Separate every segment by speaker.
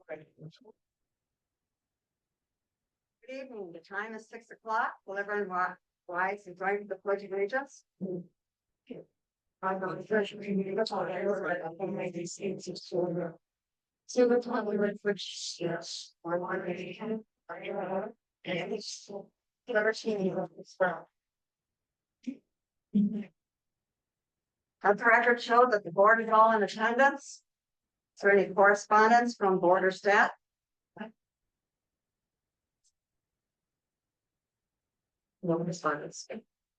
Speaker 1: Good evening. The time is 6 o'clock. Will everyone rise and join the Pledge of Allegiance? I go to church community of all areas of the United States of Florida. To the republic which yes, one nation, and it's liberty of this world. Let the record show that the board is all in attendance. Is there any correspondence from board or staff? No respondents.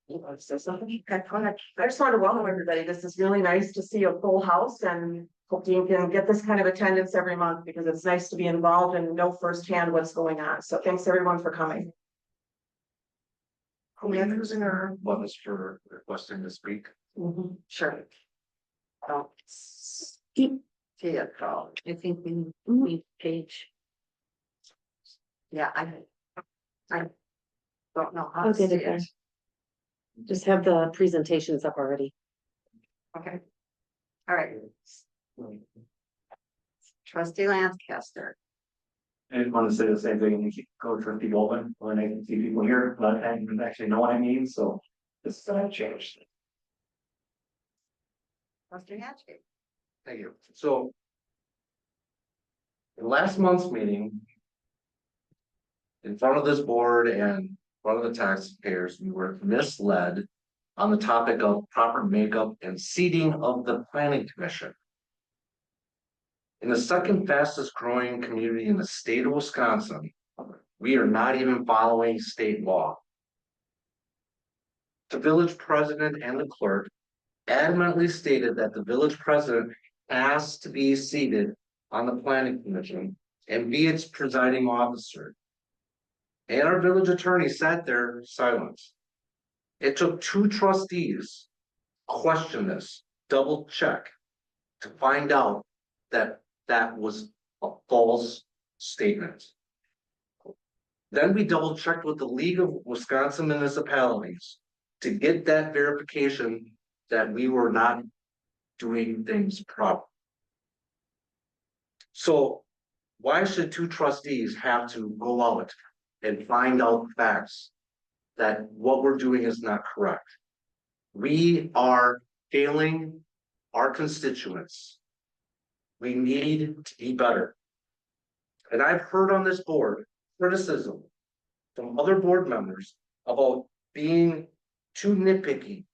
Speaker 1: You want to say something? Okay, go ahead.
Speaker 2: I just want to welcome everybody. This is really nice to see a full house and hope you can get this kind of attendance every month because it's nice to be involved and know firsthand what's going on. So thanks everyone for coming.
Speaker 3: Are we using our buttons for requesting to speak?
Speaker 1: Sure. Oh, see it, Carl.
Speaker 4: I think we need page.
Speaker 1: Yeah, I don't know how to
Speaker 4: Okay,
Speaker 1: see
Speaker 4: there.
Speaker 1: it.
Speaker 4: Just have the presentations up already.
Speaker 1: Okay. All right. Trustee Lancaster.
Speaker 3: I just want to say the same thing, and keep Coach Trustee Bowman, when I can see people here, but I don't actually know what I mean, so this is gonna change.
Speaker 1: Trustee Hatchke.
Speaker 3: Thank you. So in last month's meeting, in front of this board and in front of the taxpayers, we were misled on the topic of proper makeup and seating of the planning commission. In the second fastest growing community in the state of Wisconsin, we are not even following state law. The village president and the clerk adamantly stated that the village president has to be seated on the planning commission and be its presiding officer. And our village attorney sat there silent. It took 2 trustees question this, double check, to find out that that was a false statement. Then we double checked with the League of Wisconsin Municipalities to get that verification that we were not doing things proper. So why should 2 trustees have to go out and find out facts that what we're doing is not correct? We are failing our constituents. We need to be better. And I've heard on this board criticism from other board members about being too nitpicky.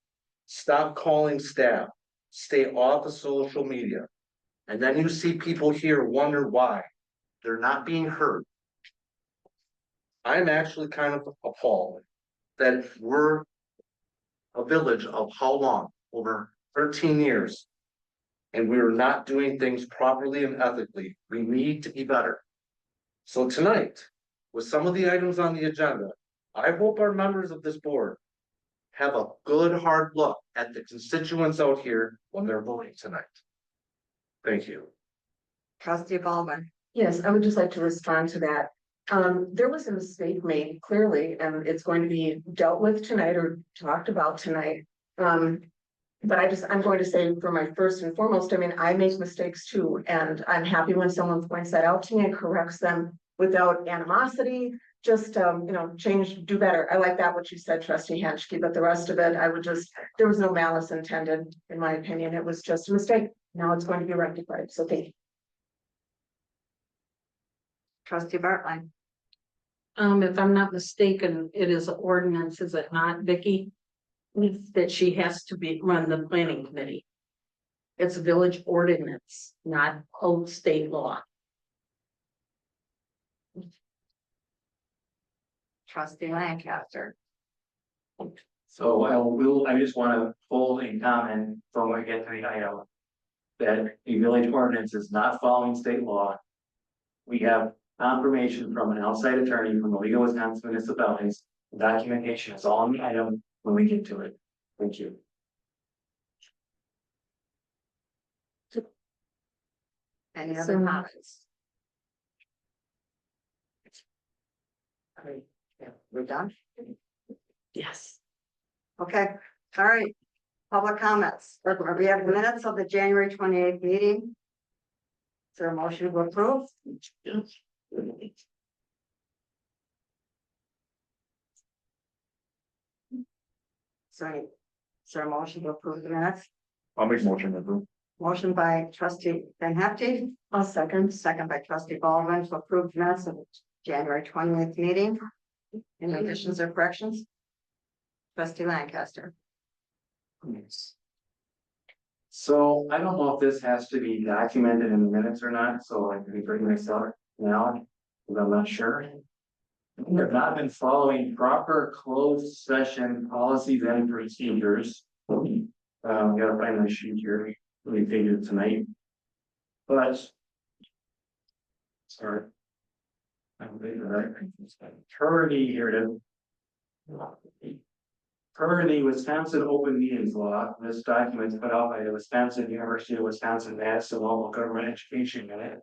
Speaker 3: Stop calling staff, stay off of social media. And then you see people here wonder why they're not being heard. I'm actually kind of appalled that we're a village of how long? Over 13 years. And we're not doing things properly and ethically. We need to be better. So tonight, with some of the items on the agenda, I hope our members of this board have a good hard look at the constituents out here when they're voting tonight. Thank you.
Speaker 1: Trustee Baldwin.
Speaker 2: Yes, I would just like to respond to that. There was a mistake made clearly, and it's going to be dealt with tonight or talked about tonight. But I'm going to say for my first and foremost, I mean, I make mistakes too, and I'm happy when someone points that out to me and corrects them without animosity. Just, change, do better. I like that, what you said, Trustee Hatchke, but the rest of it, there was no malice intended, in my opinion. It was just a mistake. Now it's going to be rectified. So thank you.
Speaker 1: Trustee Bartline.
Speaker 4: If I'm not mistaken, it is an ordinance, is it not, Vicky? That she has to run the planning committee. It's a village ordinance, not old state law.
Speaker 1: Trustee Lancaster.
Speaker 5: So I just want to pull a comment from what I get to the item. That the village ordinance is not following state law. We have confirmation from an outside attorney from the League of Wisconsin Municipalities. The documentation is all on the item when we get to it. Thank you.
Speaker 1: Any other comments? Yeah, we're done.
Speaker 4: Yes.
Speaker 1: Okay, all right. Public comments. We have minutes of the January 28th meeting. there a motion to approve? Sorry, is there a motion to approve the minutes?
Speaker 3: I'll make motion to approve.
Speaker 1: Motion by trustee Van Hefty,
Speaker 2: I'll second.
Speaker 1: second by trustee Baldwin to approve the minutes of the January 20th meeting. Any additions or corrections? Trustee Lancaster.
Speaker 5: So I don't know if this has to be documented in the minutes or not, so I can bring myself now, because I'm not sure. We have not been following proper closed session policies and procedures. Gotta find my sheet here, really dated tonight. But. Sorry. I'm reading the right. Attorney here to. Per the Wisconsin Open Meetings Law, this document is put out by the Wisconsin University of Wisconsin-Madison Local Government Education Unit.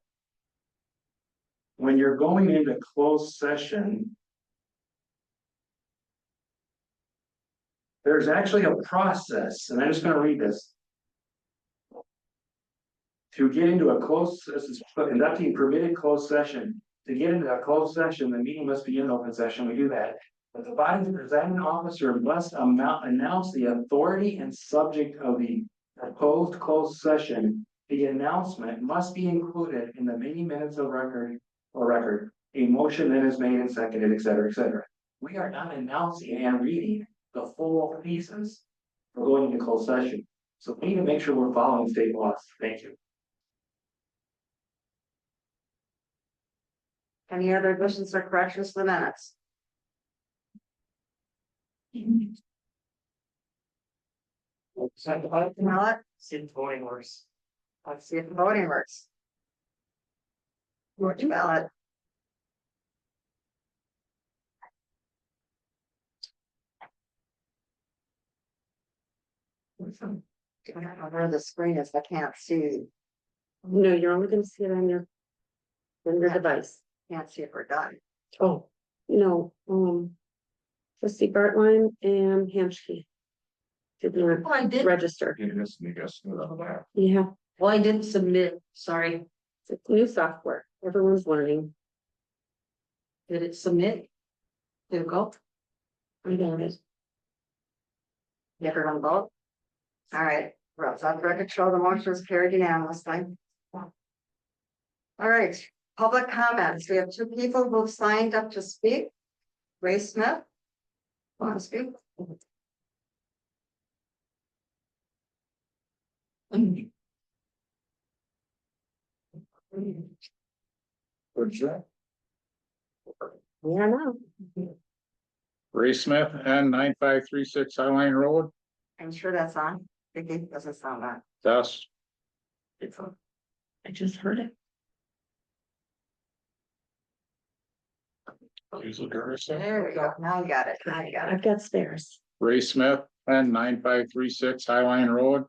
Speaker 5: When you're going into closed session, there's actually a process, and I'm just going to read this. To get into a closed, this is conducting permitted closed session. To get into a closed session, the meeting must be in open session. We do that. But the body's presiding officer must announce the authority and subject of the proposed closed session. The announcement must be included in the meeting minutes of record. A motion then is made and seconded, et cetera, et cetera. We are not announcing and reading the full pieces for going into closed session. So we need to make sure we're following state laws. Thank you.
Speaker 1: Any other additions or corrections to the minutes? Ballot?
Speaker 5: See the voting works.
Speaker 1: Let's see if the voting works. Which ballot? I don't know where the screen is, I can't see,
Speaker 4: No, you're only gonna see it on your device.
Speaker 1: can't see if we're done.
Speaker 4: Oh, no, trustee Bartline and Hanschke. Did not
Speaker 1: Oh, I did.
Speaker 4: register.
Speaker 3: Yes.
Speaker 4: Yeah. Well, I didn't submit, sorry. It's new software. Everyone's learning. Did it submit? Did it go? I got it.
Speaker 1: You ever gonna vote? All right, Rose, on record show the motion is carried unanimously. All right, public comments. We have two people who've signed up to speak. Ray Smith. Want to speak?
Speaker 4: Yeah, no.
Speaker 6: Ray Smith, N 9536 Highline Road,
Speaker 1: I'm sure that's on. Vicky doesn't sound on.
Speaker 6: thus.
Speaker 4: It's on. I just heard it.
Speaker 1: There we go. Now you got it. Now you got it.
Speaker 4: I've got spares.
Speaker 6: Ray Smith, N 9536 Highline Road.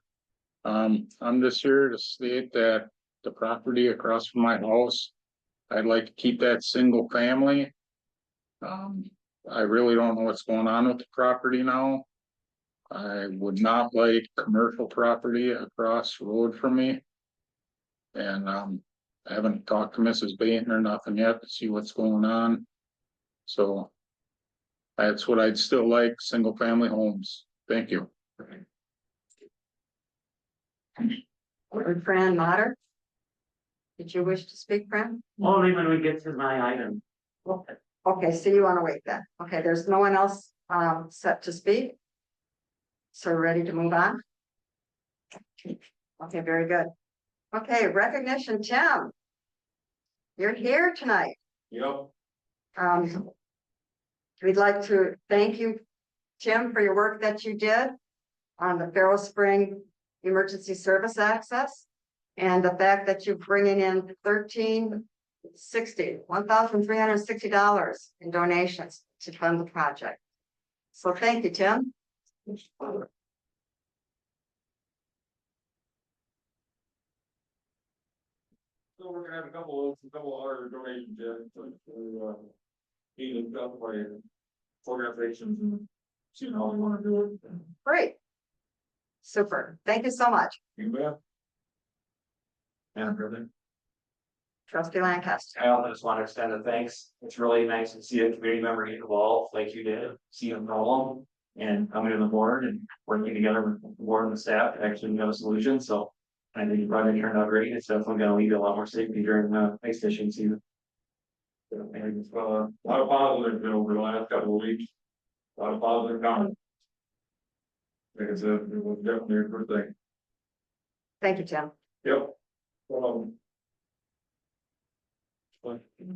Speaker 6: I'm just here to state that the property across from my house, I'd like to keep that single family. I really don't know what's going on with the property now. I would not like commercial property across the road from me. And, I haven't talked to Mrs. Bain or nothing yet to see what's going on. So that's what I'd still like, single family homes. Thank you.
Speaker 1: Fran Matter. Did you wish to speak, Fran?
Speaker 5: Only when we get to my item.
Speaker 1: Okay, so you want to wait then. Okay, there's no one else set to speak. So we're ready to move on? Okay, very good. Okay, recognition, Tim. You're here tonight.
Speaker 5: Yep.
Speaker 1: We'd like to thank you, Tim, for your work that you did on the Farrow Spring Emergency Service Access and the fact that you're bringing in $1,360 in donations to fund the project. So thank you, Tim.
Speaker 7: So we're gonna have a couple other donations, needed stuff by organizations and see how we wanna do it.
Speaker 1: Great. Super. Thank you so much.
Speaker 7: You bet. And everything.
Speaker 1: Trustee Lancaster.
Speaker 5: I also just want to extend a thanks. It's really nice to see a community member get involved like you did, see a problem and coming to the board and working together with the board and the staff to actually have a solution. So I think the project turned out great. It's definitely going to lead to a lot more safety during the ice fishing season.
Speaker 7: And a lot of positive over the last couple of weeks. A lot of positive comments. Like I said, it was definitely a good thing.
Speaker 1: Thank you, Tim.
Speaker 7: Yep.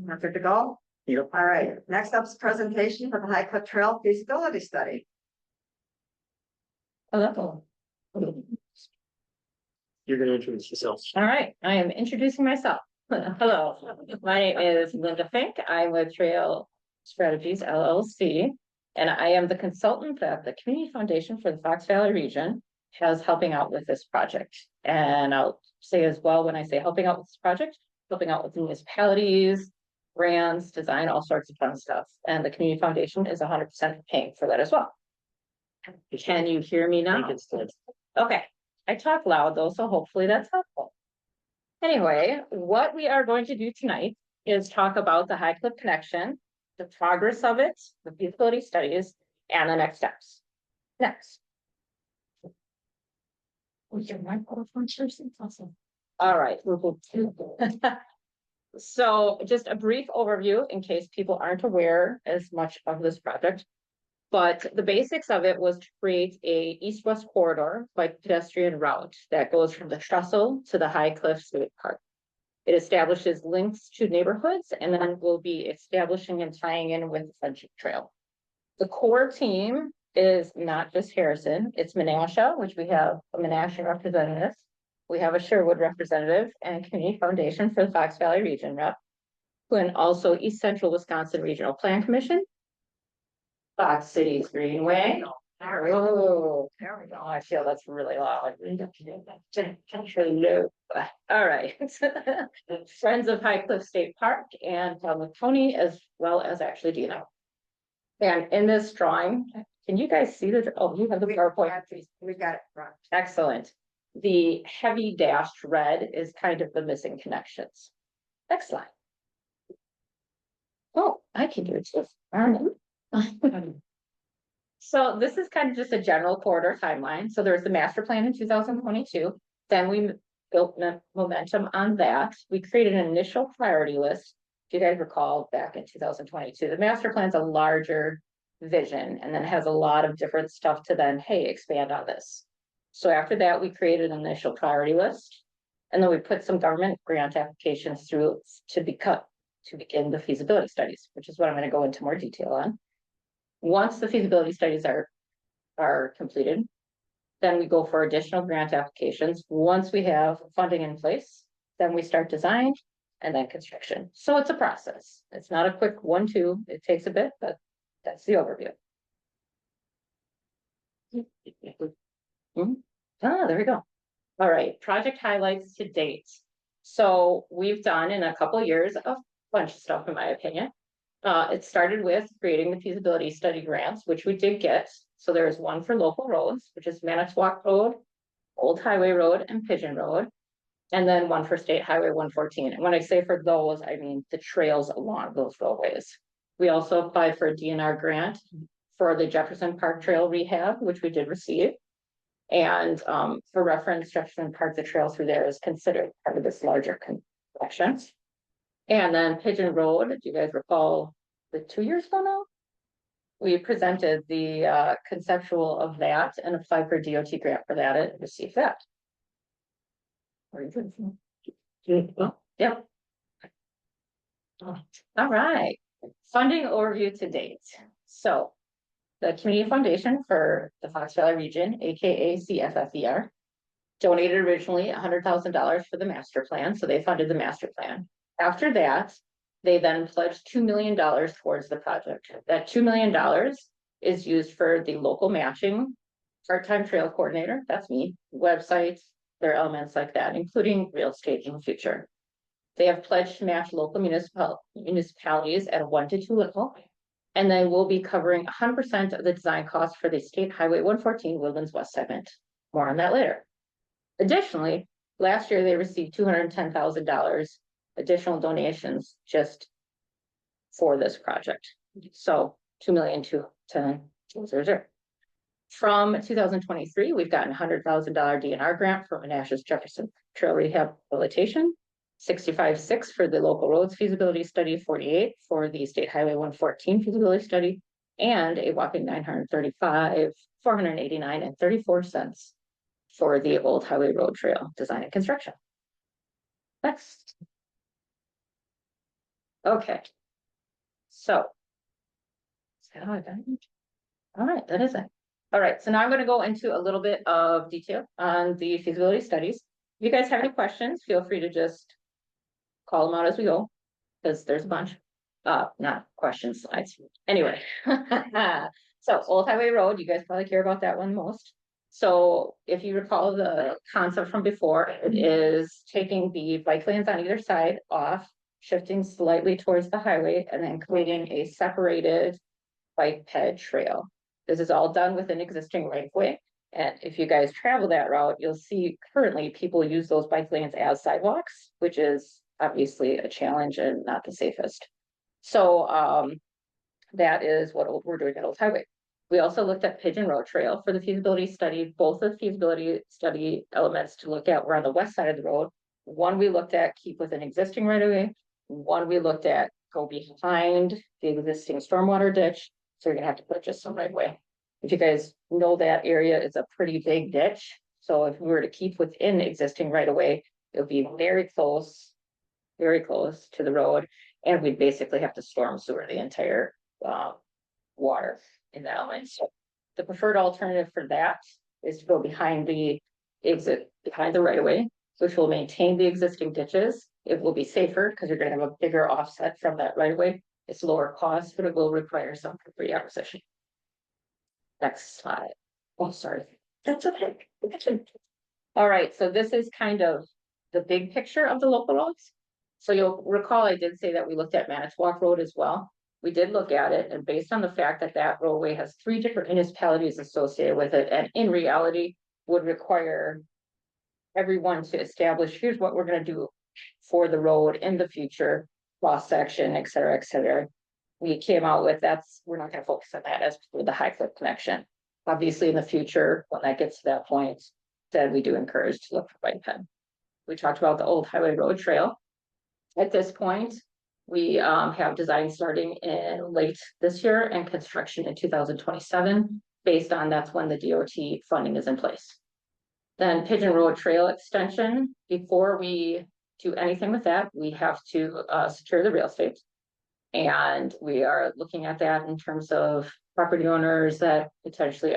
Speaker 1: That's good to go?
Speaker 5: Yep.
Speaker 1: All right, next up's presentation for the High Cliff Trail feasibility study.
Speaker 8: Hello.
Speaker 5: You're going to introduce yourself.
Speaker 8: All right, I am introducing myself. Hello, my name is Linda Fink. I'm with Trail Strategies LLC. And I am the consultant that the Community Foundation for the Fox Valley region has helping out with this project. And I'll say as well, when I say helping out with this project, helping out with municipalities, grants, design, all sorts of fun stuff. And the Community Foundation is 100% paying for that as well. Can you hear me now? Okay, I talk loud though, so hopefully that's helpful. Anyway, what we are going to do tonight is talk about the High Cliff connection, the progress of it, the feasibility studies, and the next steps. Next. All right. So just a brief overview in case people aren't aware as much of this project. But the basics of it was to create a east-west corridor bike pedestrian route that goes from the Trestle to the High Cliff State Park. It establishes links to neighborhoods and then we'll be establishing and tying in with the Friendship Trail. The core team is not just Harrison, it's Menasha, which we have a Menasha representative. We have a Sherwood representative and Community Foundation for the Fox Valley Region rep, and also East Central Wisconsin Regional Plan Commission, Fox Cities Greenway. Oh, there we go. I feel that's really loud. All right. Friends of High Cliff State Park and Tony, as well as actually Dino. And in this drawing, can you guys see the, oh, you have the PowerPoint.
Speaker 1: We got it right.
Speaker 8: Excellent. The heavy dashed red is kind of the missing connections. Next slide. Oh, I can do it too. All right. So this is kind of just a general corridor timeline. So there's the master plan in 2022. Then we built momentum on that. We created an initial priority list. If you guys recall back in 2022, the master plan is a larger vision and then has a lot of different stuff to then, hey, expand on this. So after that, we created an initial priority list. And then we put some government grant applications through to begin the feasibility studies, which is what I'm going to go into more detail on. Once the feasibility studies are completed, then we go for additional grant applications. Once we have funding in place, then we start design and then construction. So it's a process. It's not a quick 1-2. It takes a bit, but that's the overview. There we go. All right, project highlights to date. So we've done in a couple of years a bunch of stuff, in my opinion. It started with creating the feasibility study grants, which we did get. So there's one for local roads, which is Manitowoc Road, Old Highway Road, and Pigeon Road. And then one for State Highway 114. And when I say for those, I mean the trails along those roadways. We also applied for a DNR grant for the Jefferson Park Trail rehab, which we did receive. And for reference, Jefferson Park, the trail through there is considered part of this larger collection. And then Pigeon Road, do you guys recall the 2 years ago now? We presented the conceptual of that and applied for a DOT grant for that and received that. Yep. All right. Funding overview to date. So the Community Foundation for the Fox Valley region, aka CFFER, donated originally $100,000 for the master plan. So they funded the master plan. After that, they then pledged $2 million towards the project. That $2 million is used for the local matching, part-time trail coordinator, that's me, websites, there are elements like that, including real estate in the future. They have pledged to match local municipalities at a 1 to 2 level, and they will be covering 100% of the design costs for the State Highway 114 Woodlands West segment. More on that later. Additionally, last year they received $210,000 additional donations just for this project. So 2,210,000. From 2023, we've gotten $100,000 DNR grant from Manassas Jefferson Trail Rehabilitation, 65.6 for the local roads feasibility study, 48 for the State Highway 114 feasibility study, and a whopping 935, 489 and 34 cents for the Old Highway Road Trail design and construction. Next. Okay. So. Is that all I've done? All right, that is it. All right, so now I'm going to go into a little bit of detail on the feasibility studies. If you guys have any questions, feel free to just call them out as we go, because there's a bunch. Not questions, slides. Anyway. So Old Highway Road, you guys probably care about that one most. So if you recall the concept from before, it is taking the bike lanes on either side off, shifting slightly towards the highway, and then creating a separated bike ped trail. This is all done with an existing right of way. And if you guys travel that route, you'll see currently people use those bike lanes as sidewalks, which is obviously a challenge and not the safest. So that is what we're doing at Old Highway. We also looked at Pigeon Road Trail for the feasibility study. Both of the feasibility study elements to look at were on the west side of the road. One we looked at keep with an existing right of way. One we looked at go behind the existing stormwater ditch. So you're gonna have to purchase some right of way. If you guys know that area is a pretty big ditch. So if we were to keep within existing right of way, it would be very close to the road. And we'd basically have to storm sewer the entire water in that element. So the preferred alternative for that is to go behind the right of way, which will maintain the existing ditches. It will be safer because you're gonna have a bigger offset from that right of way. It's lower cost, but it will require some reacquisition. Next slide. Oh, sorry. That's okay. All right, so this is kind of the big picture of the local roads. So you'll recall I did say that we looked at Manitowoc Road as well. We did look at it, and based on the fact that that roadway has 3 different municipalities associated with it, and in reality would require everyone to establish, here's what we're going to do for the road in the future, cross section, et cetera, et cetera. We came out with we're not going to focus on that as for the High Cliff connection. Obviously, in the future, when that gets to that point, then we do encourage to look for bike ped. We talked about the Old Highway Road Trail. At this point, we have design starting in late this year and construction in 2027, based on that's when the DOT funding is in place. Then Pigeon Road Trail extension, before we do anything with that, we have to secure the real estate. And we are looking at that in terms of property owners that potentially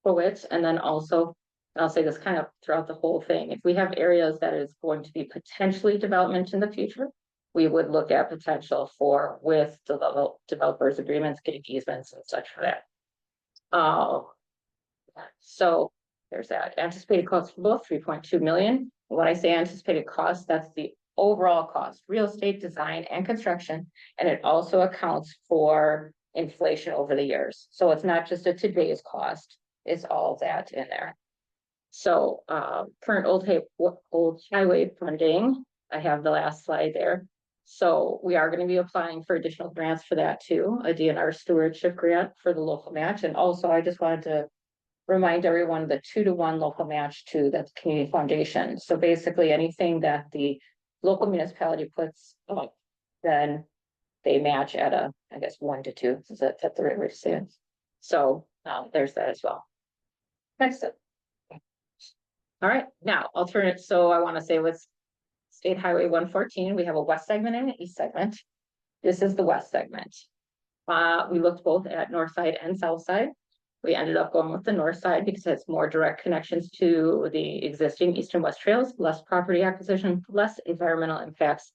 Speaker 8: for it. And then also, and I'll say this kind of throughout the whole thing, if we have areas that is going to be potentially development in the future, we would look at potential for with developers agreements, getting easements and such for that. So there's that. Anticipated cost for both 3.2 million. When I say anticipated cost, that's the overall cost, real estate design and construction. And it also accounts for inflation over the years. So it's not just a today's cost, it's all that in there. So current old highway funding, I have the last slide there. So we are going to be applying for additional grants for that too, a DNR stewardship grant for the local match. And also I just wanted to remind everyone the 2-to-1 local match to the community foundation. So basically anything that the local municipality puts up, then they match at I guess 1 to 2. Is that the right way to say it? So there's that as well. Next up. All right, now alternate. So I want to say with State Highway 114, we have a west segment and an east segment. This is the west segment. We looked both at north side and south side. We ended up going with the north side because it has more direct connections to the existing east and west trails, less property acquisition, less environmental impacts,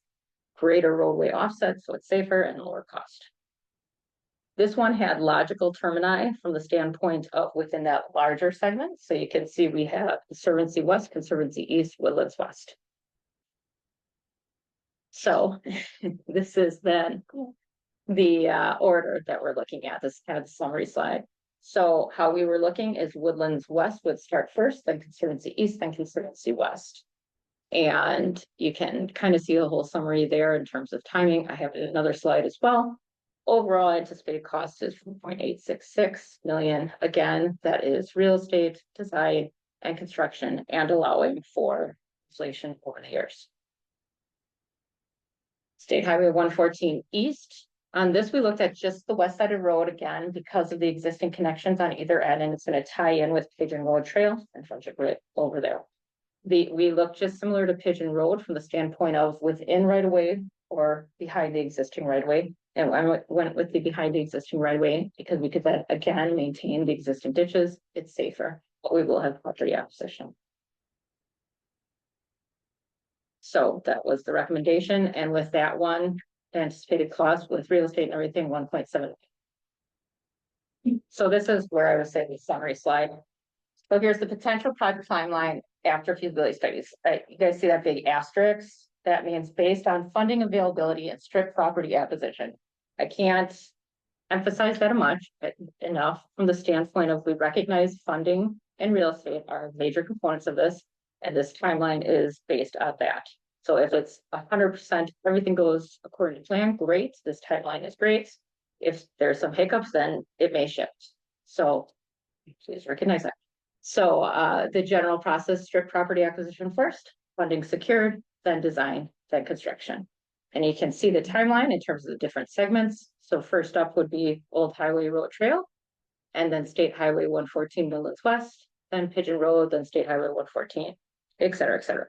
Speaker 8: greater roadway offset, so it's safer and lower cost. This one had logical termini from the standpoint of within that larger segment. So you can see we have Conservancy West, Conservancy East, Woodlands West. So this is then the order that we're looking at. This is kind of the summary slide. So how we were looking is Woodlands West would start first, then Conservancy East, then Conservancy West. And you can kind of see the whole summary there in terms of timing. I have another slide as well. Overall anticipated cost is 1.866 million. Again, that is real estate, design, and construction, and allowing for inflation over the years. State Highway 114 East. On this, we looked at just the west side of the road again because of the existing connections on either end, and it's going to tie in with Pigeon Road Trail and Friendship right over there. We looked just similar to Pigeon Road from the standpoint of within right of way or behind the existing right of way. And I went with the behind the existing right of way because we could then again maintain the existing ditches. It's safer, but we will have property acquisition. So that was the recommendation, and with that one, anticipated cost with real estate and everything, 1.7. So this is where I was saying the summary slide. So here's the potential project timeline after feasibility studies. You guys see that big asterisk? That means based on funding availability and strict property acquisition. I can't emphasize that enough from the standpoint of we recognize funding and real estate are major components of this. And this timeline is based on that. So if it's 100%, everything goes according to plan, great. This timeline is great. If there's some hiccups, then it may shift. So please recognize that. So the general process, strict property acquisition first, funding secured, then design, then construction. And you can see the timeline in terms of the different segments. So first up would be Old Highway Road Trail, and then State Highway 114 Midlands West, then Pigeon Road, then State Highway 114, et cetera, et cetera.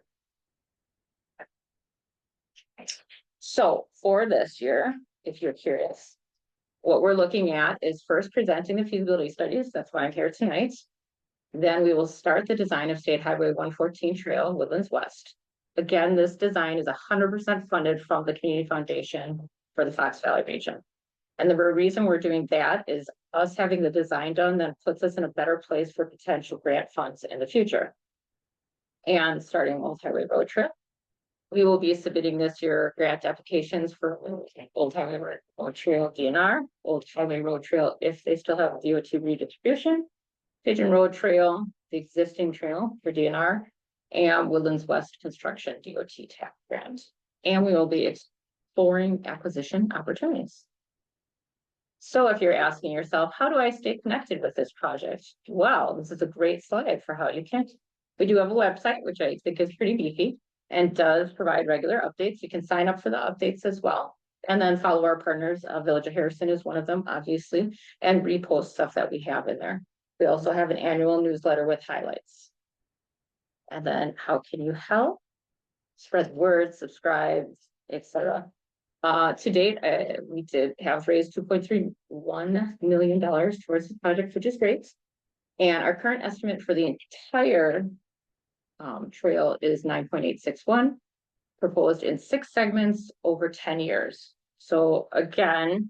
Speaker 8: So for this year, if you're curious, what we're looking at is first presenting the feasibility studies. That's why I'm here tonight. Then we will start the design of State Highway 114 Trail, Woodlands West. Again, this design is 100% funded from the Community Foundation for the Fox Valley region. And the reason we're doing that is us having the design done then puts us in a better place for potential grant funds in the future. And starting Old Highway Road Trail, we will be submitting this year grant applications for Old Highway Road Trail DNR, Old Highway Road Trail if they still have DOT redistribution, Pigeon Road Trail, the existing trail for DNR, and Woodlands West Construction DOT TAP grant. And we will be exploring acquisition opportunities. So if you're asking yourself, how do I stay connected with this project? Well, this is a great slide for how you can. We do have a website, which I think is pretty beefy and does provide regular updates. You can sign up for the updates as well. And then follow our partners. Village of Harrison is one of them, obviously, and repost stuff that we have in there. We also have an annual newsletter with highlights. And then how can you help? Spread the word, subscribe, etc. To date, we did have raised $2.31 million towards the project, which is great. And our current estimate for the entire trail is 9.861, proposed in 6 segments over 10 years. So again,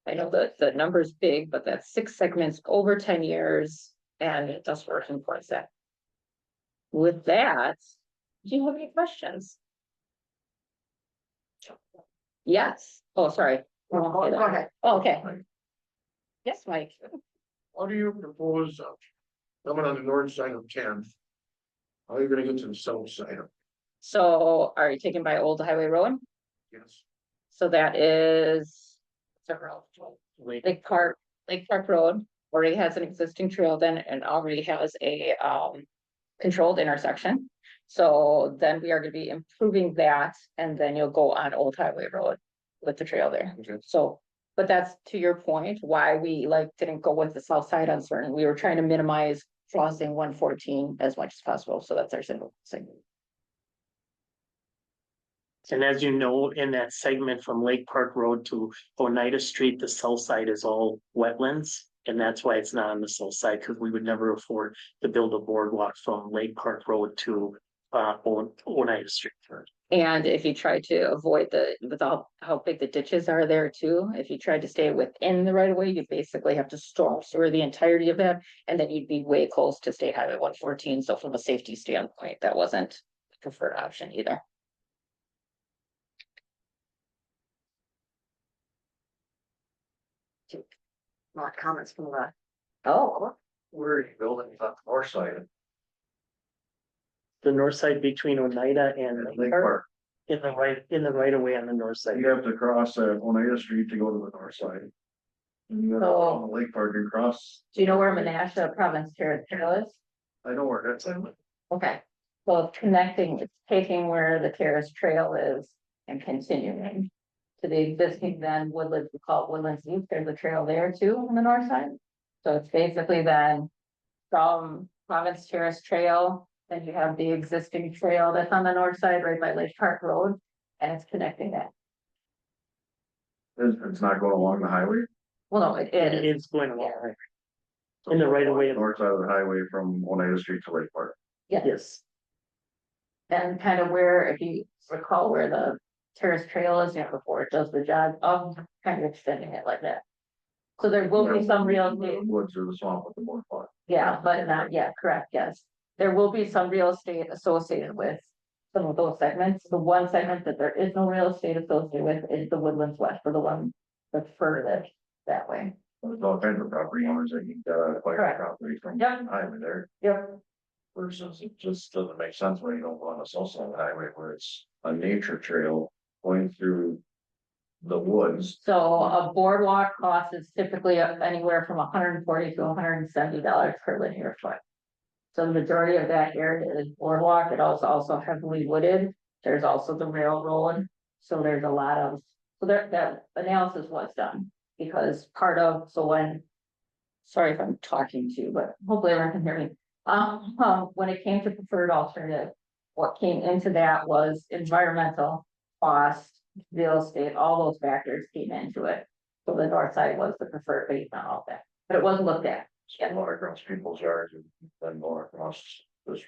Speaker 8: I know that the number is big, but that's 6 segments over 10 years, and it does work towards that. With that, do you have any questions? Yes. Oh, sorry.
Speaker 1: Go ahead.
Speaker 8: Oh, okay. Yes, Mike.
Speaker 9: How do you propose coming on the north side of 10th? How are you gonna get to the south side of?
Speaker 8: So are you taken by Old Highway Road?
Speaker 9: Yes.
Speaker 8: So that is Lake Park Road already has an existing trail then and already has a controlled intersection. So then we are going to be improving that, and then you'll go on Old Highway Road with the trail there.
Speaker 9: Okay.
Speaker 8: So, but that's to your point, why we didn't go with the south side on certain. We were trying to minimize crossing 114 as much as possible. So that's our single segment.
Speaker 10: And as you know, in that segment from Lake Park Road to Oneida Street, the south side is all wetlands. And that's why it's not on the south side, because we would never afford to build a boardwalk from Lake Park Road to Oneida Street.
Speaker 8: And if you try to avoid with all how big the ditches are there too, if you tried to stay within the right of way, you'd basically have to storm sewer the entirety of that, and then you'd be way close to State Highway 114. So from a safety standpoint, that wasn't the preferred option either.
Speaker 1: Not comments from the.
Speaker 8: Oh,
Speaker 9: Where are you building on the north side?
Speaker 10: the north side between Oneida and
Speaker 7: Lake
Speaker 10: Lake Park,
Speaker 7: Park.
Speaker 10: in the right of way on the north side.
Speaker 7: You have to cross Oneida Street to go to the north side. And you have to go on the Lake Park and cross,
Speaker 8: Do you know where Menasha Province Terrace Trail is?
Speaker 7: I know where that's at.
Speaker 8: Okay, so it's connecting, it's taking where the terrace trail is and continuing. To the existing then Woodlands, we call it Woodlands East, there's a trail there too on the north side. So it's basically then from Province Terrace Trail, then you have the existing trail that's on the north side right by Lake Park Road. And it's connecting that.
Speaker 7: It's not going along the highway.
Speaker 8: Well, no, it is.
Speaker 10: It's going along. In the right of way.
Speaker 7: North side of the highway from Oneida Street to Lake Park.
Speaker 10: Yes,
Speaker 8: And kind of where, if you recall where the terrace trail is, before it does the job of kind of extending it like that. So there will be some real estate,
Speaker 7: Woods or the swamp with the board plot.
Speaker 8: yeah, but not yet, correct, yes. There will be some real estate associated with some of those segments. The one segment that there is no real estate associated with is the Woodlands West, or the one that's furthest that way.
Speaker 7: There's all kinds of property owners that need acquire
Speaker 8: Correct.
Speaker 7: property from
Speaker 8: Yep.
Speaker 7: highway there.
Speaker 8: Yep.
Speaker 7: Versus it just doesn't make sense when you don't go on the south side of the highway where it's a nature trail going through the woods.
Speaker 8: So a boardwalk cost is typically anywhere from $140 to $170 per linear foot. So the majority of that area is boardwalk. It also heavily wooded. There's also the railroad. So there's a lot of, so that analysis was done because sorry if I'm talking to you, but hopefully everyone can hear me. When it came to preferred alternative, what came into that was environmental cost, real estate, all those factors came into it. So the north side was the preferred based on all that, but it wasn't looked at.
Speaker 7: So more across people's yards and then more across this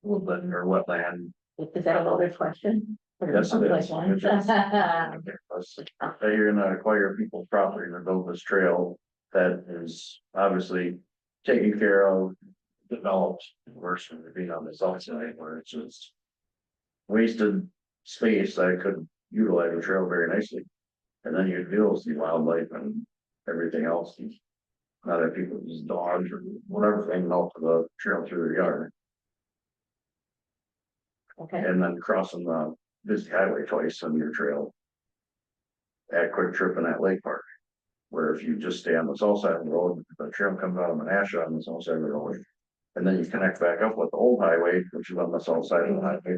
Speaker 7: woodland or wetland.
Speaker 8: Is that a loaded question?
Speaker 7: Yes, it is.
Speaker 8: Like one?
Speaker 7: You're gonna acquire people's property to build this trail that is obviously taken care of, developed, versus being on the south side where it's just wasted space that could utilize the trail very nicely. And then you deal with the wildlife and everything else. Not that people use dogs or whatever thing out to the trail through their yard.
Speaker 8: Okay,
Speaker 7: And then crossing the busy highway twice on your trail. At Quick Trip and at Lake Park. Where if you just stay on the south side of the road, the trail comes out of Menasha on the south side of the road. And then you connect back up with the old highway, which is on the south side of the highway.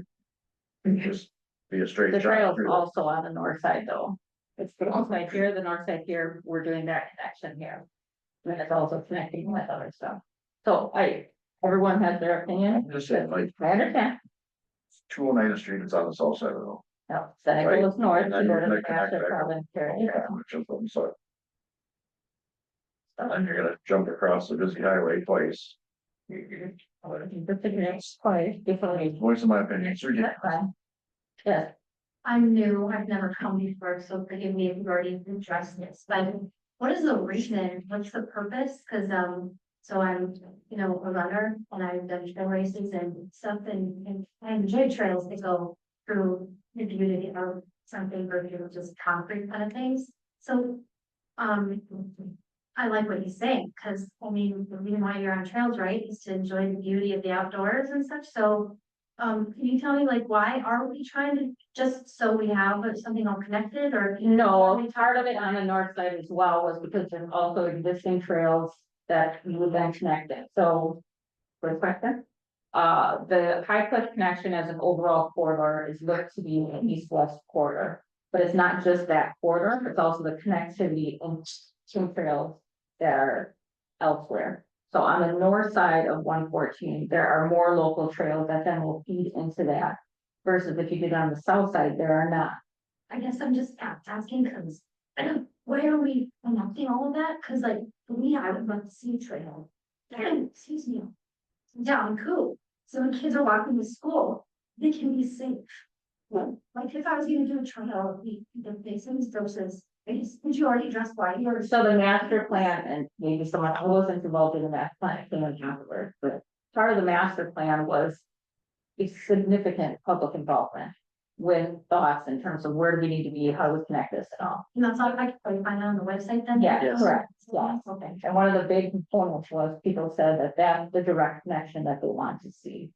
Speaker 7: And just be a straight
Speaker 8: the
Speaker 7: shot
Speaker 8: trail's
Speaker 7: through.
Speaker 8: also on the north side though. It's the south side here, the north side here, we're doing that connection here. And it's also connecting with other stuff. So everyone has their opinion.
Speaker 7: I'm just saying, like,
Speaker 8: I understand.
Speaker 7: 209 Street is on the south side of the road.
Speaker 8: No, then it
Speaker 7: Right.
Speaker 8: goes north
Speaker 7: And
Speaker 8: to
Speaker 7: then
Speaker 8: go
Speaker 7: you're
Speaker 8: to
Speaker 7: gonna
Speaker 8: the
Speaker 7: connect
Speaker 8: National
Speaker 7: back up.
Speaker 8: Province area.
Speaker 7: Yeah, which is on the side. And then you're gonna jump across the busy highway twice.
Speaker 8: The figure is quite different.
Speaker 7: Voice of my opinion, it's ridiculous.
Speaker 8: That's fine. Yes,
Speaker 11: I'm new, I've never come before, so forgive me if you've already addressed this, but what is the reason, what's the purpose? Cause, so I'm, a runner and I've done trail races and stuff and I enjoy trails that go through the beauty of something versus just concrete kind of things. So, I like what he's saying, cause I mean, the reason why you're on trails, right, is to enjoy the beauty of the outdoors and such, so. Can you tell me like, why are we trying to, just so we have something all connected or?
Speaker 8: no, part of it on the north side as well was because there's also existing trails that you would then connect it, so. First question. The High Cliff connection as an overall corridor is looked to be an east-west corridor. But it's not just that corridor, it's also the connectivity in trails that are elsewhere. So on the north side of 114, there are more local trails that then will feed into that. Versus if you get on the south side, there are not.
Speaker 11: I guess I'm just asking because why are we connecting all of that? Cause like, for me, I would love to see a trail. Excuse me. Down cool. So when kids are walking to school, they can be safe. Like if I was gonna do a trail, the basins versus, did you already address why you were?
Speaker 8: So the master plan, and maybe someone who wasn't involved in the master plan, came in afterwards, but part of the master plan was a significant public involvement with thoughts in terms of where do we need to be, how do we connect this and all.
Speaker 11: And that's all I can find on the website then?
Speaker 8: Yeah,
Speaker 10: Yes.
Speaker 8: correct, yes.
Speaker 11: Okay.
Speaker 8: And one of the big components was people said that that's the direct connection that they want to see.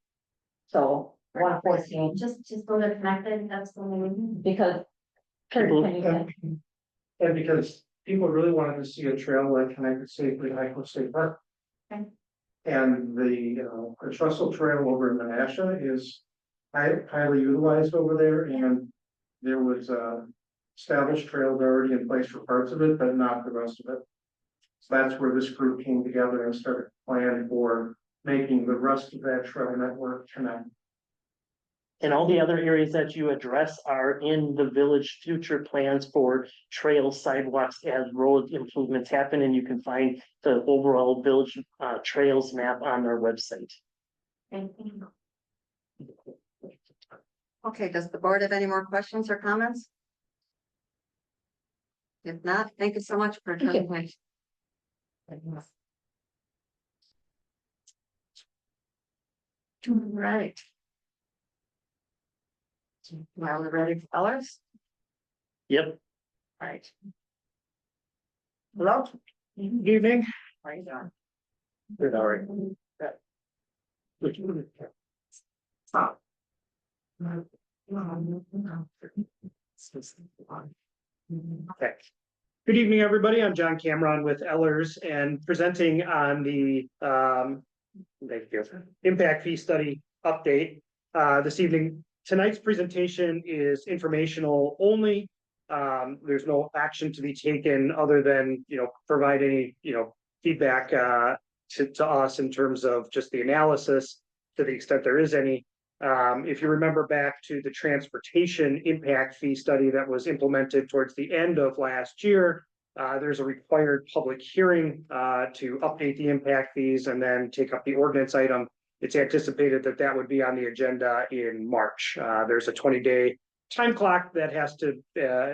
Speaker 8: So 114,
Speaker 11: just so they're connected, that's the only reason.
Speaker 8: because. Kurt, can you say?
Speaker 9: And because people really wanted to see a trail that connected safely to Highland State Park.
Speaker 11: Okay.
Speaker 9: And the Trussell Trail over in Menasha is highly utilized over there, and there was established trails already in place for parts of it, but not the rest of it. So that's where this group came together and started planning for making the rest of that trail network connect.
Speaker 10: And all the other areas that you address are in the village future plans for trails, sidewalks, as road improvements happen, and you can find the overall village trails map on their website.
Speaker 11: Thank you.
Speaker 1: Okay, does the board have any more questions or comments? If not, thank you so much for
Speaker 8: Thank you.
Speaker 1: attending. Right. Now we're ready for colors?
Speaker 10: Yep.
Speaker 1: Right. Hello?
Speaker 9: Good evening.
Speaker 1: How are you doing?
Speaker 9: Good, all right.
Speaker 1: Stop.
Speaker 12: Okay. Good evening, everybody. I'm John Cameron with Ellers and presenting on the thank you, impact fee study update this evening. Tonight's presentation is informational only. There's no action to be taken other than, provide any, feedback to us in terms of just the analysis to the extent there is any. If you remember back to the transportation impact fee study that was implemented towards the end of last year, there's a required public hearing to update the impact fees and then take up the ordinance item. It's anticipated that that would be on the agenda in March. There's a 20-day time clock that has to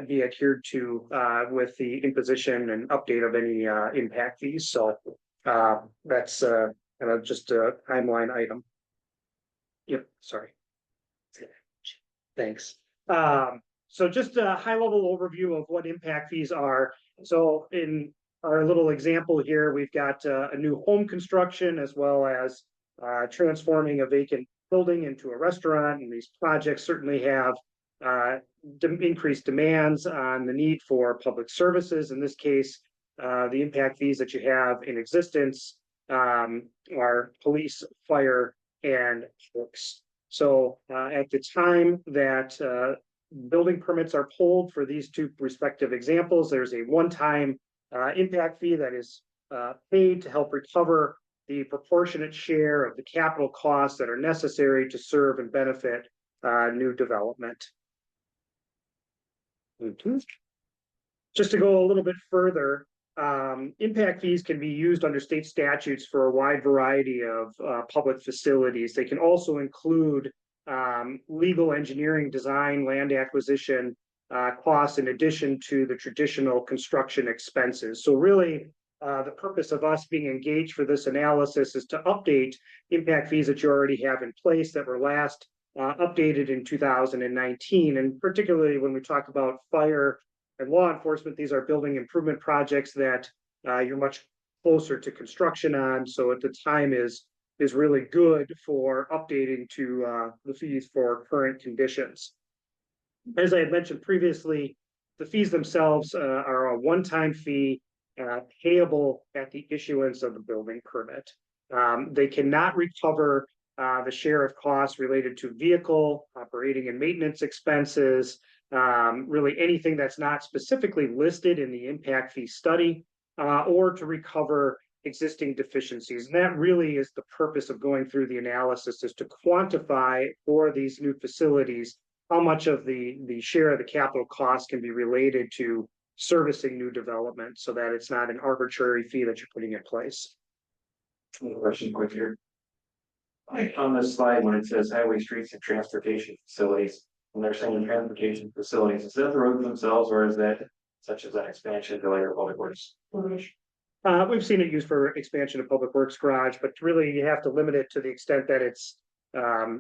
Speaker 12: be adhered to with the imposition and update of any impact fees. So that's just a timeline item. Yep, sorry. Thanks. So just a high level overview of what impact fees are. So in our little example here, we've got a new home construction as well as transforming a vacant building into a restaurant. And these projects certainly have increased demands on the need for public services. In this case, the impact fees that you have in existence are police, fire, and works. So at the time that building permits are pulled for these two respective examples, there's a one-time impact fee that is paid to help recover the proportionate share of the capital costs that are necessary to serve and benefit new development. Just to go a little bit further, impact fees can be used under state statutes for a wide variety of public facilities. They can also include legal engineering, design, land acquisition costs in addition to the traditional construction expenses. So really, the purpose of us being engaged for this analysis is to update impact fees that you already have in place that were last updated in 2019. And particularly when we talk about fire and law enforcement, these are building improvement projects that you're much closer to construction on. So at the time is really good for updating to the fees for current conditions. As I had mentioned previously, the fees themselves are a one-time fee payable at the issuance of the building permit. They cannot recover the share of costs related to vehicle operating and maintenance expenses, really anything that's not specifically listed in the impact fee study, or to recover existing deficiencies. And that really is the purpose of going through the analysis, is to quantify for these new facilities how much of the share of the capital cost can be related to servicing new development so that it's not an arbitrary fee that you're putting in place.
Speaker 5: Question quick here. On this slide, when it says highway, streets, and transportation facilities, when they're saying transportation facilities, is that the roads themselves, or is that such as an expansion to like a public works?
Speaker 12: We've seen it used for expansion of public works garage, but really you have to limit it to the extent that it's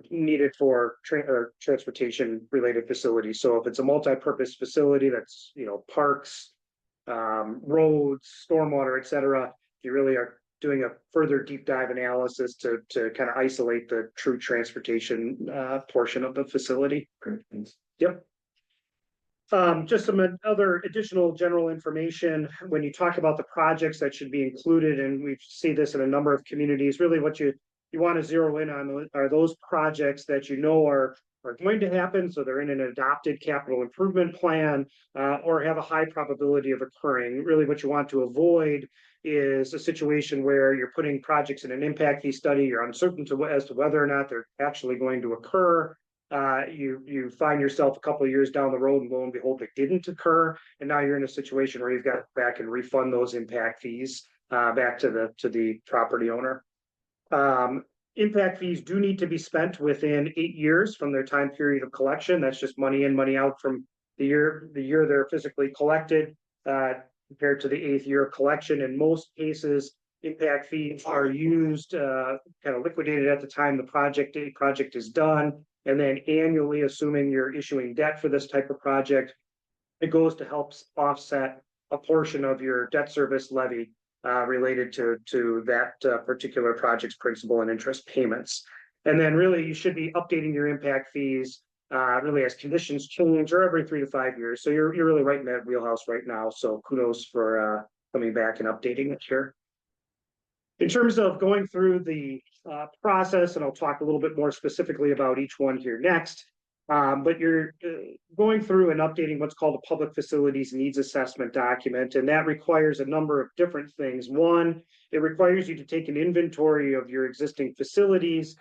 Speaker 12: needed for transportation related facilities. So if it's a multi-purpose facility that's, parks, roads, stormwater, et cetera, you really are doing a further deep dive analysis to kind of isolate the true transportation portion of the facility. Yep. Just some other additional general information, when you talk about the projects that should be included, and we see this in a number of communities, really what you want to zero in on are those projects that you know are going to happen, so they're in an adopted capital improvement plan, or have a high probability of occurring. Really what you want to avoid is a situation where you're putting projects in an impact fee study, you're uncertain as to whether or not they're actually going to occur. You find yourself a couple of years down the road and lo and behold, it didn't occur. And now you're in a situation where you've got to go back and refund those impact fees back to the property owner. Impact fees do need to be spent within 8 years from their time period of collection. That's just money in, money out from the year they're physically collected, compared to the 8th year of collection. In most cases, impact fees are used, kind of liquidated at the time the project is done. And then annually, assuming you're issuing debt for this type of project, it goes to help offset a portion of your debt service levy related to that particular project's principal and interest payments. And then really you should be updating your impact fees really as conditions change, or every 3 to 5 years. So you're really right in that wheelhouse right now. So kudos for coming back and updating it here. In terms of going through the process, and I'll talk a little bit more specifically about each one here next, but you're going through and updating what's called a public facilities needs assessment document, and that requires a number of different things. One, it requires you to take an inventory of your existing facilities,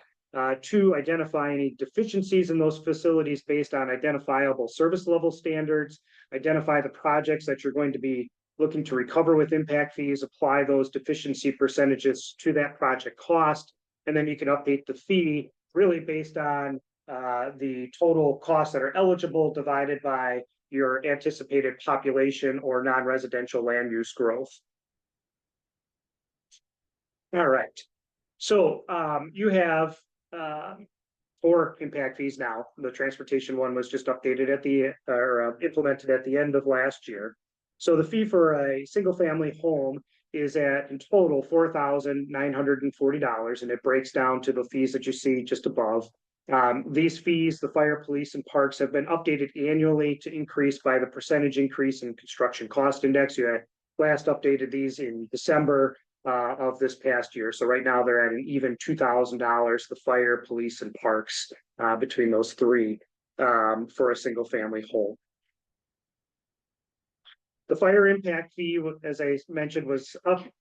Speaker 12: to identify any deficiencies in those facilities based on identifiable service level standards, identify the projects that you're going to be looking to recover with impact fees, apply those deficiency percentages to that project cost, and then you can update the fee really based on the total costs that are eligible divided by your anticipated population or non-residential land use growth. All right, so you have 4 impact fees now. The transportation one was just updated implemented at the end of last year. So the fee for a single family home is at in total $4,940, and it breaks down to the fees that you see just above. These fees, the fire, police, and parks, have been updated annually to increase by the percentage increase in construction cost index. You had last updated these in December of this past year. So right now they're at an even $2,000, the fire, police, and parks, between those 3 for a single family home. The fire impact fee, as I mentioned, was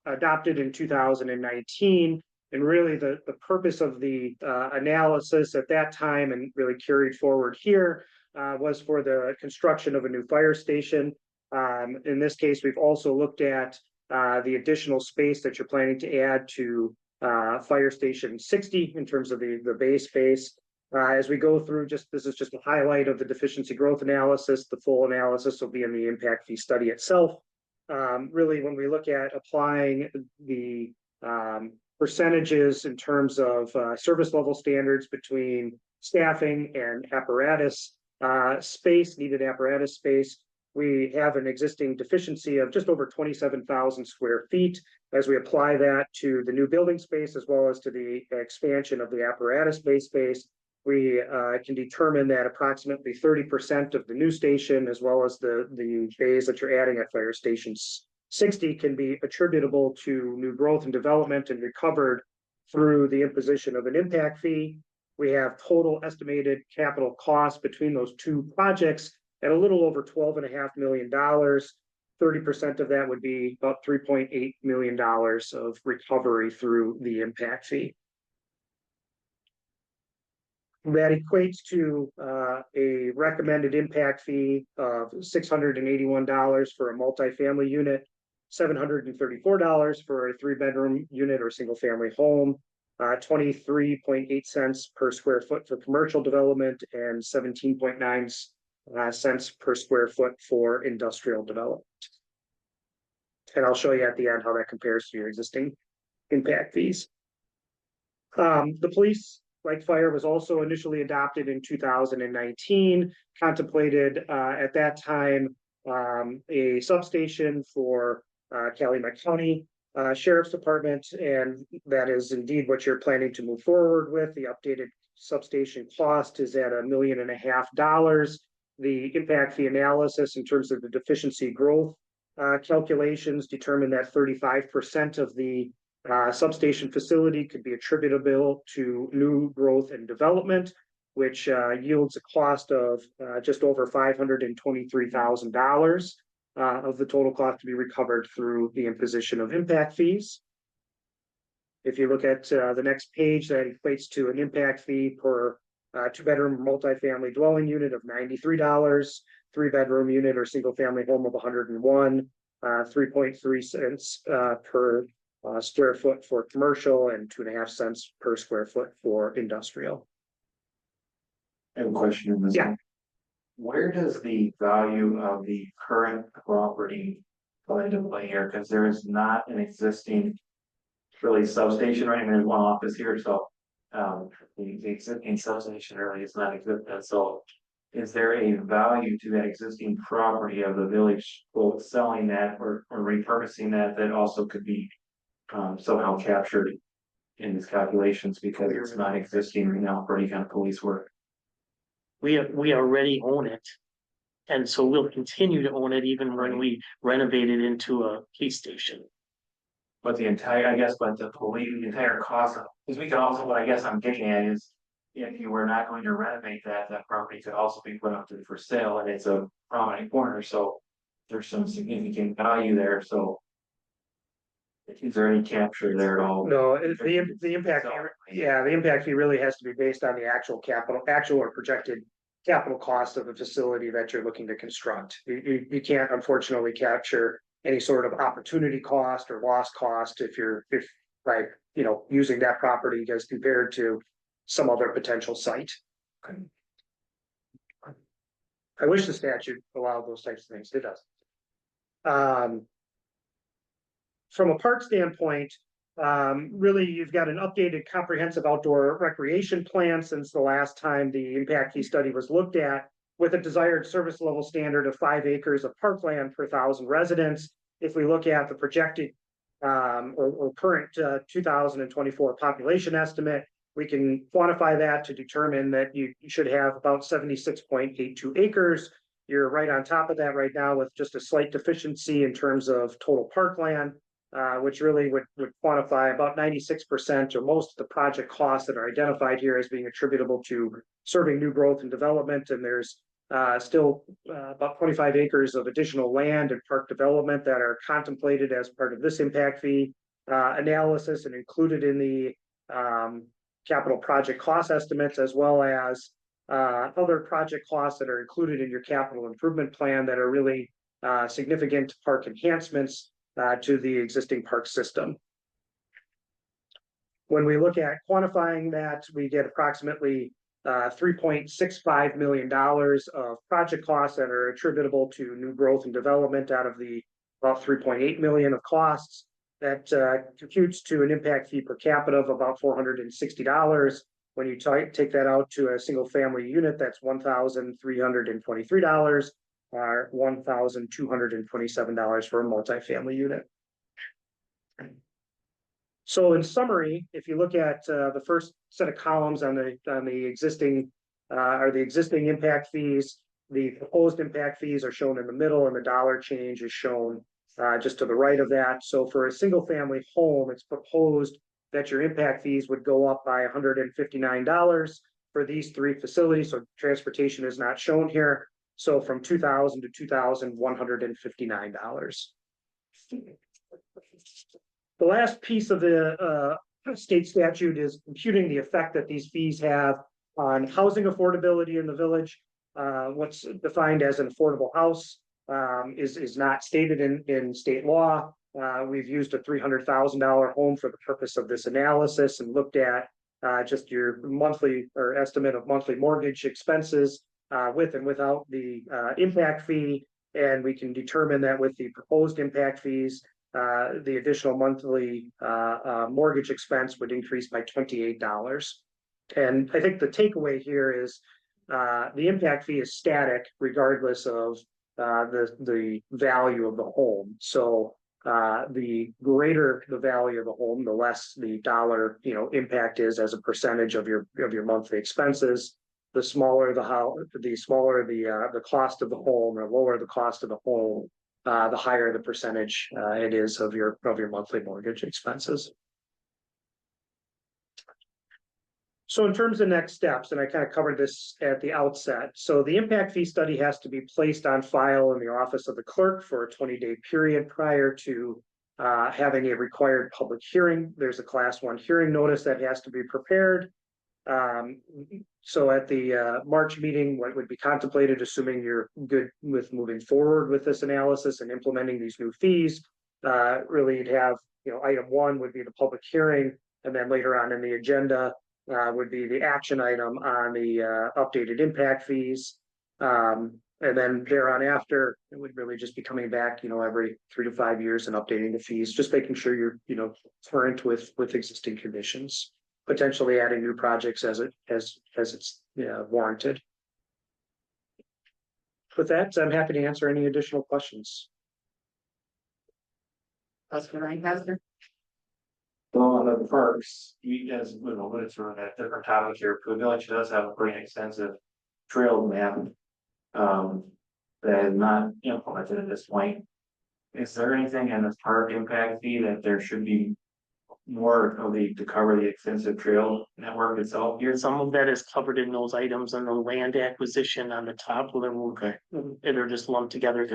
Speaker 12: adopted in 2019. And really the purpose of the analysis at that time, and really carried forward here, was for the construction of a new fire station. In this case, we've also looked at the additional space that you're planning to add to Fire Station 60 in terms of the base space. As we go through, this is just a highlight of the deficiency growth analysis. The full analysis will be in the impact fee study itself. Really, when we look at applying the percentages in terms of service level standards between staffing and apparatus space, needed apparatus space, we have an existing deficiency of just over 27,000 square feet. As we apply that to the new building space, as well as to the expansion of the apparatus base space, we can determine that approximately 30% of the new station, as well as the bays that you're adding at Fire Station 60, can be attributable to new growth and development and recovered through the imposition of an impact fee. We have total estimated capital costs between those 2 projects at a little over $12.5 million. 30% of that would be about $3.8 million of recovery through the impact fee. That equates to a recommended impact fee of $681 for a multifamily unit, $734 for a 3-bedroom unit or single family home, 23.8 cents per square foot for commercial development, and 17.9 cents per square foot for industrial development. And I'll show you at the end how that compares to your existing impact fees. The police, like fire, was also initially adopted in 2019, contemplated at that time a substation for Calumet County. Sheriff's Department, and that is indeed what you're planning to move forward with. The updated substation cost is at $1.5 million. The impact fee analysis in terms of the deficiency growth calculations determined that 35% of the substation facility could be attributable to new growth and development, which yields a cost of just over $523,000 of the total cost to be recovered through the imposition of impact fees. If you look at the next page, that equates to an impact fee per two-bedroom multifamily dwelling unit of $93, three-bedroom unit or single-family home of $101, 3.3 cents per square foot for commercial, and 2.5 cents per square foot for industrial.
Speaker 5: I have a question in this.
Speaker 12: Yeah.
Speaker 5: Where does the value of the current property come into play here? Because there is not an existing really substation, right? I mean, there's one office here, so the existing substation really is not existent. So is there a value to that existing property of the village, both selling that or repurposing that also could be somehow captured in these calculations because it's not existing right now for any kind of police work?
Speaker 10: We already own it. And so we'll continue to own it even when we renovate it into a police station.
Speaker 5: But the entire, I guess, but the entire cost of, because we could also, what I guess I'm getting at is, if you were not going to renovate that property could also be put up for sale, and it's a prominent corner, so there's some significant value there, so. Is there any capture there at all?
Speaker 12: No, the impact, yeah, the impact fee really has to be based on the actual or projected capital cost of the facility that you're looking to construct. You can't unfortunately capture any sort of opportunity cost or lost cost if like, using that property as compared to some other potential site. I wish the statute allowed those types of things. It doesn't. From a park standpoint, really, you've got an updated comprehensive outdoor recreation plan since the last time the impact fee study was looked at, with a desired service level standard of 5 acres of parkland per 1,000 residents. If we look at the projected or current 2024 population estimate, we can quantify that to determine that you should have about 76.82 acres. You're right on top of that right now with just a slight deficiency in terms of total parkland. Which really would quantify about 96% or most of the project costs that are identified here as being attributable to serving new growth and development. And there's still about 25 acres of additional land and park development that are contemplated as part of this impact fee analysis and included in the capital project cost estimates, as well as other project costs that are included in your capital improvement plan that are really significant park enhancements to the existing park system. When we look at quantifying that, we get approximately $3.65 million of project costs that are attributable to new growth and development out of the about $3.8 million of costs. That computes to an impact fee per capita of about $460. When you take that out to a single family unit, that's $1,323. Are $1,227 for a multifamily unit. So in summary, if you look at the first set of columns on the existing are the existing impact fees, the proposed impact fees are shown in the middle, and the dollar change is shown just to the right of that. So for a single family home, it's proposed that your impact fees would go up by $159 for these 3 facilities. So transportation is not shown here. So from $2,000 to $2,159. The last piece of the state statute is computing the effect that these fees have on housing affordability in the village. What's defined as an affordable house is not stated in state law. We've used a $300,000 home for the purpose of this analysis and looked at just your monthly or estimate of monthly mortgage expenses with and without the impact fee. And we can determine that with the proposed impact fees, the additional monthly mortgage expense would increase by $28. And I think the takeaway here is the impact fee is static regardless of the value of the home. So the greater the value of the home, the less the dollar, impact is as a percentage of your monthly expenses. The smaller the cost of the home, or lower the cost of the home, the higher the percentage it is of your monthly mortgage expenses. So in terms of next steps, and I kind of covered this at the outset, so the impact fee study has to be placed on file in the office of the clerk for a 20-day period prior to having a required public hearing. There's a class 1 hearing notice that has to be prepared. So at the March meeting, what would be contemplated, assuming you're good with moving forward with this analysis and implementing these new fees, really you'd have, item 1 would be the public hearing, and then later on in the agenda would be the action item on the updated impact fees. And then thereon after, it would really just be coming back, every 3 to 5 years and updating the fees, just making sure you're, current with existing conditions, potentially adding new projects as it's warranted. With that, I'm happy to answer any additional questions.
Speaker 1: Councilman Lancaster?
Speaker 5: So on the parks, you guys, it's sort of a different topic here, the village does have a pretty extensive trail map. That is not implemented at this point. Is there anything in this park impact fee that there should be more of to cover the extensive trail network itself here?
Speaker 10: Some of that is covered in those items and the land acquisition on the top, where they're just lumped together.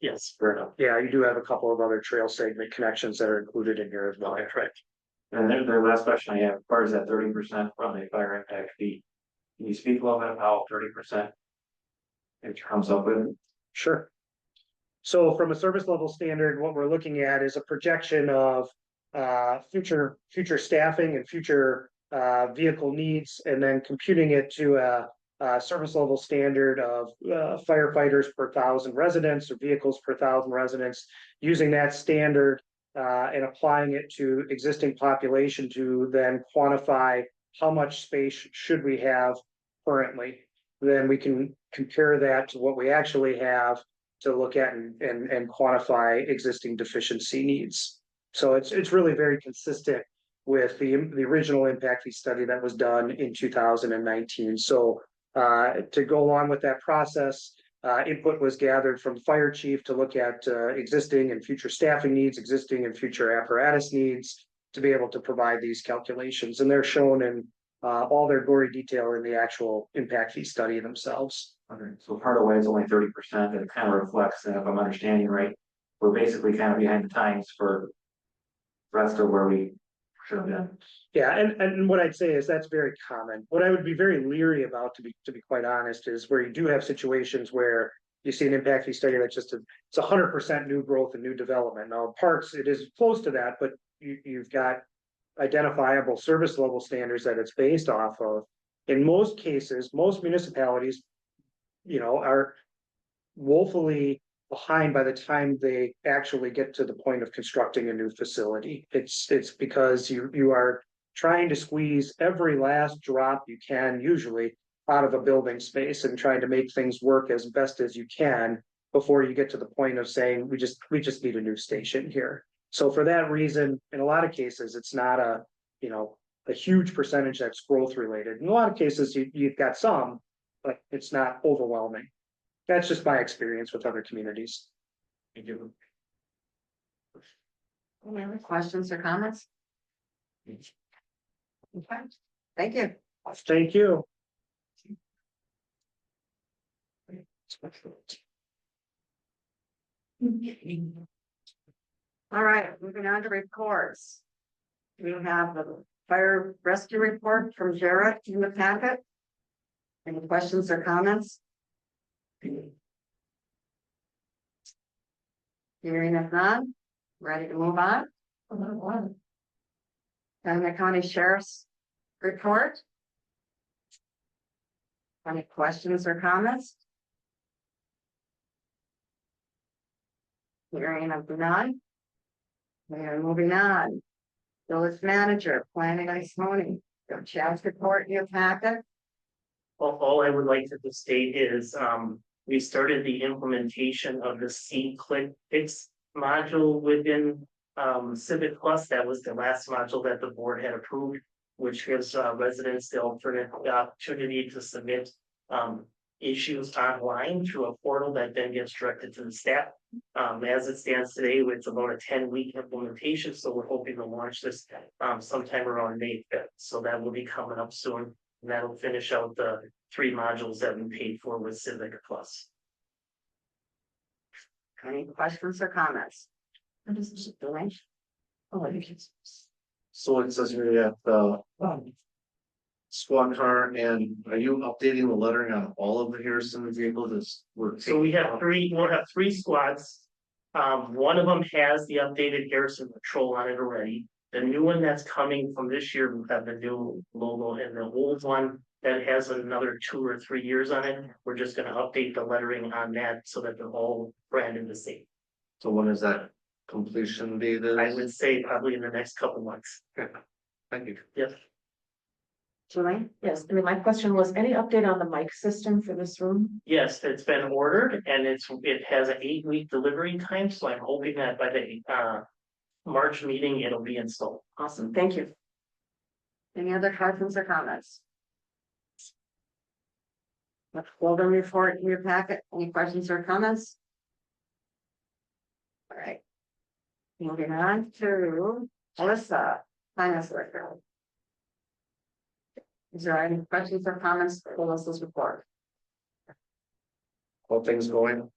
Speaker 10: Yes.
Speaker 5: Fair enough.
Speaker 12: Yeah, you do have a couple of other trail segment connections that are included in here as well.
Speaker 10: Okay, correct.
Speaker 5: And then the last question I have, as far as that 30% from the fire impact fee, can you speak a little bit about how 30% it comes up with?
Speaker 12: Sure. So from a service level standard, what we're looking at is a projection of future staffing and future vehicle needs, and then computing it to a service level standard of firefighters per 1,000 residents or vehicles per 1,000 residents, using that standard and applying it to existing population to then quantify how much space should we have currently. Then we can compare that to what we actually have to look at and quantify existing deficiency needs. So it's really very consistent with the original impact fee study that was done in 2019. So to go along with that process, input was gathered from the fire chief to look at existing and future staffing needs, existing and future apparatus needs, to be able to provide these calculations. And they're shown in all their gory detail in the actual impact fee study themselves.
Speaker 5: Okay, so part of why it's only 30%, that it kind of reflects that, if I'm understanding right, we're basically kind of behind the times for the rest of where we should have been.
Speaker 12: Yeah, and what I'd say is that's very common. What I would be very leery about, to be quite honest, is where you do have situations where you see an impact fee study that's it's 100% new growth and new development. Now, parks, it is close to that, but you've got identifiable service level standards that it's based off of. In most cases, most municipalities, are woefully behind by the time they actually get to the point of constructing a new facility. It's because you are trying to squeeze every last drop you can, usually, out of a building space, and trying to make things work as best as you can before you get to the point of saying, we just need a new station here. So for that reason, in a lot of cases, it's not a huge percentage that's growth related. In a lot of cases, you've got some, but it's not overwhelming. That's just my experience with other communities.
Speaker 5: Thank you.
Speaker 1: Any other questions or comments? Okay, thank you.
Speaker 12: Thank you.
Speaker 1: All right, moving on to reports. We have the fire rescue report from Jared in the packet. Any questions or comments? Hearing if not, ready to move on? And the county sheriff's report. Any questions or comments? Hearing of none. We are moving on. Village manager, planning and zoning, your chance report in your packet.
Speaker 10: Well, all I would like to state is, we started the implementation of the C-Click fix module within Civic Plus, that was the last module that the board had approved, which gives residents the opportunity to submit issues online through a portal that then gets directed to the staff. As it stands today, it's about a 10-week implementation, so we're hoping to launch this sometime around May 5th. So that will be coming up soon, and that'll finish out the 3 modules that we paid for with Civic Plus.
Speaker 1: Any questions or comments?
Speaker 3: So it says here that the squad car, and are you updating the lettering on all of the Harrison vehicles?
Speaker 10: So we'll have 3 squads. One of them has the updated Harrison Patrol on it already. The new one that's coming from this year will have the new logo, and the old one that has another 2 or 3 years on it, we're just gonna update the lettering on that so that they're all branded the same.
Speaker 3: So when is that completion date?
Speaker 10: I would say probably in the next couple months.
Speaker 3: Thank you.
Speaker 10: Yes.
Speaker 1: Julie?
Speaker 2: Yes, I mean, my question was, any update on the mic system for this room?
Speaker 10: Yes, it's been ordered and it has an 8-week delivery time, so I'm hoping that by the March meeting, it'll be installed.
Speaker 2: Awesome, thank you.
Speaker 1: Any other questions or comments? Let's hold them report in your packet. Any questions or comments? All right. Moving on to Alyssa, finance director. Is there any questions or comments for Alyssa's report?
Speaker 3: How things going?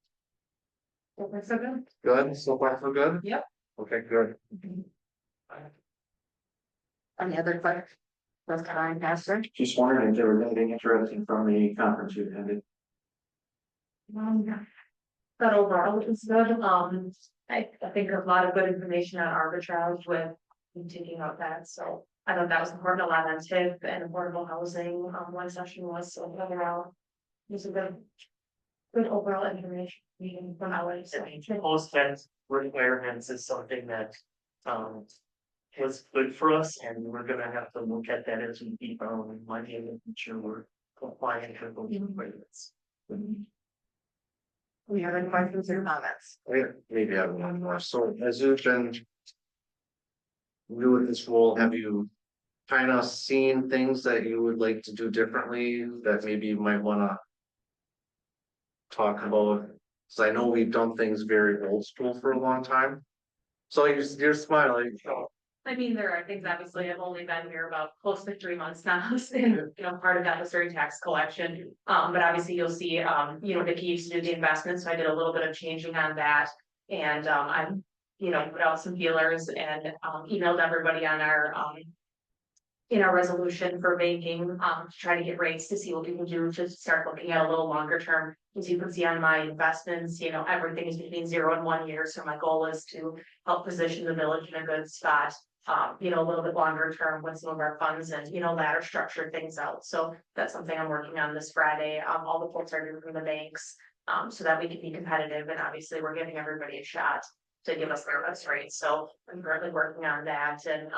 Speaker 1: Okay, so good.
Speaker 3: Good, so far so good?
Speaker 1: Yep.
Speaker 3: Okay, good.
Speaker 1: Any other questions? That's fine, Pastor.
Speaker 5: Just wondering if there was anything interesting from the conference you attended.
Speaker 11: But overall, it's good. I think a lot of good information on arbitrage with taking out that, so I thought that was important, a lot on TIF and affordable housing, one session was, so overall. It was a good overall information meeting from our.
Speaker 10: Post-tax requirements is something that was good for us, and we're gonna have to look at that as we keep our own money and making sure we're compliant with those requirements.
Speaker 1: We have any questions or comments?
Speaker 3: Maybe I have one more. So as you've been new in this role, have you kind of seen things that you would like to do differently that maybe you might want to talk about? Because I know we've done things very old school for a long time. So you're smiling.
Speaker 13: I mean, there are things, obviously, I've only been here about close to 3 months now, and, part of that was during tax collection. But obviously you'll see, Nikki used to do the investments, so I did a little bit of changing on that. And, I, put out some feelers and, emailed everybody on our, in our resolution for banking, to try to get rates to see what we can do to start looking at a little longer term. As you can see on my investments, everything is between 0 and 1 year, so my goal is to help position the village in a good spot. A little bit longer term with some of our funds and, ladder structure things out. So that's something I'm working on this Friday. All the quotes are due from the banks, so that we can be competitive, and obviously we're giving everybody a shot to give us their best rates. So I'm currently working on that and,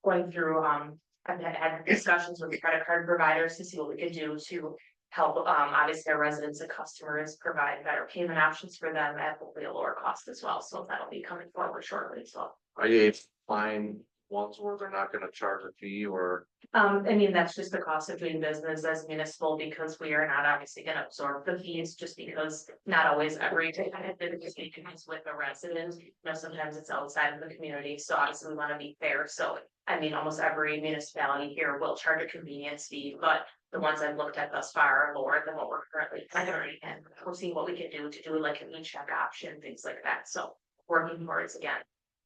Speaker 13: going through, I've had discussions with the credit card providers to see what we could do to help, obviously our residents and customers provide better payment options for them at hopefully a lower cost as well. So that'll be coming forward shortly, so.
Speaker 3: Are you able to find ones where they're not going to charge a fee or?
Speaker 13: That's just the cost of doing business as municipal, because we are not obviously gonna absorb the fees, just because not always every business is with a resident. Sometimes it's outside of the community, so obviously we wanna be fair. So, almost every municipality here will charge a convenience fee, but the ones I've looked at thus far are lower than what we're currently doing. And we're seeing what we can do to do like an e-check option, things like that. So working towards, again,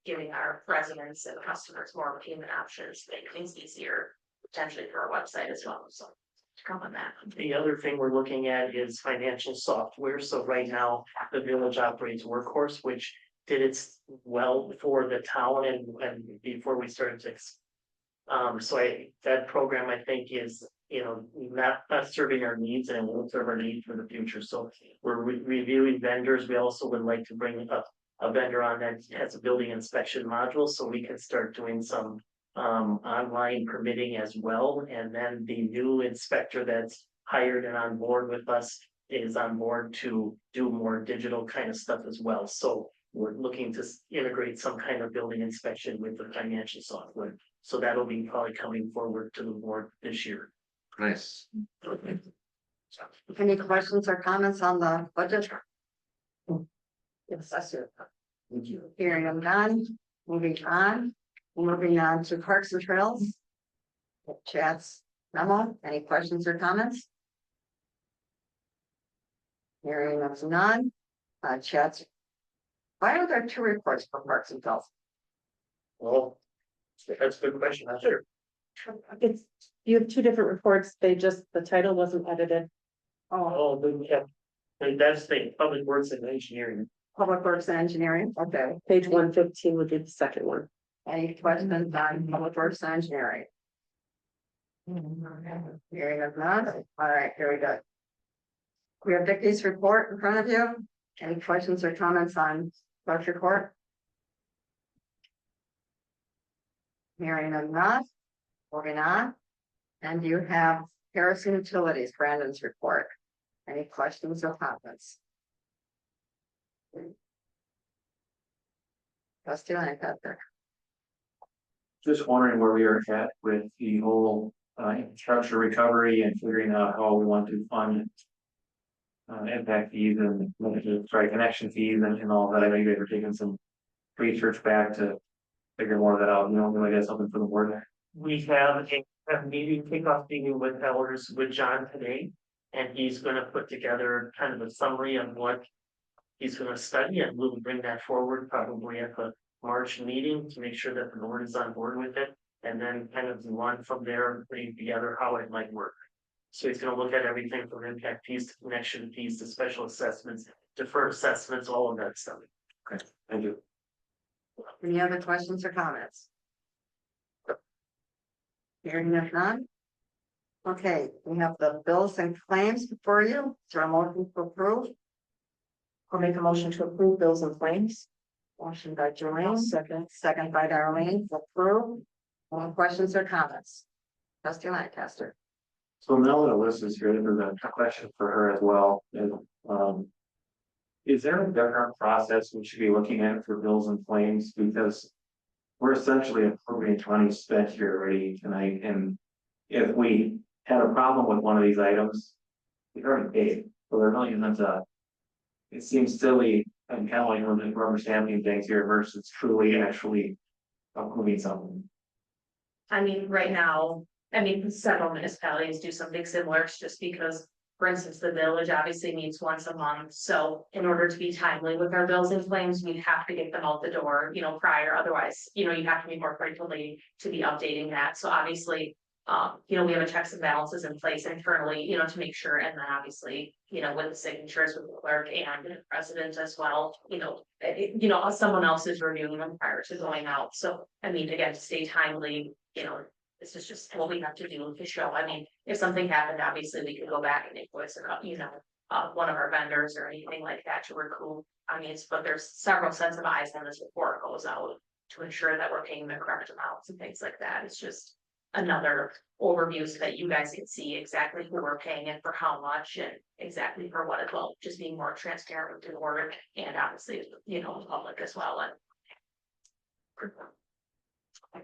Speaker 13: giving our residents and customers more payment options, make things easier, potentially for our website as well. So to come on that.
Speaker 10: The other thing we're looking at is financial software. So right now, the village operates Workhorse, which did its well for the town and before we started to. That program I think is, not serving our needs, and it won't serve our needs for the future. So we're reviewing vendors. We also would like to bring up a vendor on that has a building inspection module, so we can start doing some online permitting as well. And then the new inspector that's hired and on board with us is on board to do more digital kind of stuff as well. So we're looking to integrate some kind of building inspection with the financial software. So that'll be probably coming forward to the board this year.
Speaker 3: Nice.
Speaker 1: Any questions or comments on the budget? Yes, that's it. Hearing them none, moving on to Parks and Trails. Chats, memo, any questions or comments? Hearing of none, chats. Why are there two reports for Parks and Trails?
Speaker 10: Well, that's a good question, I'm sure.
Speaker 14: It's, you have two different reports, the title wasn't edited.
Speaker 10: Oh, then we have, and that's the Public Works and Engineering.
Speaker 1: Public Works and Engineering, okay.
Speaker 14: Page 115 would be the second one.
Speaker 1: Any questions on Public Works and Engineering? Hearing of none, all right, very good. We have Vicky's report in front of you. Any questions or comments on Clerk's report? Hearing of none, moving on. And you have Harrison Utilities, Brandon's report. Any questions or comments? Trustee Lancaster.
Speaker 5: Just wondering where we are at with the whole infrastructure recovery and figuring out how we want to fund impact fees and connection fees and all that. I know you guys are taking some research back to figure more of that out. You know, I guess something for the board there.
Speaker 10: We have a meeting, kickoff meeting with elders with John today. And he's gonna put together kind of a summary of what he's gonna study, and we'll bring that forward probably at the March meeting to make sure that the board is on board with it. And then kind of run from there and putting together how it might work. So he's gonna look at everything from impact fees to connection fees to special assessments, deferred assessments, all of that stuff.
Speaker 5: Okay, thank you.
Speaker 1: Any other questions or comments? Hearing of none. Okay, we have the bills and claims before you. Is there a motion to approve?
Speaker 2: I'll make a motion to approve bills and claims.
Speaker 1: Motion by Joanne, second by Darlene, to approve. Any questions or comments? Trustee Lancaster.
Speaker 5: So now that Alyssa's here, there's a question for her as well. Is there a different process we should be looking at for bills and claims? Because we're essentially approving money spent here already tonight, and if we had a problem with one of these items, we already paid, so there really isn't a. It seems silly and kind of like we're rubber stamping things here versus truly actually approving something.
Speaker 13: I mean, right now, several municipalities do something similar, it's just because, for instance, the village obviously meets once a month. So in order to be timely with our bills and claims, we have to get them out the door, prior, otherwise, you have to be more frequently to be updating that. So obviously, we have a checks and balances in place internally, to make sure, and then obviously, with the signatures with the clerk and the president as well, someone else is reviewing them prior to going out. So, again, to stay timely, this is just what we have to do to show. If something happened, obviously we could go back and invoice one of our vendors or anything like that to recoup. But there's several sets of eyes on this before it goes out to ensure that we're paying the correct amounts and things like that. It's just another overview so that you guys can see exactly who we're paying and for how much and exactly for what as well. Just being more transparent with the board and obviously, the public as well.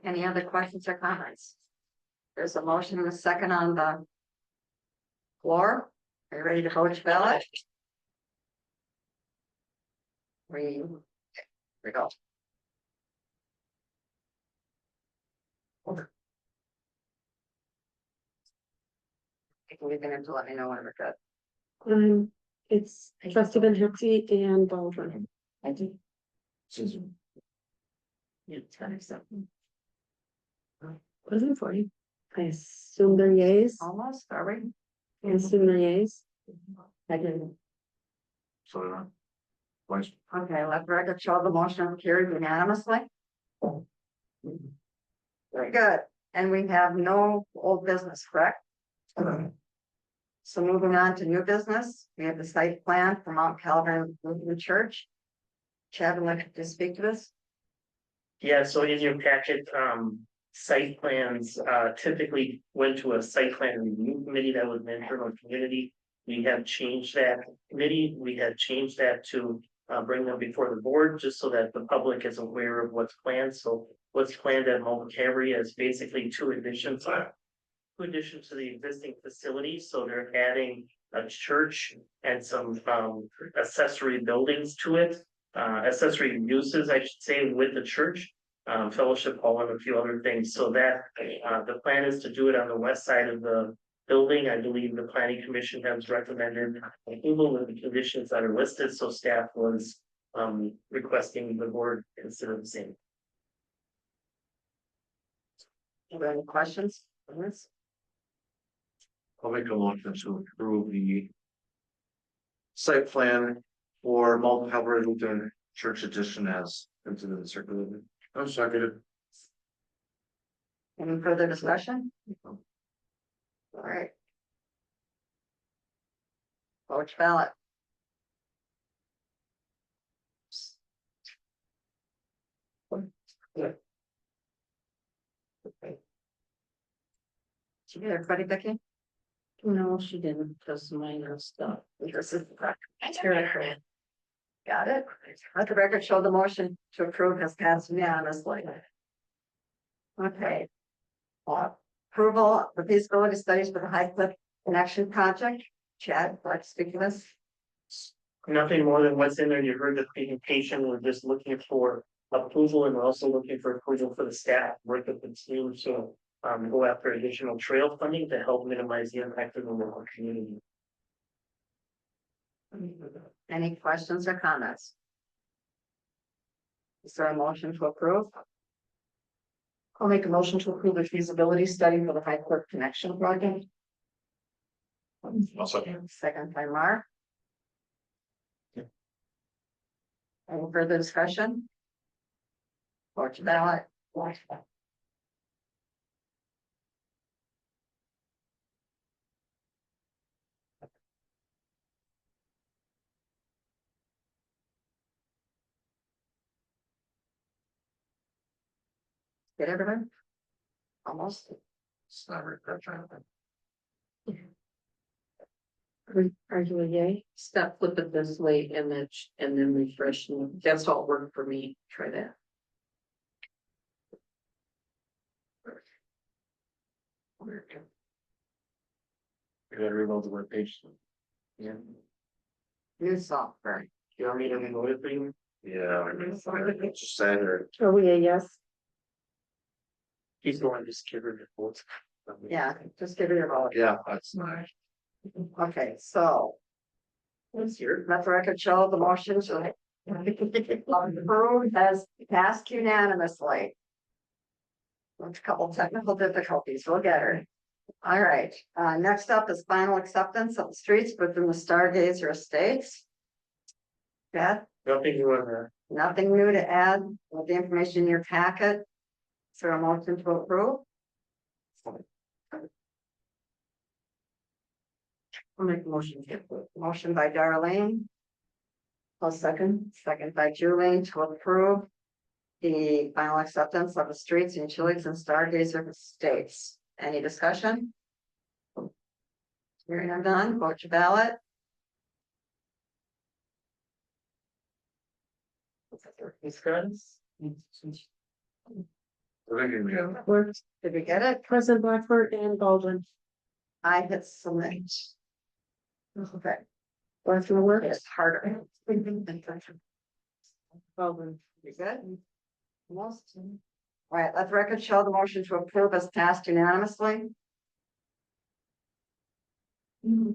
Speaker 1: Any other questions or comments? There's a motion and a second on the floor. Are you ready to vote your ballot? Here we go. We're gonna let me know when we're good.
Speaker 14: It's trustee Benhurti and Baldwin.
Speaker 1: I do.
Speaker 14: What is it for you? I assume they're yays.
Speaker 1: Almost, are we?
Speaker 14: I assume they're yays.
Speaker 1: I didn't.
Speaker 3: So,
Speaker 1: Okay, let the record show the motion carried unanimously. Very good, and we have no old business, correct? So moving on to new business, we have the site plan for Mount Calvary Lutheran Church. Chad, would like to speak to this?
Speaker 10: Yeah, so in your packet, site plans typically went to a site plan review committee that was an internal community. We have changed that committee. We have changed that to bring them before the board, just so that the public is aware of what's planned. So what's planned at Mulcahy is basically two additions to the existing facility. So they're adding a church and some accessory buildings to it. Accessory uses, I should say, with the church, fellowship hall and a few other things. So that the plan is to do it on the west side of the building. I believe the planning commission has recommended approval of the conditions that are listed, so staff was requesting the board consider the same.
Speaker 1: Are there any questions on this?
Speaker 3: I'll make a motion to approve the site plan for multi-covered Lutheran church addition as into the circulated. I'm seconded.
Speaker 1: Any further discussion? All right. Vote ballot. Did you get everybody, Becky?
Speaker 4: No, she didn't, because mine are stuff.
Speaker 1: This is the correct. Got it. Let the record show the motion to approve has passed unanimously. Okay. Approval of the feasibility studies for the High Cliff Connection Project. Chad, would like to speak to this?
Speaker 10: Nothing more than what's in there. You heard the presentation. We're just looking for approval, and we're also looking for approval for the staff, work with the team, so go after additional trail funding to help minimize the impact of the local community.
Speaker 1: Any questions or comments? Is there a motion to approve?
Speaker 2: I'll make a motion to approve the feasibility study for the High Cliff Connection project.
Speaker 1: Second by Mark. Any further discussion? Vote your ballot. Get everyone? Almost. It's not
Speaker 4: Are you a yay? Step, flip it this way and then refresh. That's all worked for me. Try that.
Speaker 5: You gotta reload the web page.
Speaker 10: Yeah.
Speaker 1: New software.
Speaker 10: You want me to reload it for you?
Speaker 3: Yeah. Just saying, or
Speaker 14: Are we a yes?
Speaker 10: He's going to just give her the votes.
Speaker 1: Yeah, just give it your vote.
Speaker 3: yeah, that's nice.
Speaker 1: Okay, so. Let the record show the motion to approved has passed unanimously. With a couple technical difficulties, we'll get her. All right, next up is final acceptance of the streets within the Stargazer Estates. Beth,
Speaker 10: Nothing you want to.
Speaker 1: nothing new to add with the information in your packet. Is there a motion to approve?
Speaker 4: I'll make a motion.
Speaker 1: Motion by Darlene.
Speaker 2: I'll second.
Speaker 1: Second by Julie to approve the final acceptance of the streets in Chili's and Stargazer Estates. Any discussion? Hearing none, done, vote your ballot.
Speaker 10: These guys?
Speaker 14: Works.
Speaker 1: Did we get it?
Speaker 14: President Blackford and Baldwin.
Speaker 1: I hit submit. Okay,
Speaker 14: Blackford work.
Speaker 1: it's harder.
Speaker 14: Baldwin.
Speaker 1: You good? Almost. All right, let the record show the motion to approve as passed unanimously.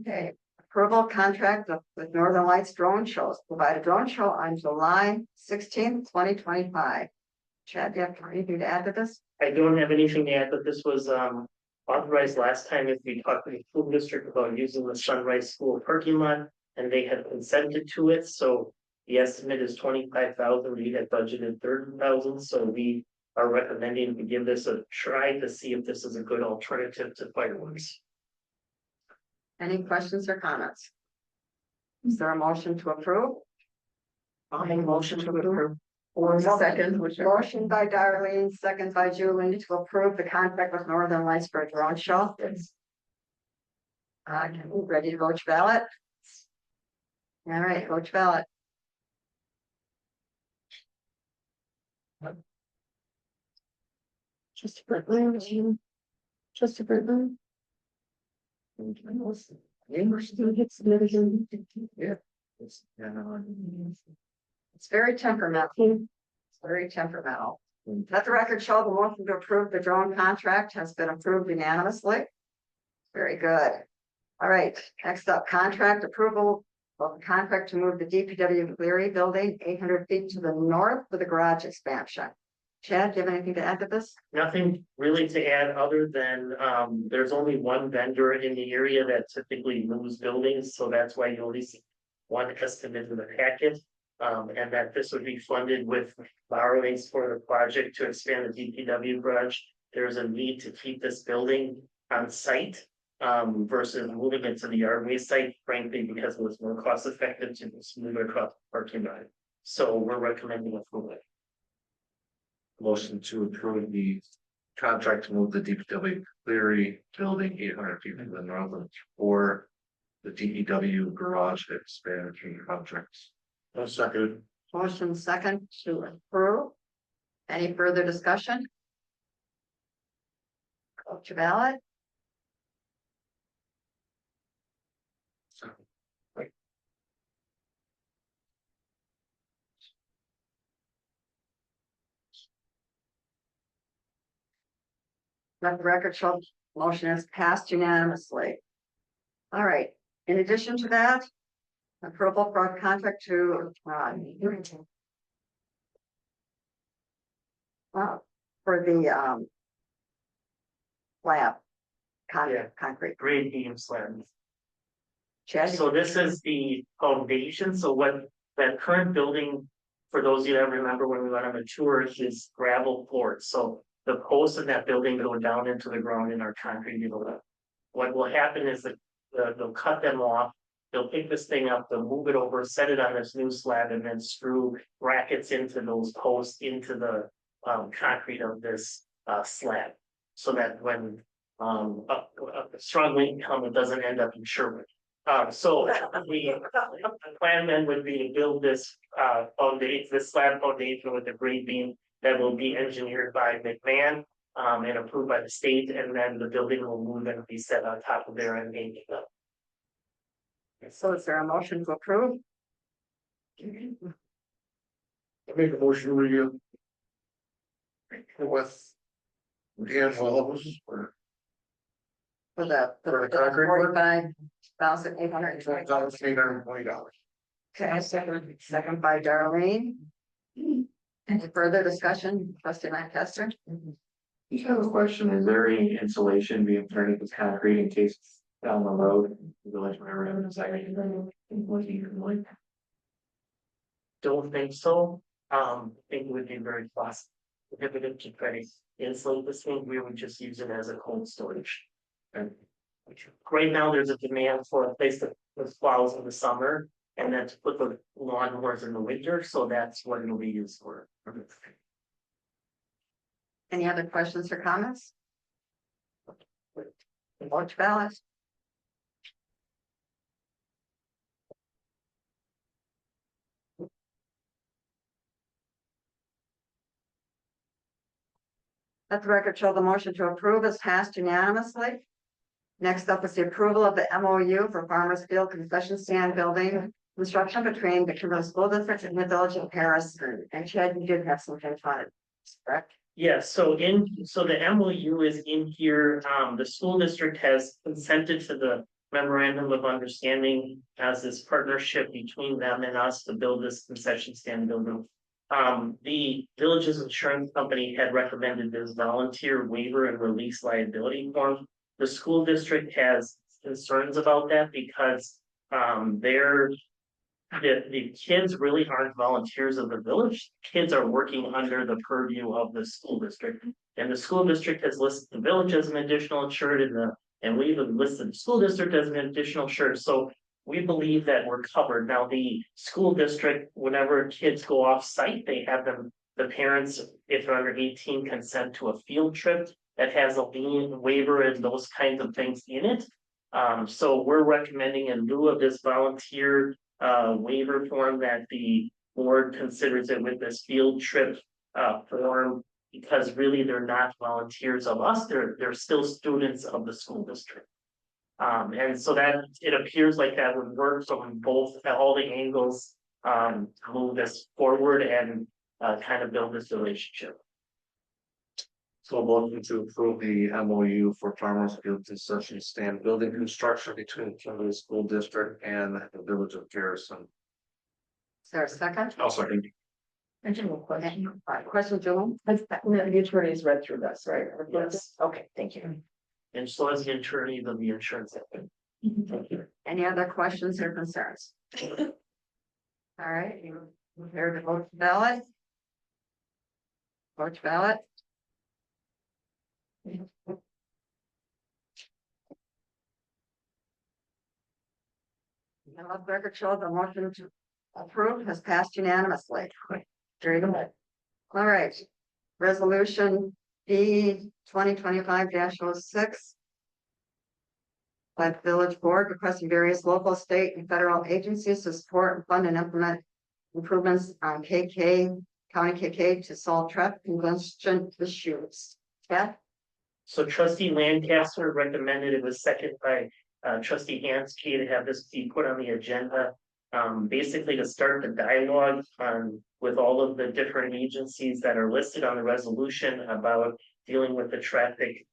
Speaker 1: Okay, approval contract with Northern Lights Drone Shows, provide a drone show on July 16th, 2025. Chad, do you have anything to add to this?
Speaker 10: I don't have anything to add, but this was authorized last time if we talked to the school district about using the Sunrise School parking lot, and they had consented to it, so the estimate is 25,000. We had budgeted 30,000, so we are recommending to give this a try to see if this is a good alternative to fireworks.
Speaker 1: Any questions or comments? Is there a motion to approve?
Speaker 2: I'll make a motion to approve.
Speaker 1: Or second, motion by Darlene, second by Julie to approve the contract with Northern Lights for a drone show. Ready to vote your ballot? All right, vote your ballot.
Speaker 14: Trustee Britton. Trustee Britton. Hit submitted.
Speaker 1: It's very temperamental. It's very temperamental. Let the record show the motion to approve the drone contract has been approved unanimously. Very good. All right, next up, contract approval of the contract to move the DPW Cleary building 800 feet to the north for the garage expansion. Chad, do you have anything to add to this?
Speaker 10: Nothing really to add other than, there's only one vendor in the area that typically moves buildings, so that's why you only see one estimate in the packet. And that this would be funded with borrowings for the project to expand the DPW garage. There's a need to keep this building on site, versus moving it to the yard waste site, frankly, because it was more cost effective to move it across the parking lot. So we're recommending approval.
Speaker 3: Motion to approve the contract to move the DPW Cleary building 800 feet to the north or the DPW garage expansion contracts. Second.
Speaker 1: Motion second to approve. Any further discussion? Vote your ballot. Let the record show motion is passed unanimously. All right, in addition to that, approval for a contract to for the slab concrete.
Speaker 10: Grade beam slab.
Speaker 1: Chad,
Speaker 10: So this is the foundation, so what that current building, for those of you that remember when we went on a tour, is gravel poured, so. The posts in that building go down into the ground in our concrete below. What will happen is that they'll cut them off, they'll pick this thing up, they'll move it over, set it on this new slab, and then screw brackets into those posts into the concrete of this slab. So that when a strong wind comes, it doesn't end up in Sherwood. So the plan then would be to build this foundation, this slab foundation with a grade beam that will be engineered by McMahon and approved by the state, and then the building will move and be set on top of there and hanging up.
Speaker 1: so is there a motion to approve?
Speaker 3: Make a motion review. With Dan Willows or
Speaker 1: For the
Speaker 3: For the concrete work?
Speaker 1: $45,820. Okay, second by Darlene. Any further discussion, trustee Lancaster?
Speaker 5: Just have a question, is there any insulation being turned into concrete in case down the road, the village whenever it's like.
Speaker 10: Don't think so. I think it would be very cost prohibitive to try to insulate this thing. We would just use it as a cold storage. And right now, there's a demand for a place that plows in the summer and then to put the lawnmowers in the winter. So that's what it'll be used for.
Speaker 1: Any other questions or comments? Vote your ballot. Let the record show the motion to approve is passed unanimously. Next up is the approval of the MOU for Farmers Field Concession Stand Building construction between the Kimberly School District and the Village of Paris. And Chad, you did have some things on it, correct?
Speaker 10: Yes, so the MOU is in here. The school district has consented to the memorandum of understanding as this partnership between them and us to build this concession stand building. The village's insurance company had recommended this volunteer waiver and release liability form. The school district has concerns about that because the kids really aren't volunteers of the village. Kids are working under the purview of the school district. And the school district has listed the village as an additional insured and we've listed the school district as an additional insured. So we believe that we're covered. Now, the school district, whenever kids go off site, they have them, the parents, if they're under 18, consent to a field trip that has a lien waiver and those kinds of things in it. So we're recommending in lieu of this volunteer waiver form that the board considers it with this field trip form, because really they're not volunteers of us, they're still students of the school district. And so that, it appears like that would work from both, at all the angles, to move this forward and, kind of build this relationship.
Speaker 3: So looking to approve the MOU for Farmers Field concession stand building construction between Kimberly School District and the Village of Garrison.
Speaker 1: Is there a second?
Speaker 3: I'll second.
Speaker 2: I have a question.
Speaker 1: Question, Joel?
Speaker 2: The attorneys read through this, right?
Speaker 10: Yes.
Speaker 2: Okay, thank you.
Speaker 10: And so as the attorney of the insurance. Thank you.
Speaker 1: Any other questions or concerns? All right, you here to vote the ballot? Vote the ballot. Now, let the record show the motion to approve has passed unanimously. Very good. All right, resolution B 2025-06. By the village board requesting various local, state and federal agencies to support and fund and implement improvements on KK, County KK to solve traffic congestion issues. Yeah,
Speaker 10: So trustee Lancaster recommended, it was second by trustee Hansky, to have this be put on the agenda. Basically to start the dialogue with all of the different agencies that are listed on the resolution about dealing with the traffic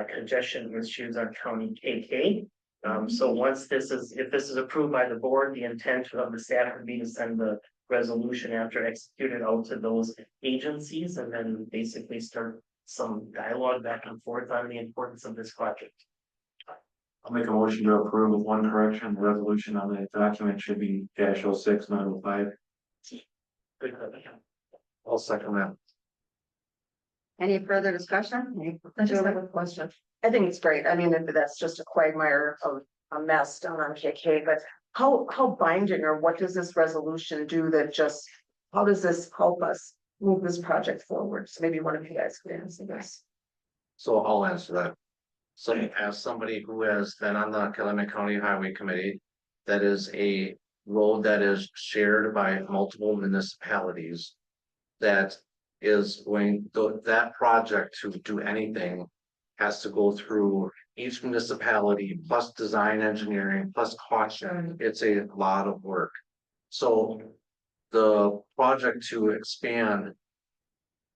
Speaker 10: congestion issues on County KK. So once this is, if this is approved by the board, the intent of the staff would be to send the resolution after executed out to those agencies, and then basically start some dialogue back and forth on the importance of this project.
Speaker 5: I'll make a motion to approve with one correction. The resolution on the document should be -06, not 05.
Speaker 10: Good.
Speaker 3: I'll second that.
Speaker 1: any further discussion?
Speaker 2: I just have a question. I think it's great. I mean, if that's just a quagmire of a mess down on KK, but how binding, or what does this resolution do that just, how does this help us move this project forward? So maybe one of you guys could answer this.
Speaker 3: So I'll answer that. So as somebody who has been on the Calumet County Highway Committee, that is a road that is shared by multiple municipalities. That is going, that project to do anything has to go through each municipality, plus design engineering, plus caution. It's a lot of work. So the project to expand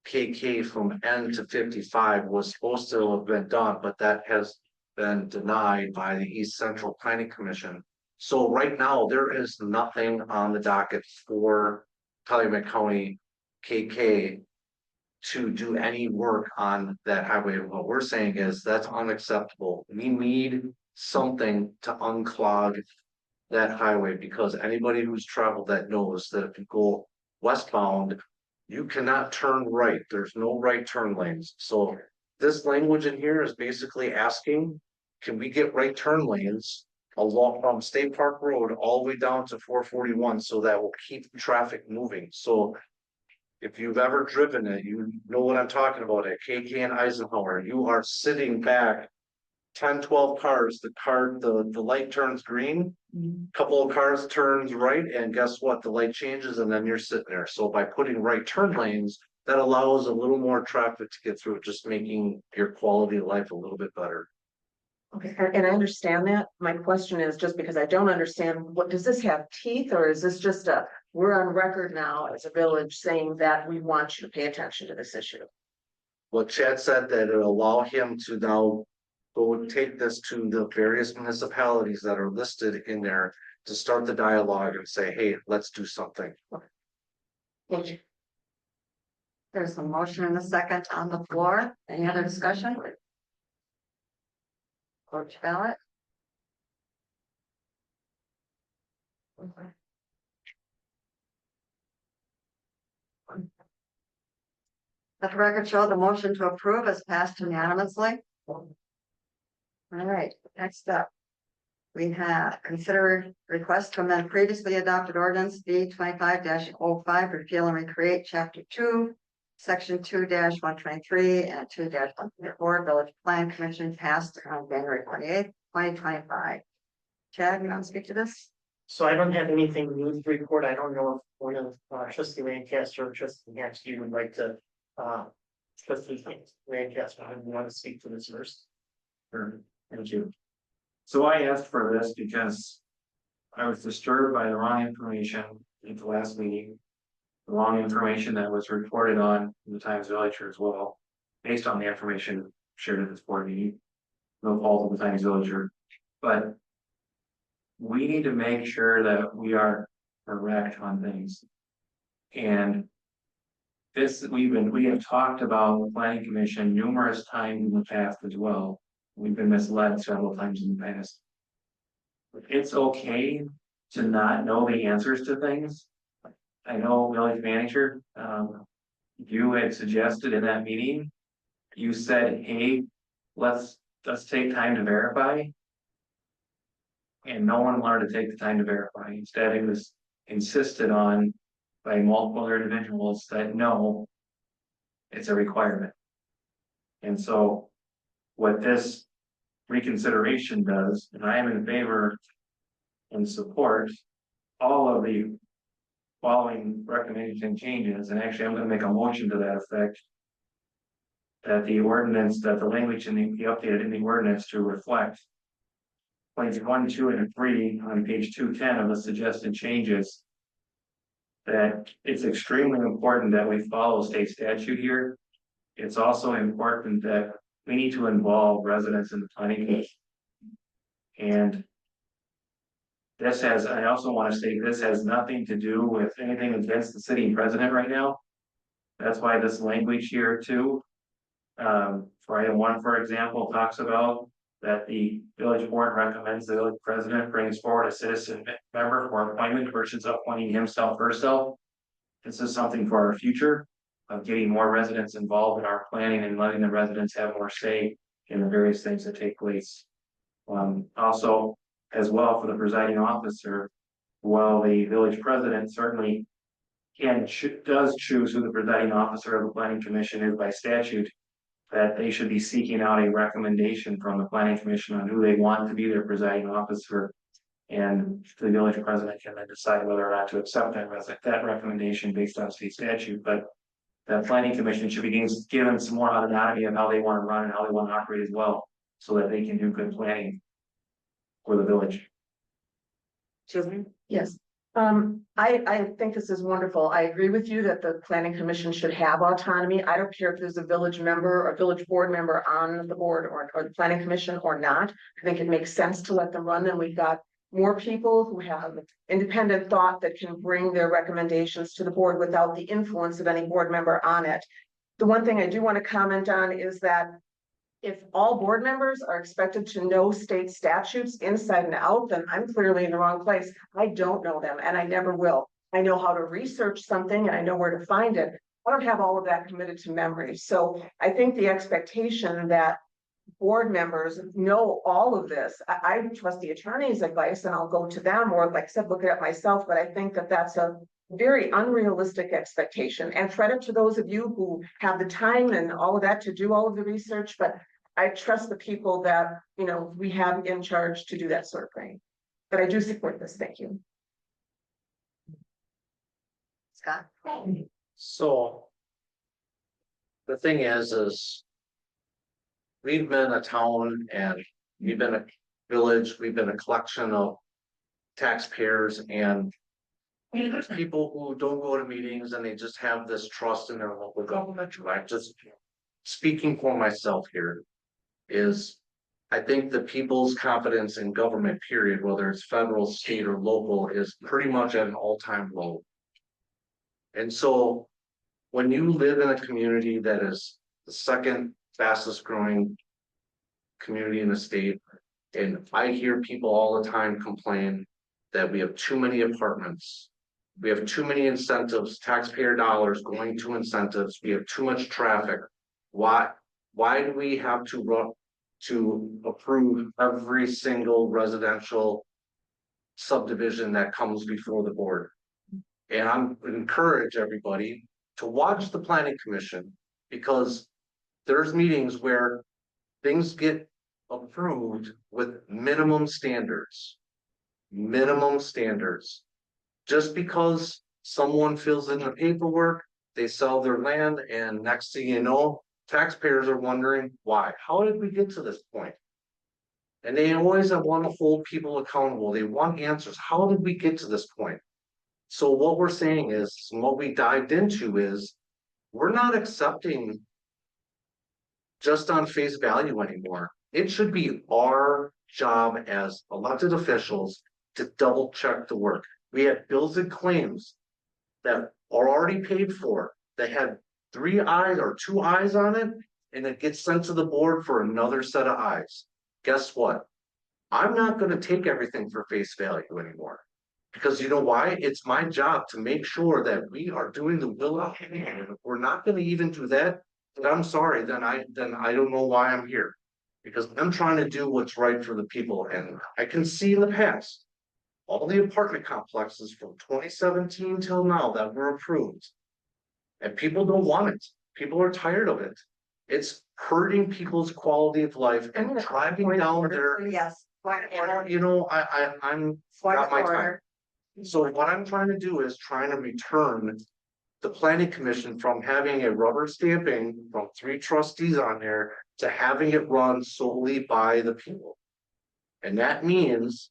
Speaker 3: KK from N to 55 was supposed to have been done, but that has been denied by the East Central Planning Commission. So right now, there is nothing on the docket for Calumet County KK to do any work on that highway. What we're saying is that's unacceptable. We need something to unclog that highway, because anybody who's traveled that knows that if you go westbound, you cannot turn right. There's no right turn lanes. So this language in here is basically asking, can we get right turn lanes along from State Park Road all the way down to 441, so that will keep traffic moving. So if you've ever driven it, you know what I'm talking about at KK and Eisenhower. You are sitting back 10, 12 cars, the light turns green, couple of cars turns right, and guess what? The light changes and then you're sitting there. So by putting right turn lanes, that allows a little more traffic to get through, just making your quality of life a little bit better.
Speaker 2: Okay, and I understand that. My question is, just because I don't understand, what does this have teeth, or is this just we're on record now as a village saying that we want you to pay attention to this issue?
Speaker 3: Well, Chad said that it will allow him to now go take this to the various municipalities that are listed in there to start the dialogue and say, hey, let's do something.
Speaker 2: Thank you.
Speaker 1: There's a motion and a second on the floor. Any other discussion? Vote your ballot. Let the record show the motion to approve is passed unanimously. All right, next up. We have consider request to amend previously adopted ordinance B 25-05, repeal and recreate chapter 2, section 2-123 and 2-124, Village Plan Commission passed on January 28th, 2025. Chad, you want to speak to this?
Speaker 10: So I don't have anything new to report. I don't know if one of trustee Lancaster or trustee Hansky would like to Trustee Lancaster, I want to speak to this first.
Speaker 5: Sure, thank you. So I asked for this because I was disturbed by the wrong information at the last meeting. The wrong information that was reported on in the Times Villager as well, based on the information shared at this board meeting. No fault of the Times Villager, but we need to make sure that we are correct on things. And this, we have talked about the planning commission numerous times in the past as well. We've been misled several times in the past. It's okay to not know the answers to things. I know village manager, you had suggested in that meeting, you said, hey, let's take time to verify. And no one wanted to take the time to verify. Instead, it was insisted on by multiple other individuals that no, it's a requirement. And so what this reconsideration does, and I am in favor and support all of the following recommendation changes, and actually I'm going to make a motion to that effect. That the ordinance, that the language in the updated in the ordinance to reflect points 1, 2, and 3 on page 210 of the suggested changes. That it's extremely important that we follow state statute here. It's also important that we need to involve residents in the planning commission. And this has, I also want to state, this has nothing to do with anything against the city president right now. That's why this language here too, for item 1, for example, talks about that the village board recommends the village president brings forward a citizen member for appointment versus appointing himself or herself. This is something for our future of getting more residents involved in our planning and letting the residents have more say in the various things that take place. Also, as well, for the presiding officer, while the village president certainly does choose who the presiding officer of the planning commission is by statute, that they should be seeking out a recommendation from the planning commission on who they want to be their presiding officer. And the village president can then decide whether or not to accept that recommendation based on state statute. But the planning commission should be given some more autonomy of how they want to run and how they want to operate as well, so that they can do good planning for the village.
Speaker 2: Yes. I think this is wonderful. I agree with you that the planning commission should have autonomy. I don't care if there's a village member or village board member on the board or the planning commission or not. I think it makes sense to let them run. And we've got more people who have independent thought that can bring their recommendations to the board without the influence of any board member on it. The one thing I do want to comment on is that if all board members are expected to know state statutes inside and out, then I'm clearly in the wrong place. I don't know them and I never will. I know how to research something and I know where to find it. I don't have all of that committed to memory. So I think the expectation that board members know all of this, I trust the attorney's advice and I'll go to them, or like I said, look it up myself, but I think that that's a very unrealistic expectation. And credit to those of you who have the time and all of that to do all of the research, but I trust the people that, you know, we have in charge to do that sort of thing. But I do support this. Thank you.
Speaker 1: Scott?
Speaker 3: So. The thing is we've been a town and we've been a village, we've been a collection of taxpayers, and there's people who don't go to meetings and they just have this trust in their local government. Right? Just speaking for myself here is, I think the people's confidence in government, period, whether it's federal, state, or local, is pretty much at an all-time low. And so when you live in a community that is the second fastest growing community in the state, and I hear people all the time complain that we have too many apartments, we have too many incentives, taxpayer dollars going to incentives, we have too much traffic. Why do we have to approve every single residential subdivision that comes before the board? And I'm encourage everybody to watch the planning commission, because there's meetings where things get approved with minimum standards. Just because someone fills in the paperwork they sell their land, and next thing you know, taxpayers are wondering why, how did we get to this point? And they always want to hold people accountable, they want answers, how did we get to this point? So what we're saying is, and what we dived into is, we're not accepting just on face value anymore. It should be our job as elected officials to double check the work. We have bills and claims that are already paid for, that had 3 eyes or 2 eyes on it, and it gets sent to the board for another set of eyes. Guess what? I'm not gonna take everything for face value anymore. Because you know why? It's my job to make sure that we are doing the will of the people. And if we're not gonna even do that, then I'm sorry, then I don't know why I'm here. Because I'm trying to do what's right for the people, and I can see in the past. All the apartment complexes from 2017 till now that were approved. And people don't want it. People are tired of it. It's hurting people's quality of life and driving down their,
Speaker 1: Yes, point of order.
Speaker 3: you know, I'm
Speaker 1: Point
Speaker 3: got
Speaker 1: of
Speaker 3: my time.
Speaker 1: order.
Speaker 3: So what I'm trying to do is trying to return the planning commission from having a rubber stamping from 3 trustees on there to having it run solely by the people. And that means,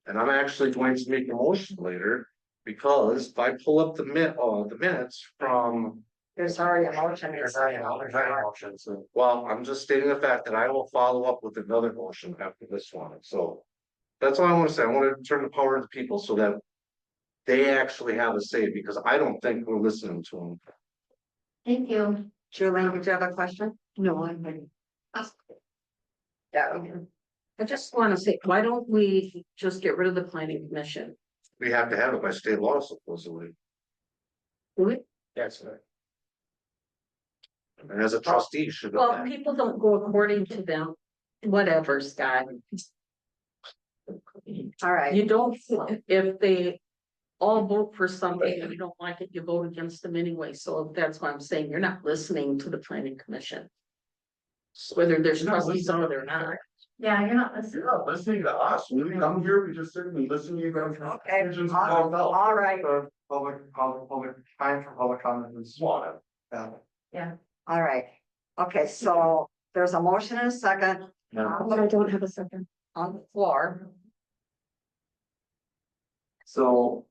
Speaker 3: and I'm actually going to make a motion later, because if I pull up the minutes from.
Speaker 1: There's already a motion.
Speaker 3: There's already a motion, so, well, I'm just stating the fact that I will follow up with another motion after this one, so. That's all I want to say, I want to turn the power to the people so that they actually have a say, because I don't think we're listening to them.
Speaker 11: Thank you.
Speaker 1: Julie, did you have a question?
Speaker 4: No, I'm ready.
Speaker 1: Yeah.
Speaker 4: I just wanna say, why don't we just get rid of the planning commission?
Speaker 3: We have to have it by state law supposedly.
Speaker 4: We-
Speaker 3: That's right. And as a trustee, you should.
Speaker 4: Well, people don't go according to them, whatever, Scott.
Speaker 1: All right.
Speaker 4: You don't, if they all vote for something and you don't like it, you vote against them anyway, so that's why I'm saying you're not listening to the planning commission. Whether there's trustees on it or not.
Speaker 11: Yeah, you're not listening.
Speaker 3: You're not listening to us, when we come here, we just sit and listen to you guys.
Speaker 1: Okay, all right,
Speaker 9: Public time for public comment is swatted.
Speaker 1: all right. Okay, so there's a motion and a second
Speaker 14: I don't have a second.
Speaker 1: on the floor.
Speaker 5: So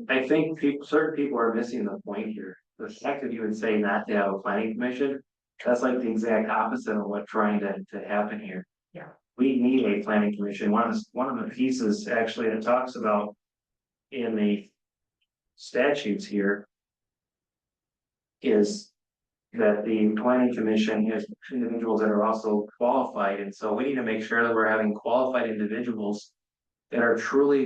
Speaker 5: I think certain people are missing the point here. The fact that you would say not to have a planning commission, that's like the exact opposite of what's trying to happen here.
Speaker 11: Yeah.
Speaker 5: We need a planning commission. One of the pieces actually that talks about in the statutes here is that the planning commission has individuals that are also qualified, and so we need to make sure that we're having qualified individuals that are truly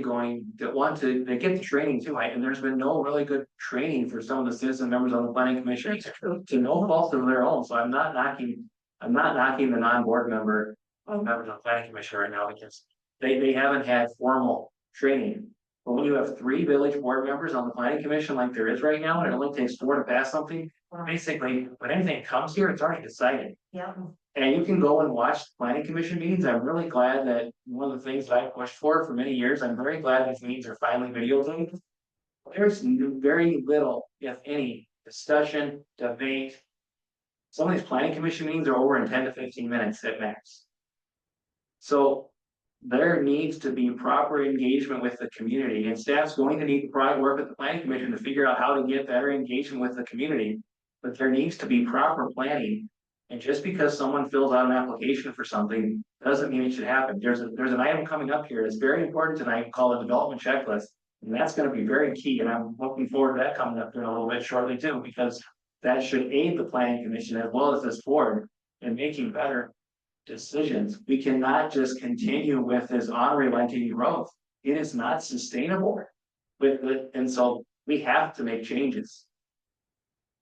Speaker 5: that want to, they get the training too, and there's been no really good training for some of the citizen members on the planning commission to no fault of their own, so I'm not knocking the non-board members on the planning commission right now, because they haven't had formal training. But when you have 3 village board members on the planning commission like there is right now, and it only takes 4 to pass something, basically, when anything comes here, it's already decided.
Speaker 11: Yeah.
Speaker 5: And you can go and watch the planning commission meetings. I'm really glad that one of the things that I pushed for many years, I'm very glad these meetings are finally videotaped. There's very little, if any, discussion, debate. Some of these planning commission meetings are over in 10 to 15 minutes at max. So there needs to be proper engagement with the community, and staff's going to need to probably work with the planning commission to figure out how to get better engagement with the community. But there needs to be proper planning. And just because someone fills out an application for something doesn't mean it should happen. There's an item coming up here that's very important tonight called a development checklist. And that's going to be very key. And I'm looking forward to that coming up here in a little bit shortly too, because that should aid the planning commission as well as this board in making better decisions. We cannot just continue with this unrelenting growth. It is not sustainable. And so we have to make changes.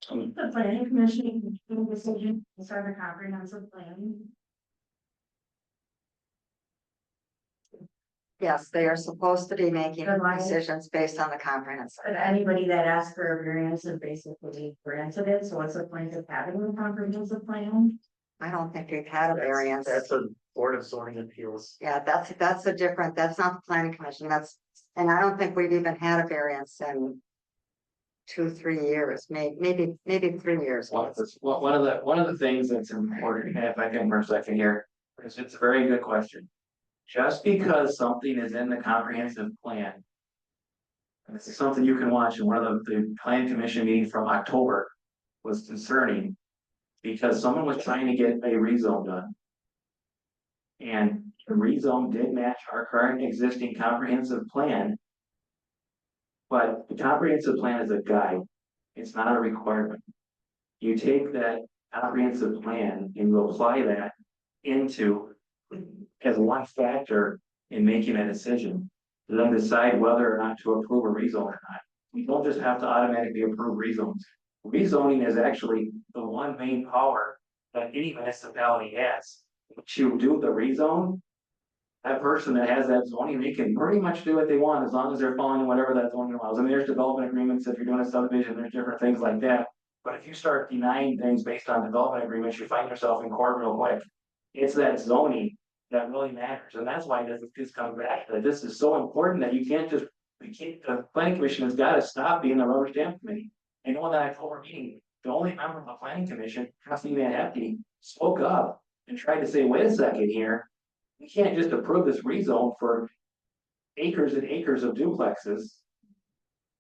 Speaker 11: The planning commission can make a decision to start a comprehensive plan.
Speaker 1: Yes, they are supposed to be making decisions based on the comprehensive.
Speaker 11: But anybody that asks for a variance is basically granted it, so what's the point of having a comprehensive plan?
Speaker 1: I don't think we've had a variance.
Speaker 10: That's a board of zoning appeals.
Speaker 1: Yeah, that's a different, that's not the planning commission, and I don't think we've even had a variance in 2-3 years, maybe 3 years.
Speaker 5: One of the things that's important, and if I can for a second here, because it's a very good question. Just because something is in the comprehensive plan. And this is something you can watch in one of the plan commission meetings from October was concerning. Because someone was trying to get a rezone done. And the rezone did match our current existing comprehensive plan. But the comprehensive plan is a guide, it's not a requirement. You take that comprehensive plan and you apply that into as one factor in making a decision. To then decide whether or not to approve a rezone or not. You don't just have to automatically approve rezones. Rezoning is actually the one main power that any municipality has. To do the rezone, that person that has that zoning, they can pretty much do what they want as long as they're following whatever that zoning allows. I mean, there's development agreements if you're doing a subdivision, there's different things like that. But if you start denying things based on development agreements, you find yourself in court real quick. It's that zoning that really matters, and that's why this comes back. That this is so important that you can't just the planning commission has got to stop being the rubber stamp committee. I know in that October meeting, the only member of the planning commission, trustee Van Hefty, spoke up and tried to say, wait a second here. We can't just approve this rezone for acres and acres of duplexes.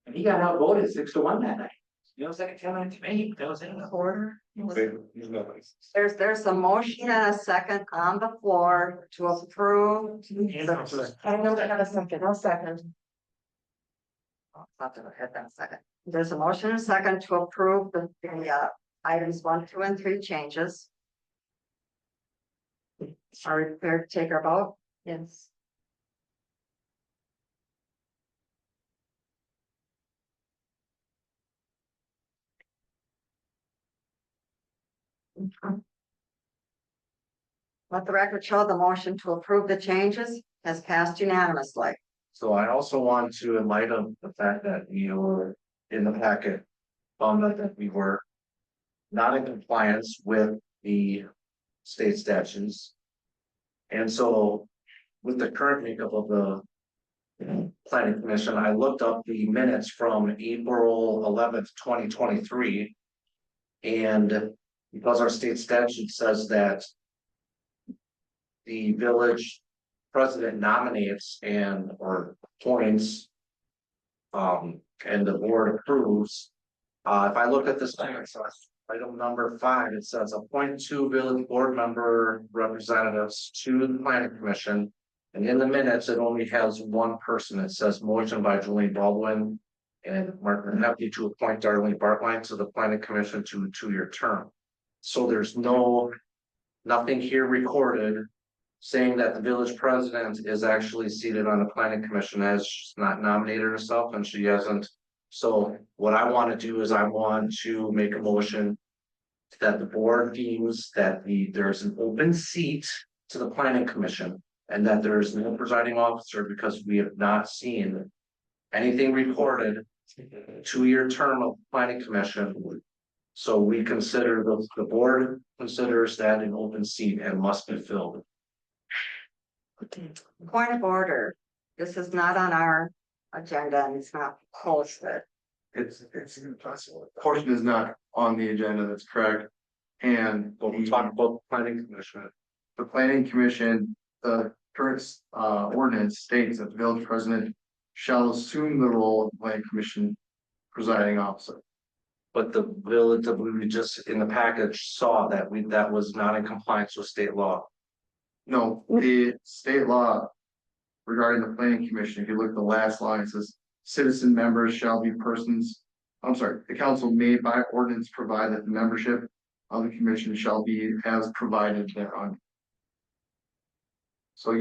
Speaker 5: And he got outvoted 6-1 that night. You know, it's like a 10-minute debate that was in the order.
Speaker 1: There's a motion and a second on the floor to approve.
Speaker 2: I don't have a second, I'll second.
Speaker 1: I'll hit that second. There's a motion and a second to approve the items 1, 2, and 3 changes. Are we prepared to take our vote? Yes. Let the record show the motion to approve the changes has passed unanimously.
Speaker 3: So I also want to, in light of the fact that we were in the packet, found out that we were not in compliance with the state statutes. And so with the current makeup of the planning commission, I looked up the minutes from April 11th, 2023. And because our state statute says that the village president nominates and or appoints and the board approves. If I look at this item number 5, it says appoint 2 village board member representatives to the planning commission. And in the minutes, it only has one person. It says motion by Julie Baldwin and Martin Hefty to appoint Darlene Bartline to the planning commission to a 2-year term. So there's nothing here recorded saying that the village president is actually seated on the planning commission as she's not nominated herself and she hasn't. So what I want to do is I want to make a motion that the board deems that there's an open seat to the planning commission and that there is no presiding officer because we have not seen anything recorded 2-year term of planning commission. So we consider the board considers that an open seat and must be filled.
Speaker 1: Point of order. This is not on our agenda and it's not posted.
Speaker 9: It's impossible. Portion is not on the agenda, that's correct. And
Speaker 3: We'll talk about the planning commission.
Speaker 9: the planning commission, the current ordinance states that the village president shall assume the role of planning commission presiding officer.
Speaker 3: But the village that we just in the package saw that that was not in compliance with state law.
Speaker 9: No, the state law regarding the planning commission, if you look at the last line, it says citizen members shall be persons. I'm sorry, the council may by ordinance provide that the membership of the commission shall be as provided thereon. So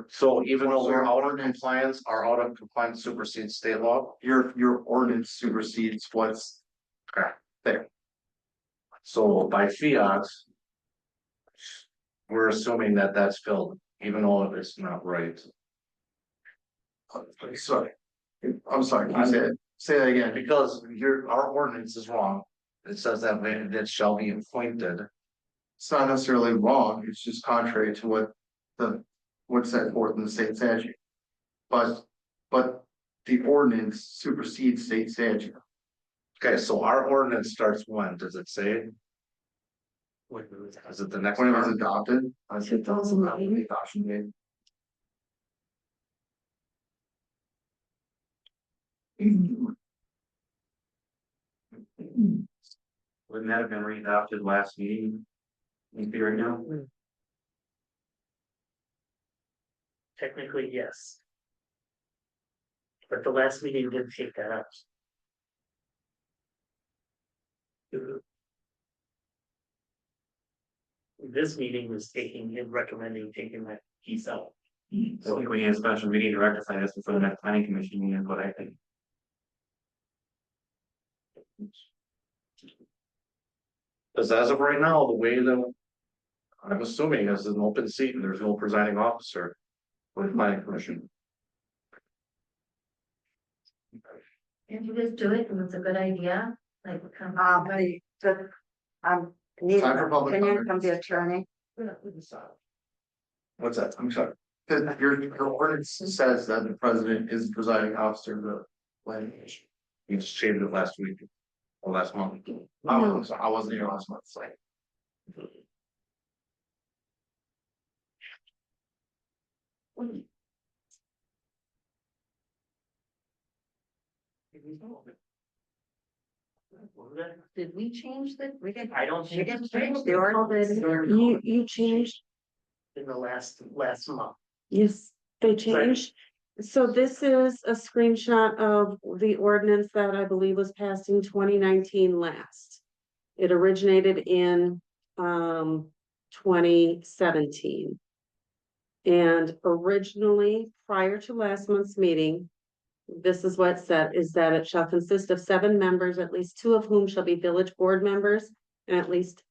Speaker 3: So even though we're out of compliance, our out of compliance supersedes state law.
Speaker 9: your ordinance supersedes what's there.
Speaker 3: So by fiat. We're assuming that that's filled, even though it's not right.
Speaker 9: Sorry. I'm sorry, can you say that again?
Speaker 3: Because our ordinance is wrong. It says that it shall be appointed.
Speaker 9: It's not necessarily wrong, it's just contrary to what's set forth in the state statute. But the ordinance supersedes state statute.
Speaker 3: Okay, so our ordinance starts when? Does it say? Is it the next?
Speaker 7: When it was
Speaker 3: term?
Speaker 7: adopted.
Speaker 2: 2009.
Speaker 7: Adoption date. Wouldn't that have been readopted last meeting? Maybe right now.
Speaker 10: Technically, yes. But the last meeting didn't take that up. This meeting was taking and recommending taking that piece out.
Speaker 7: So I think we need a special meeting to rectify this before the next planning commission meeting, is what I think.
Speaker 3: Because as of right now, the way that. I'm assuming is an open seat and there's no presiding officer. With my commission.
Speaker 11: If you guys do it, and it's a good idea, like, come.
Speaker 1: Need
Speaker 7: Time for
Speaker 1: an
Speaker 7: public
Speaker 1: opinion
Speaker 7: comment.
Speaker 1: from the attorney.
Speaker 7: What's that? I'm sorry. Your ordinance says that the president is the presiding officer of the planning commission.
Speaker 3: You just changed it last week. Or last month.
Speaker 7: Oh, I'm sorry, I wasn't here last month, so.
Speaker 4: Did we change that?
Speaker 1: We didn't,
Speaker 10: I don't
Speaker 1: you
Speaker 10: think
Speaker 1: didn't
Speaker 10: it's
Speaker 1: change the ordinance.
Speaker 14: You changed,
Speaker 10: in the last month.
Speaker 14: yes, they changed. So this is a screenshot of the ordinance that I believe was passed in 2019 last. It originated in 2017. And originally, prior to last month's meeting, this is what it said, is that it shall consist of 7 members, at least 2 of whom shall be village board members, and at least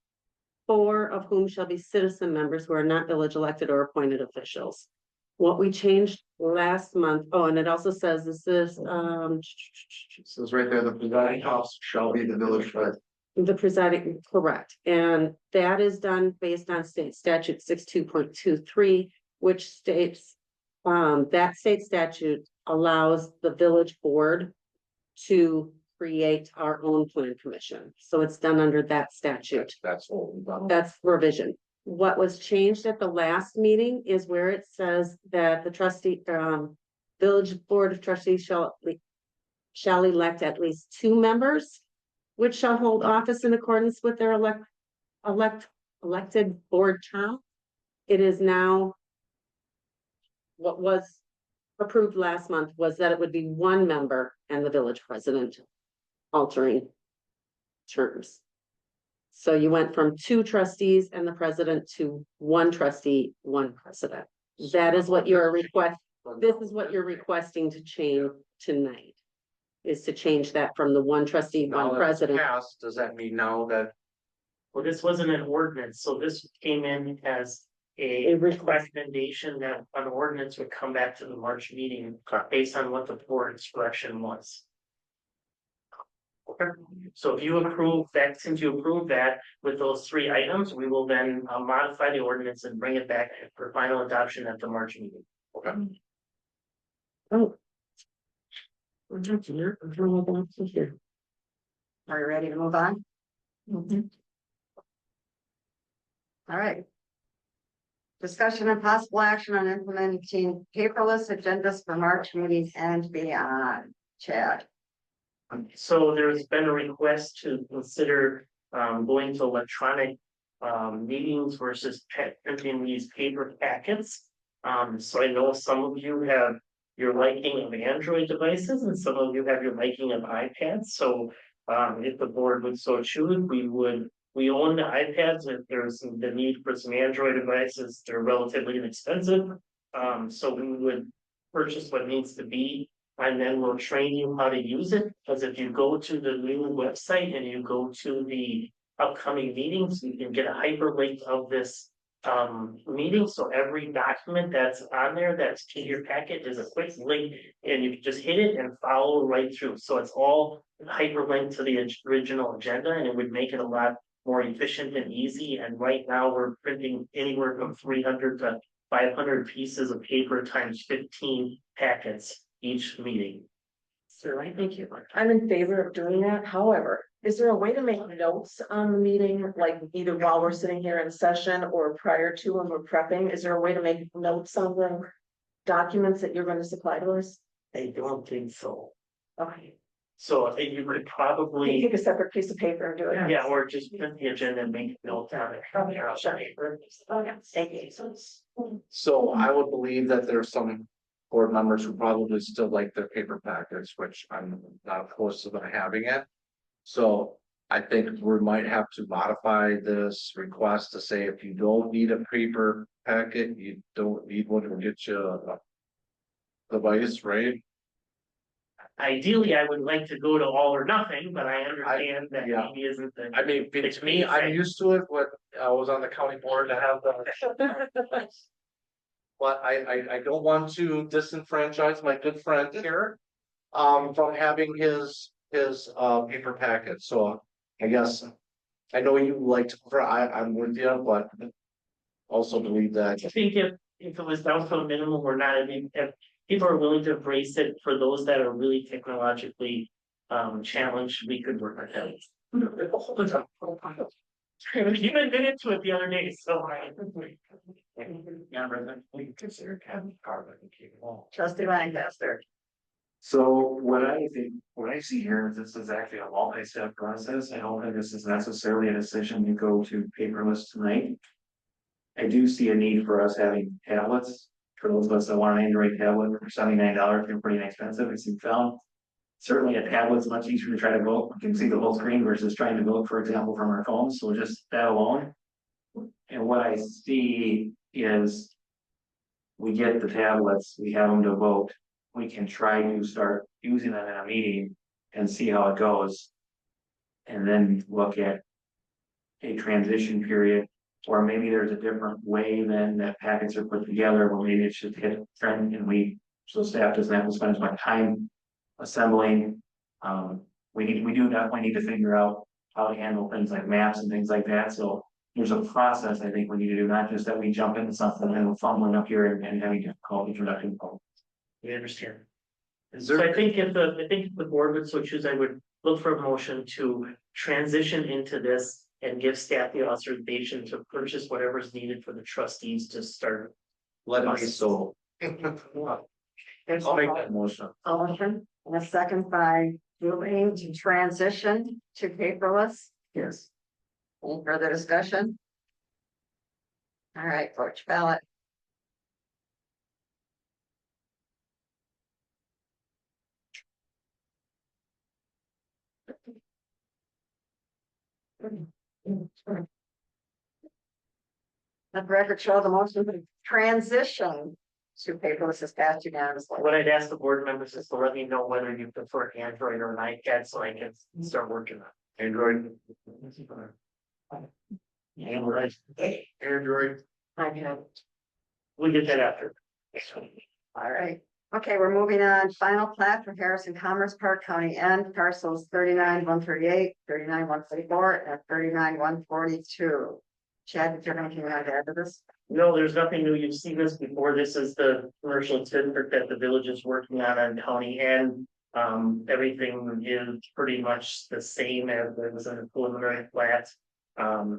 Speaker 14: 4 of whom shall be citizen members who are not village elected or appointed officials. What we changed last month, oh, and it also says this is,
Speaker 7: So it's right there, the presiding officer shall be the village president.
Speaker 14: the presiding, correct, and that is done based on state statute 62.23, which states, that state statute allows the village board to create our own plan commission, so it's done under that statute.
Speaker 3: That's old.
Speaker 14: That's revision. What was changed at the last meeting is where it says that the trustee, village board of trustees shall elect at least 2 members, which shall hold office in accordance with their elected board term. It is now what was approved last month was that it would be 1 member and the village president altering terms. So you went from 2 trustees and the president to 1 trustee, 1 president. That is what you're this is what you're requesting to change tonight. Is to change that from the 1 trustee,
Speaker 3: Now
Speaker 14: 1
Speaker 3: that it's
Speaker 14: president.
Speaker 3: passed, does that mean now that
Speaker 10: Well, this wasn't an ordinance, so this came in as a recommendation that an ordinance would come back to the March meeting based on what the board's direction was. Okay, so if you approve that, since you approved that with those 3 items, we will then modify the ordinance and bring it back for final adoption at the March meeting.
Speaker 3: Okay.
Speaker 14: Oh.
Speaker 1: Are you ready to move on? All right. Discussion and possible action on implementing paperless agendas for March meetings and beyond. Chad.
Speaker 10: So there's been a request to consider going to electronic meetings versus printing these paper packets. So I know some of you have your liking of Android devices and some of you have your liking of iPads. So if the board would so choose, we own the iPads. If there's the need for some Android devices, they're relatively inexpensive. So we would purchase what needs to be, and then we'll train you how to use it. Because if you go to the new website and you go to the upcoming meetings, you can get a hyperlink of this meeting. So every document that's on there that's in your packet is a quick link, and you can just hit it and follow right through. So it's all hyperlinked to the original agenda, and it would make it a lot more efficient and easy. And right now we're printing anywhere from 300 to 500 pieces of paper times 15 packets each meeting.
Speaker 4: Certainly, thank you.
Speaker 2: I'm in favor of doing that. However, is there a way to make notes on the meeting, like either while we're sitting here in session or prior to when we're prepping? Is there a way to make notes on the documents that you're going to supply to us?
Speaker 10: I don't think so.
Speaker 2: Okay.
Speaker 10: So I think you could
Speaker 2: Can you
Speaker 10: probably,
Speaker 2: take a separate piece of paper and do it?
Speaker 10: yeah, or just print the agenda and make notes on it.
Speaker 2: Thank you.
Speaker 3: So I would believe that there's some board members who probably still like their paper packets, which I'm not opposed to them having it. So I think we might have to modify this request to say if you don't need a paper packet, you don't need one to get you a device, right?
Speaker 10: Ideally, I would like to go to all or nothing, but I understand that
Speaker 3: yeah.
Speaker 10: maybe isn't the.
Speaker 3: I mean, to me, I'm used to it, when I was on the county board to have the. But I don't want to disenfranchise my good friend here, from having his paper packet, so I guess. I know you like to, I'm with you, but also believe that.
Speaker 10: I think if it was down to a minimum or not, I mean, if people are willing to embrace it for those that are really technologically challenged, we could work on that. You didn't get into it the other day, so I. Yeah, Brendan, we can consider having carbon and keep it all.
Speaker 1: Trustee Lancaster.
Speaker 5: So what I see here is this is actually a multi-step process. I don't think this is necessarily a decision to go to paperless tonight. I do see a need for us having tablets. For those of us that want an Android tablet for $79, they're pretty inexpensive, as you found. Certainly a tablet's much easier to try to vote. You can see the whole screen versus trying to vote, for example, from our phones. So just that alone. And what I see is we get the tablets, we have them to vote. We can try to start using them in a meeting and see how it goes. And then look at a transition period, or maybe there's a different way then that packets are put together, or maybe it should hit trend and so staff doesn't have to spend as much time assembling. We do definitely need to figure out how to handle things like maps and things like that, so there's a process I think we need to do, not just that we jump into something and we're fumbling up here and having difficulty introducing.
Speaker 10: We understand. So I think if the board would so choose, I would look for a motion to transition into this and give staff the authorization to purchase whatever is needed for the trustees to start.
Speaker 3: Let it be so. I'll make that motion.
Speaker 1: Motion and a second by Julie to transition to paperless.
Speaker 3: Yes.
Speaker 1: Any further discussion? All right, vote your ballot. Let the record show the motion to transition to paperless is passed unanimously.
Speaker 10: What I'd ask the board members is to let me know whether you prefer Android or an iPad so I can start working on it.
Speaker 3: Android.
Speaker 10: Android.
Speaker 3: Android.
Speaker 10: We'll get that after.
Speaker 1: All right, okay, we're moving on. Final plat for Harrison Commerce Park County End parcels 39-138, 39-144, and 39-142. Chad, did you have anything you want to add to this?
Speaker 10: No, there's nothing new. You've seen this before. This is the commercial district that the village is working on county end. Everything is pretty much the same as it was in the preliminary plat.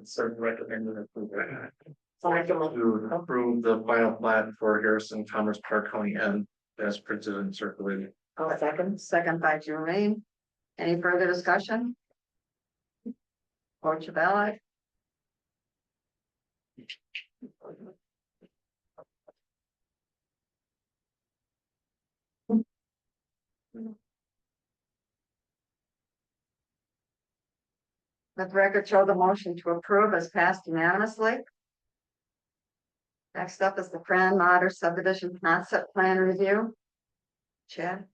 Speaker 10: So recommended approval.
Speaker 3: So I can approve the final plan for Harrison Commerce Park County End as printed and circulated.
Speaker 1: Oh, second by Jermaine. Any further discussion? Vote your ballot. Let the record show the motion to approve as passed unanimously. Next up is the Fran Mater subdivision concept plan review. Chad?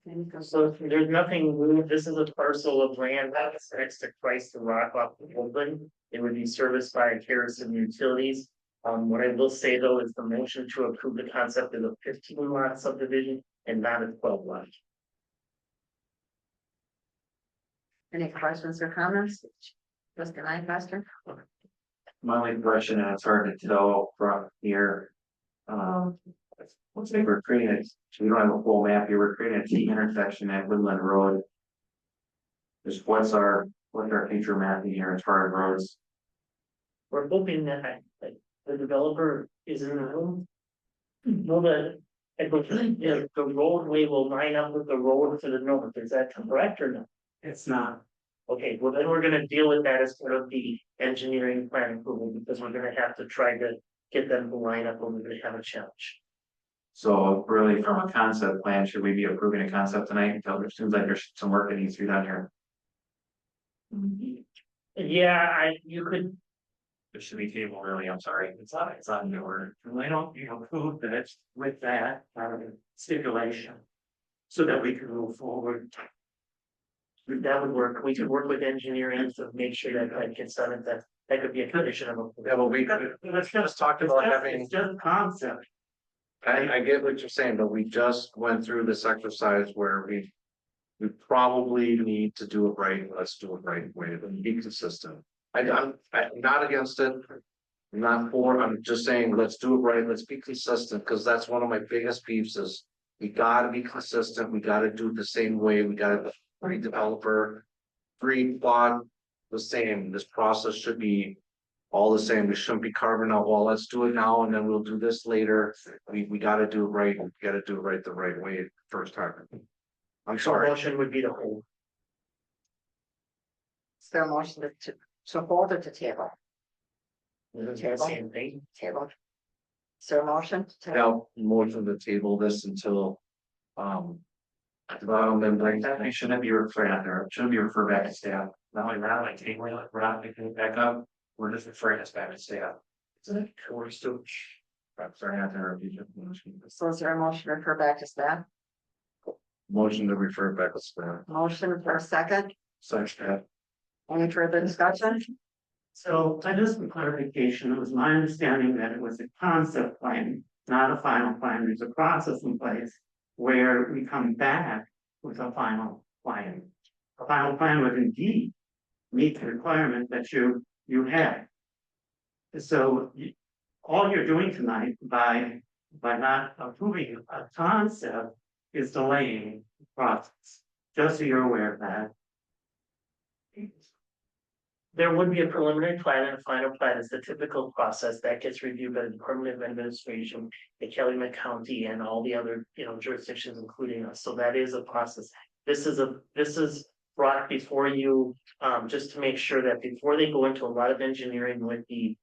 Speaker 10: So there's nothing new. This is a parcel of land that's next to Christ and Rock off of Woodland. It would be serviced by Harrison Utilities. What I will say though is the motion to approve the concept is a 15 lot subdivision and not a 12 lot.
Speaker 1: Any questions or comments? Mr. Lancaster?
Speaker 5: My only impression, and it's hard to tell from here. let's say we're creating it, so we don't have a full map here, we're creating a T intersection at Woodland Road. Just what's our future mapping here as far as roads?
Speaker 10: We're hoping that the developer is in the room. Know that, the roadway will line up with the road to the north, is that correct or no? It's not. Okay, well then we're gonna deal with that as part of the engineering plan approval, because we're gonna have to try to get them to line up when we're gonna have a challenge.
Speaker 5: So really from a concept plan, should we be approving a concept tonight? Until there seems like there's some work that needs to be done here.
Speaker 10: Yeah, you could,
Speaker 5: It should be table really, I'm sorry, it's not in the order.
Speaker 10: I don't, approve that it's with that stipulation. So that we can move forward. That would work, we could work with engineering to make sure that gets done, and that could be a condition of.
Speaker 3: Yeah, but we just talked about having,
Speaker 10: It's just concept.
Speaker 3: I get what you're saying, but we just went through this exercise where we probably need to do it right, let's do it right way, and be consistent. I'm not against it. I'm not for, I'm just saying, let's do it right, let's be consistent, because that's one of my biggest beefs is. We gotta be consistent, we gotta do it the same way, we gotta, every developer. Every plot, the same, this process should be. All the same, we shouldn't be carving out, well, let's do it now and then we'll do this later, we gotta do it right, we gotta do it right the right way first time. I'm sorry.
Speaker 10: Motion would be to hold.
Speaker 1: Is there a motion to hold it to table?
Speaker 10: Same thing.
Speaker 1: Table. Is there a motion? to table?
Speaker 3: Now, motion to table this until. At the bottom, then like that,
Speaker 5: It shouldn't be referred out there, it shouldn't be referred back to staff. Not only that, like tabling it, we're not picking it back up, we're just referring us back to staff. We're still. Referring out there.
Speaker 1: So is there a motion to refer back to staff?
Speaker 3: motion to refer back to staff.
Speaker 1: Motion for a second.
Speaker 3: Second.
Speaker 1: Any further discussion?
Speaker 10: So I just for clarification, it was my understanding that it was a concept plan, not a final plan. There's a process in place where we come back with a final plan. A final plan would indeed meet the requirement that you had. So all you're doing tonight by not approving a concept is delaying the process. Just so you're aware of that. There would be a preliminary plan and a final plan is the typical process that gets reviewed by the Department of Administration, the Calumet County and all the other, jurisdictions, including us. So that is a process. This is brought before you, just to make sure that before they go into a lot of engineering with the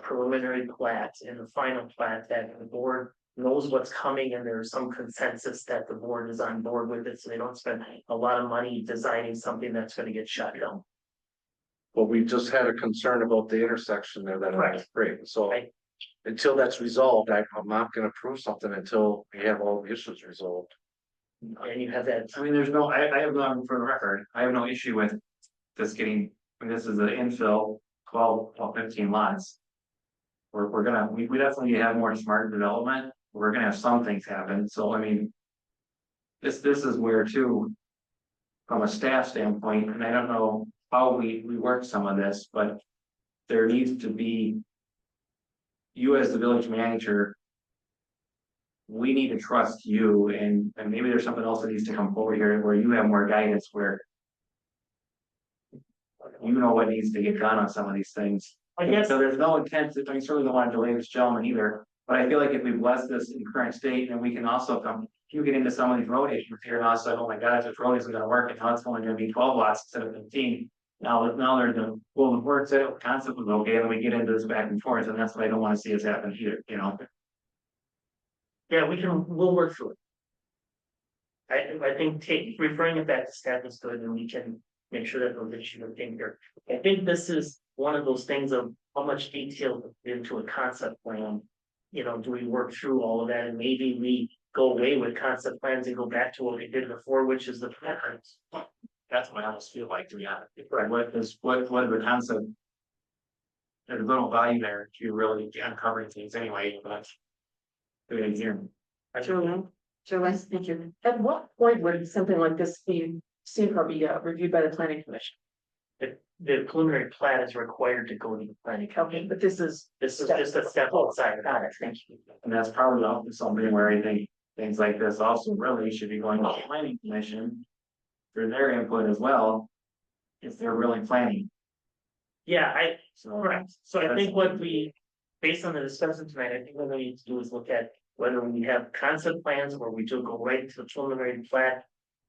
Speaker 10: preliminary plat and the final plat, that the board knows what's coming and there's some consensus that the board is on board with it, so they don't spend a lot of money designing something that's going to get shut down.
Speaker 3: But we just had a concern about the intersection there that I was great, so.
Speaker 10: Right.
Speaker 3: Until that's resolved, I'm not gonna approve something until we have all the issues resolved.
Speaker 10: And you have that.
Speaker 5: I mean, there's no, I have no, for the record, I have no issue with this getting, this is an infill, 12, 15 lots. We're gonna, we definitely have more smart development, we're gonna have some things happen, so I mean. This is where too. From a staff standpoint, and I don't know how we work some of this, but. There needs to be. You as the village manager. We need to trust you and maybe there's something else that needs to come forward here where you have more guidance where. You know what needs to get done on some of these things.
Speaker 10: I guess
Speaker 5: So there's no intent to, I mean, certainly don't want to delay this gentleman either, but I feel like if we bless this in current state, then we can also come. You get into some of these road issues here and also, oh my God, this road isn't gonna work and now it's only gonna be 12 lots instead of 15. Now there's the, well, the word said, the concept was okay, and we get into this back and forth, and that's what I don't wanna see us happen either,
Speaker 10: Yeah, we'll work through it. I think referring it back to staff is good, and we can make sure that those issues are taken care of. I think this is one of those things of how much detail into a concept plan. Do we work through all of that, and maybe we go away with concept plans and go back to what we did before, which is the preference.
Speaker 5: That's what I almost feel like, to be honest. Right, what is the concept? There's little value there if you really uncovering things anyway, but. Here.
Speaker 2: Julie, thank you. At what point would something like this be reviewed by the planning commission?
Speaker 10: The preliminary plat is required to go to the planning
Speaker 2: Okay,
Speaker 10: commission.
Speaker 2: but this is,
Speaker 10: This is just a step outside.
Speaker 2: got it, thank you.
Speaker 5: And that's probably also something where I think things like this also really should be going to the planning commission. For their input as well. If they're really planning,
Speaker 10: Yeah,
Speaker 5: so.
Speaker 10: correct. So I think what we, based on the discussion tonight, I think what we need to do is look at whether we have concept plans where we do go right to the preliminary plat.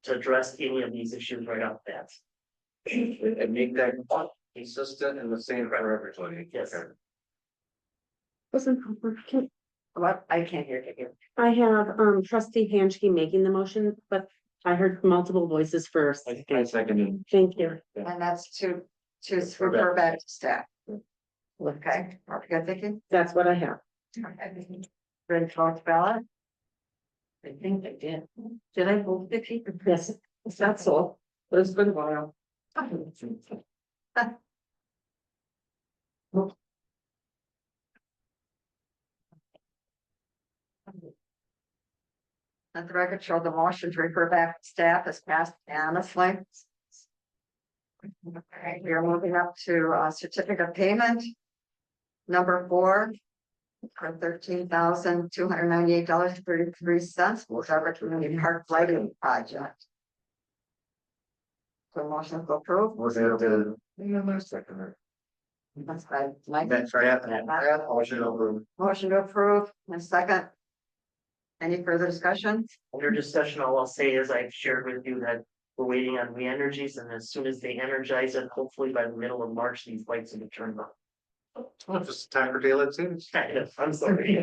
Speaker 10: To address any of these issues right off the bat.
Speaker 3: And make that consistent and the same for everybody.
Speaker 10: Yes.
Speaker 14: Listen,
Speaker 1: What? I can't hear you.
Speaker 14: I have trustee Hanchke making the motion, but I heard multiple voices first.
Speaker 5: I think I seconded.
Speaker 14: Thank you.
Speaker 1: And that's to refer back to staff. Okay, are we good, Vicky?
Speaker 14: That's what I have.
Speaker 1: Ready to call the ballot?
Speaker 4: I think I did. Did I vote Vicky?
Speaker 14: Yes.
Speaker 4: That's all, but it's been a while.
Speaker 1: Let the record show the motion to refer back to staff is passed unanimously. Okay, we are moving up to certificate of payment. Number 4. For $13,298.33, Woodstock Community Park Lighting Project. So motion to approve.
Speaker 3: Was it the? Second.
Speaker 1: That's by Mike.
Speaker 3: That's right. Motion approved.
Speaker 1: Motion to approve, and second. Any further discussion?
Speaker 10: Under discussion, all I'll say is I've shared with you that we're waiting on re-energies, and as soon as they energize it, hopefully by the middle of March, these lights will be turned on.
Speaker 3: Oh, just time for daylight savings.
Speaker 10: I'm sorry.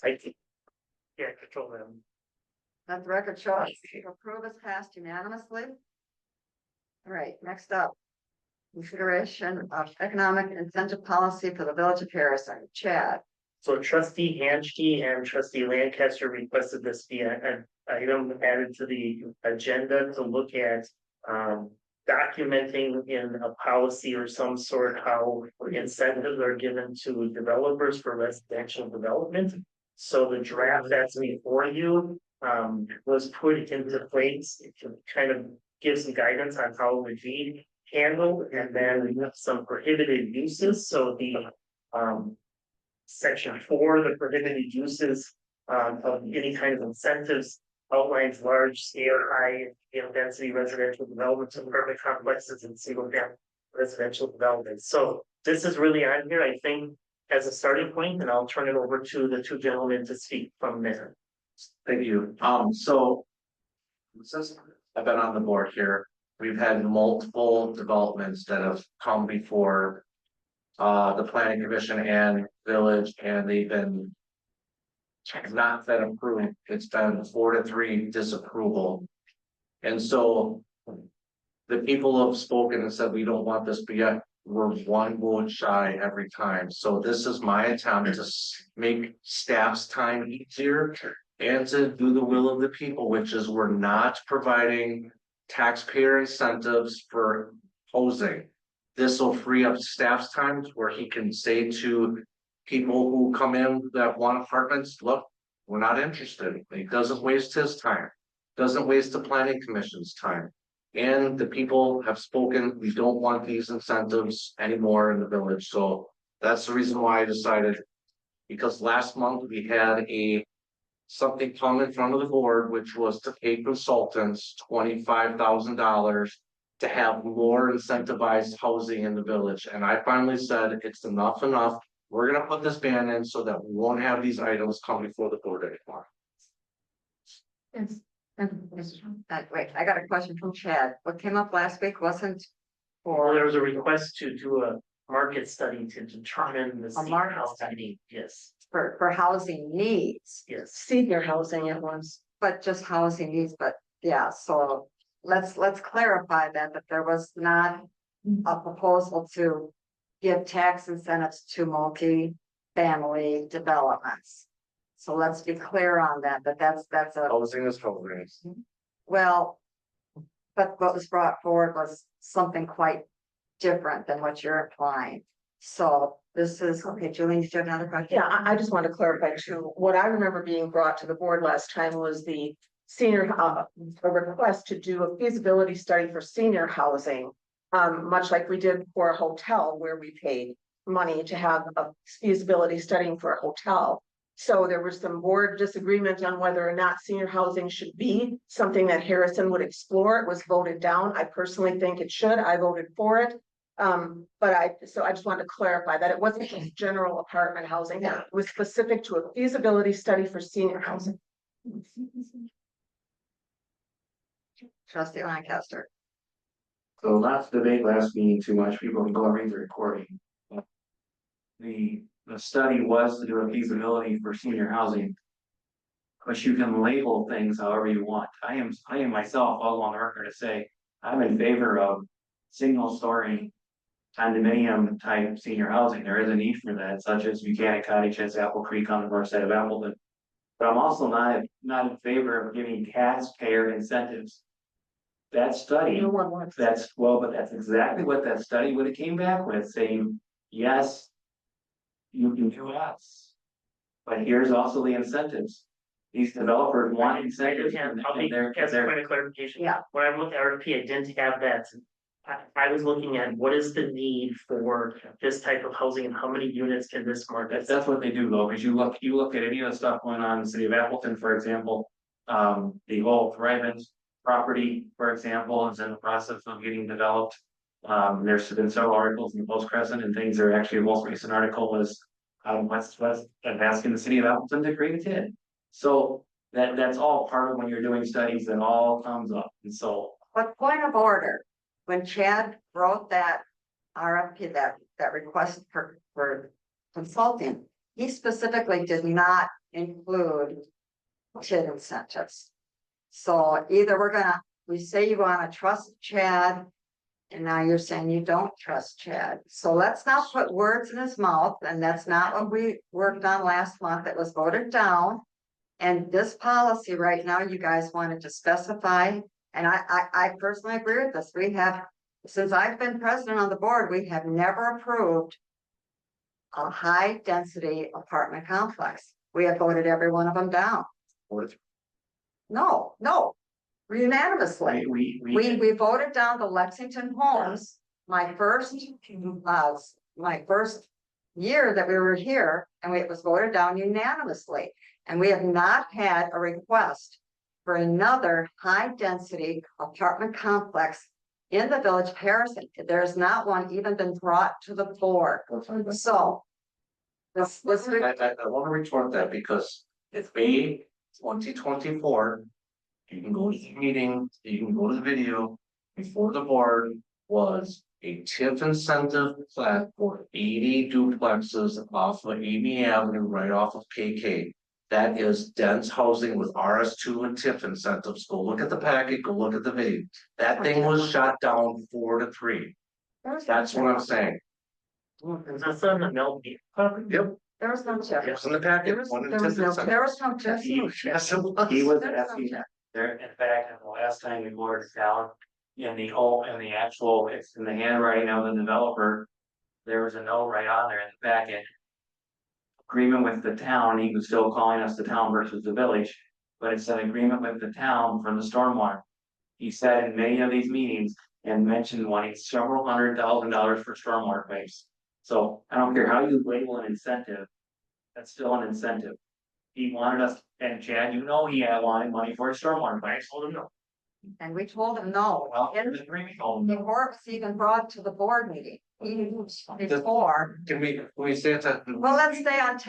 Speaker 10: I think. Yeah, control them.
Speaker 1: Let the record show approve is passed unanimously. All right, next up. Consideration of economic incentive policy for the Village of Harrison. Chad.
Speaker 10: So trustee Hanchke and trustee Lancaster requested this be an item added to the agenda to look at. Documenting in a policy or some sort how incentives are given to developers for residential development. So the draft that's before you was put into place to kind of give some guidance on how it would be handled, and then some prohibited uses. So the section 4, the prohibited uses of any kind of incentives outlines large scale, high density residential developments and apartment complexes and single family residential developments. So this is really on here, I think, as a starting point, and I'll turn it over to the two gentlemen to speak from there.
Speaker 3: Thank you. So since I've been on the board here, we've had multiple developments that have come before the planning commission and village, and they've been not been approved. It's been 4-3 disapproval. And so the people have spoken and said, we don't want this, but yet we're one vote shy every time. So this is my attempt to make staff's time easier and to do the will of the people, which is we're not providing taxpayer incentives for housing. This will free up staff's time where he can say to people who come in that want apartments, look, we're not interested. He doesn't waste his time, doesn't waste the planning commission's time. And the people have spoken, we don't want these incentives anymore in the village. So that's the reason why I decided, because last month we had something come in front of the board, which was to pay consultants $25,000 to have more incentivized housing in the village. And I finally said, it's enough. We're gonna put this ban in so that we won't have these items come before the board anymore.
Speaker 1: Yes. Wait, I got a question from Chad. What came up last week wasn't
Speaker 10: Or there
Speaker 1: for
Speaker 10: was a request to do a market study to determine the
Speaker 1: market
Speaker 10: housing
Speaker 1: study.
Speaker 10: need. Yes,
Speaker 1: for housing needs,
Speaker 10: yes.
Speaker 2: Senior housing it was.
Speaker 1: but just housing needs, but yeah, so let's clarify that there was not a proposal to give tax incentives to multi-family developments. So let's be clear on that, but that's a,
Speaker 3: Housing is housing.
Speaker 1: well, but what was brought forward was something quite different than what you're implying. So this is, okay, Julie, do you have another question?
Speaker 2: Yeah, I just want to clarify too, what I remember being brought to the board last time was the a request to do a feasibility study for senior housing. Much like we did for a hotel where we paid money to have a feasibility study for a hotel. So there was some board disagreement on whether or not senior housing should be something that Harrison would explore. It was voted down. I personally think it should. I voted for it. So I just wanted to clarify that it wasn't just general apartment housing. It was specific to a feasibility study for senior housing.
Speaker 1: Trustee Lancaster.
Speaker 5: So last debate, last meeting, too much people can go and read the recording. The study was to do a feasibility for senior housing. But you can label things however you want. I am myself all on the record to say, I'm in favor of single story condominium type senior housing. There is a need for that, such as Buchanan Cottage as Apple Creek on the north side of Appleton. But I'm also not in favor of giving taxpayer incentives. That study, but that's exactly what that study would have came back with, saying, yes, you can do X. But here's also the incentives. These developers want incentives.
Speaker 10: As a point of clarification.
Speaker 1: Yeah.
Speaker 10: When I looked at RFP, I didn't have that. I was looking at what is the need for this type of housing and how many units can this market?
Speaker 5: That's what they do though, because you look at any of the stuff going on in the city of Appleton, for example. The whole Thrivens property, for example, is in the process of getting developed. There's been several articles in the Post Crescent and things. Are actually the most recent article was West and asking the city of Appleton to create a TID. So that's all part of when you're doing studies, that all comes up. And so,
Speaker 1: But point of order, when Chad wrote that RFP, that request for consulting, he specifically did not include TID incentives. So either we say you want to trust Chad, and now you're saying you don't trust Chad. So let's not put words in his mouth, and that's not what we worked on last month. It was voted down. And this policy right now, you guys wanted to specify, and I personally agree with this. We have, since I've been president on the board, we have never approved a high density apartment complex. We have voted every one of them down. No, unanimously. We voted down the Lexington Homes, my first year that we were here, and it was voted down unanimously. And we have not had a request for another high density apartment complex in the village of Harrison. There's not one even been brought to the board. So.
Speaker 3: I want to retort that because it's May 2024. You can go to the meeting, you can go to the video. Before the board was a TIF incentive plat for 80 duplexes off of Amy Avenue, right off of KK. That is dense housing with RS2 and TIF incentives. Go look at the packet, go look at the video. That thing was shot down 4-3. That's what I'm saying.
Speaker 10: Is this on the mill?
Speaker 3: Yep.
Speaker 1: There was no TIF.
Speaker 3: It was in the packet.
Speaker 1: There was no TIF.
Speaker 3: Yes, it was.
Speaker 5: he was asking there, in fact, the last time we boarded down in the actual, it's in the handwriting of the developer. There was a note right on there in the packet. Agreement with the town, he was still calling us the town versus the village, but it's an agreement with the town for the stormwater. He said in many of these meetings and mentioned wanting several $100,000 for stormwater pipes. So I don't care how you label an incentive, that's still an incentive. He wanted us, and Chad, he had wanted money for his stormwater pipes. I told him no.
Speaker 1: And we told him no.
Speaker 5: Well,
Speaker 1: And
Speaker 5: the agreement told him no.
Speaker 1: before it was even brought to the board meeting, even before.
Speaker 3: Can we say that?
Speaker 1: Well, let's stay on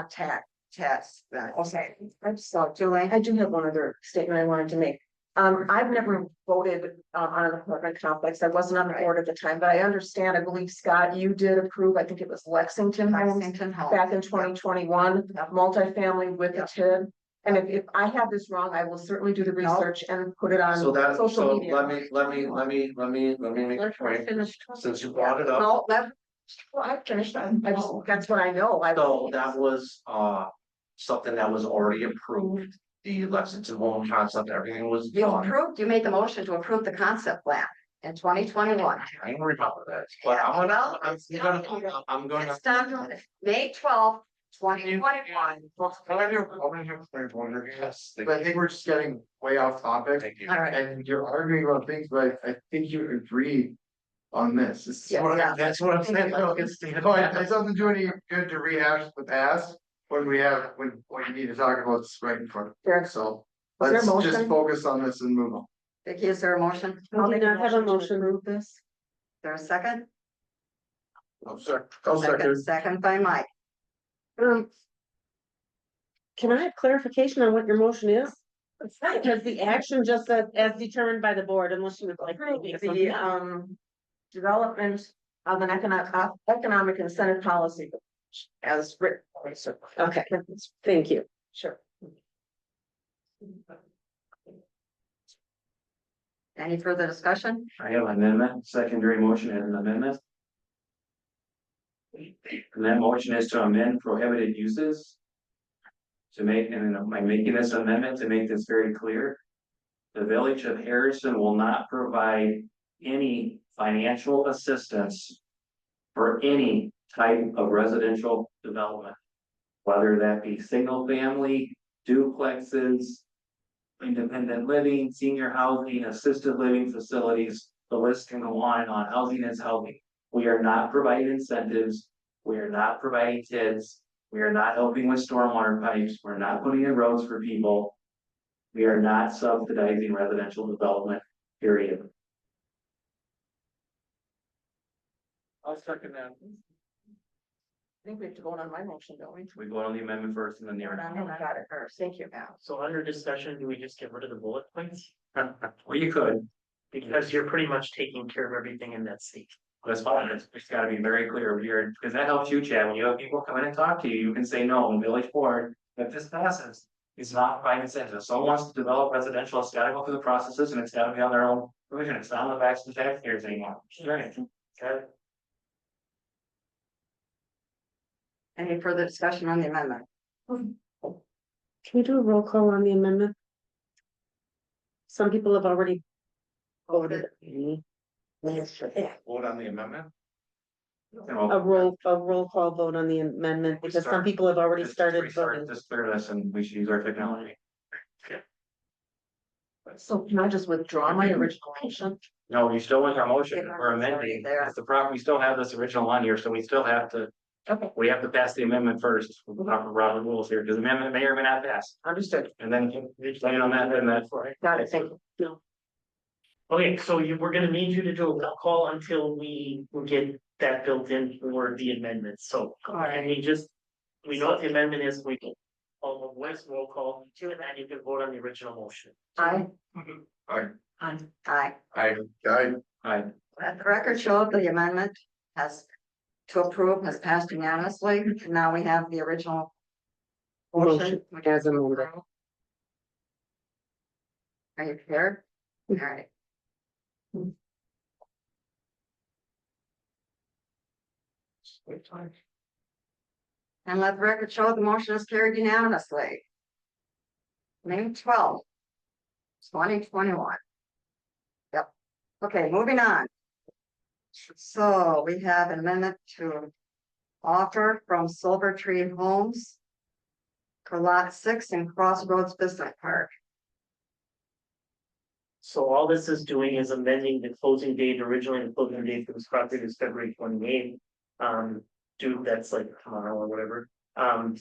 Speaker 1: task. Okay, so Julie.
Speaker 2: I do have one other statement I wanted to make. I've never voted on an apartment complex. I wasn't on the board at the time, but I understand, I believe, Scott, you did approve, I think it was Lexington Homes back in 2021, multifamily with a TID. And if I have this wrong, I will certainly do the research and put it on social media.
Speaker 3: Let me make a point, since you brought it up.
Speaker 2: No, I finished, that's what I know.
Speaker 3: So that was something that was already approved. The Lexington Home concept, everything was done.
Speaker 1: You made the motion to approve the concept plan in 2021.
Speaker 3: I don't remember that, but I'm gonna.
Speaker 1: It's done May 12th, 2021.
Speaker 15: Yes, but I think we're just getting way off topic.
Speaker 1: All right.
Speaker 15: And you're arguing about things, but I think you agree on this. This is
Speaker 1: Yes,
Speaker 15: what
Speaker 1: yeah.
Speaker 15: that's what I'm saying. No, it doesn't do any good to rehash the past when we have, when you need to talk about this right in front.
Speaker 2: Sure.
Speaker 15: So
Speaker 2: Is there a
Speaker 15: let's just
Speaker 2: motion?
Speaker 15: focus on this and move on.
Speaker 1: Vicky, is there a motion?
Speaker 14: I do not have a
Speaker 1: to
Speaker 14: motion.
Speaker 1: approve this. Is there a second?
Speaker 15: I'll second.
Speaker 1: Second by Mike.
Speaker 14: Can I have clarification on what your motion is? Because the action just said as determined by the board, unless you would like.
Speaker 2: The development of an economic incentive policy as written.
Speaker 14: Okay, thank you.
Speaker 2: Sure.
Speaker 1: Any further discussion?
Speaker 5: I have an amendment, secondary motion and an amendment. And that motion is to amend prohibited uses. To make, and I'm making this amendment to make this very clear. The village of Harrison will not provide any financial assistance for any type of residential development. Whether that be single family, duplexes, independent living, senior housing, assisted living facilities, the list can go on and on. Housing is housing. We are not providing incentives. We are not providing TIDs. We are not helping with stormwater pipes. We're not putting in roads for people. We are not subsidizing residential development, period.
Speaker 15: I'll second that.
Speaker 2: I think we have to vote on my motion, don't we?
Speaker 5: We vote on the amendment first and then the article.
Speaker 2: Got it first. Thank you.
Speaker 10: So under discussion, do we just get rid of the bullet points?
Speaker 5: Well, you could,
Speaker 10: Because you're pretty much taking care of everything in that seat.
Speaker 5: that's fine. It's gotta be very clear here, because that helps you, Chad. When you have people come in and talk to you, you can say, no, the village board, if this passes. It's not providing incentives. If someone wants to develop residential, it's gotta go through the processes and it's gotta be on their own provision. It's not on the backs of the taxpayers anymore. Right. Okay.
Speaker 1: Any further discussion on the amendment?
Speaker 14: Can we do a roll call on the amendment? Some people have already voted.
Speaker 15: Vote on the amendment?
Speaker 14: A roll call vote on the amendment, because some people have already started voting.
Speaker 5: Just clear this and we should use our technology.
Speaker 2: So can I just withdraw my original motion?
Speaker 5: No, you still want our motion.
Speaker 1: Yeah,
Speaker 5: We're
Speaker 1: it's already
Speaker 5: amending.
Speaker 1: there.
Speaker 5: It's the problem. We still have this original on here, so we still have to.
Speaker 2: Okay.
Speaker 5: We have to pass the amendment first. We're proper Robert rules here, because the amendment may or may not pass.
Speaker 2: Understood.
Speaker 5: And then you plan on that, and that's right.
Speaker 2: Got it. Thank you.
Speaker 10: Okay, so we're gonna need you to do a roll call until we get that built in for the amendment, so. And we know what the amendment is, we can. All the voice roll call, and then you can vote on the original motion.
Speaker 1: Aye.
Speaker 15: Aye.
Speaker 1: Aye.
Speaker 5: Aye.
Speaker 1: Let the record show the amendment has to approve has passed unanimously. Now we have the original motion. which
Speaker 14: As
Speaker 1: is
Speaker 14: amended.
Speaker 1: approved. Are you prepared? All right. And let the record show the motion is carried unanimously. May 12, 2021. Yep. Okay, moving on. So we have an amendment to offer from Silver Tree Homes for lot 6 in Crossroads Business Park.
Speaker 10: So all this is doing is amending the closing date. Originally, the closing date for this property was February 28th. That's like tomorrow or whatever.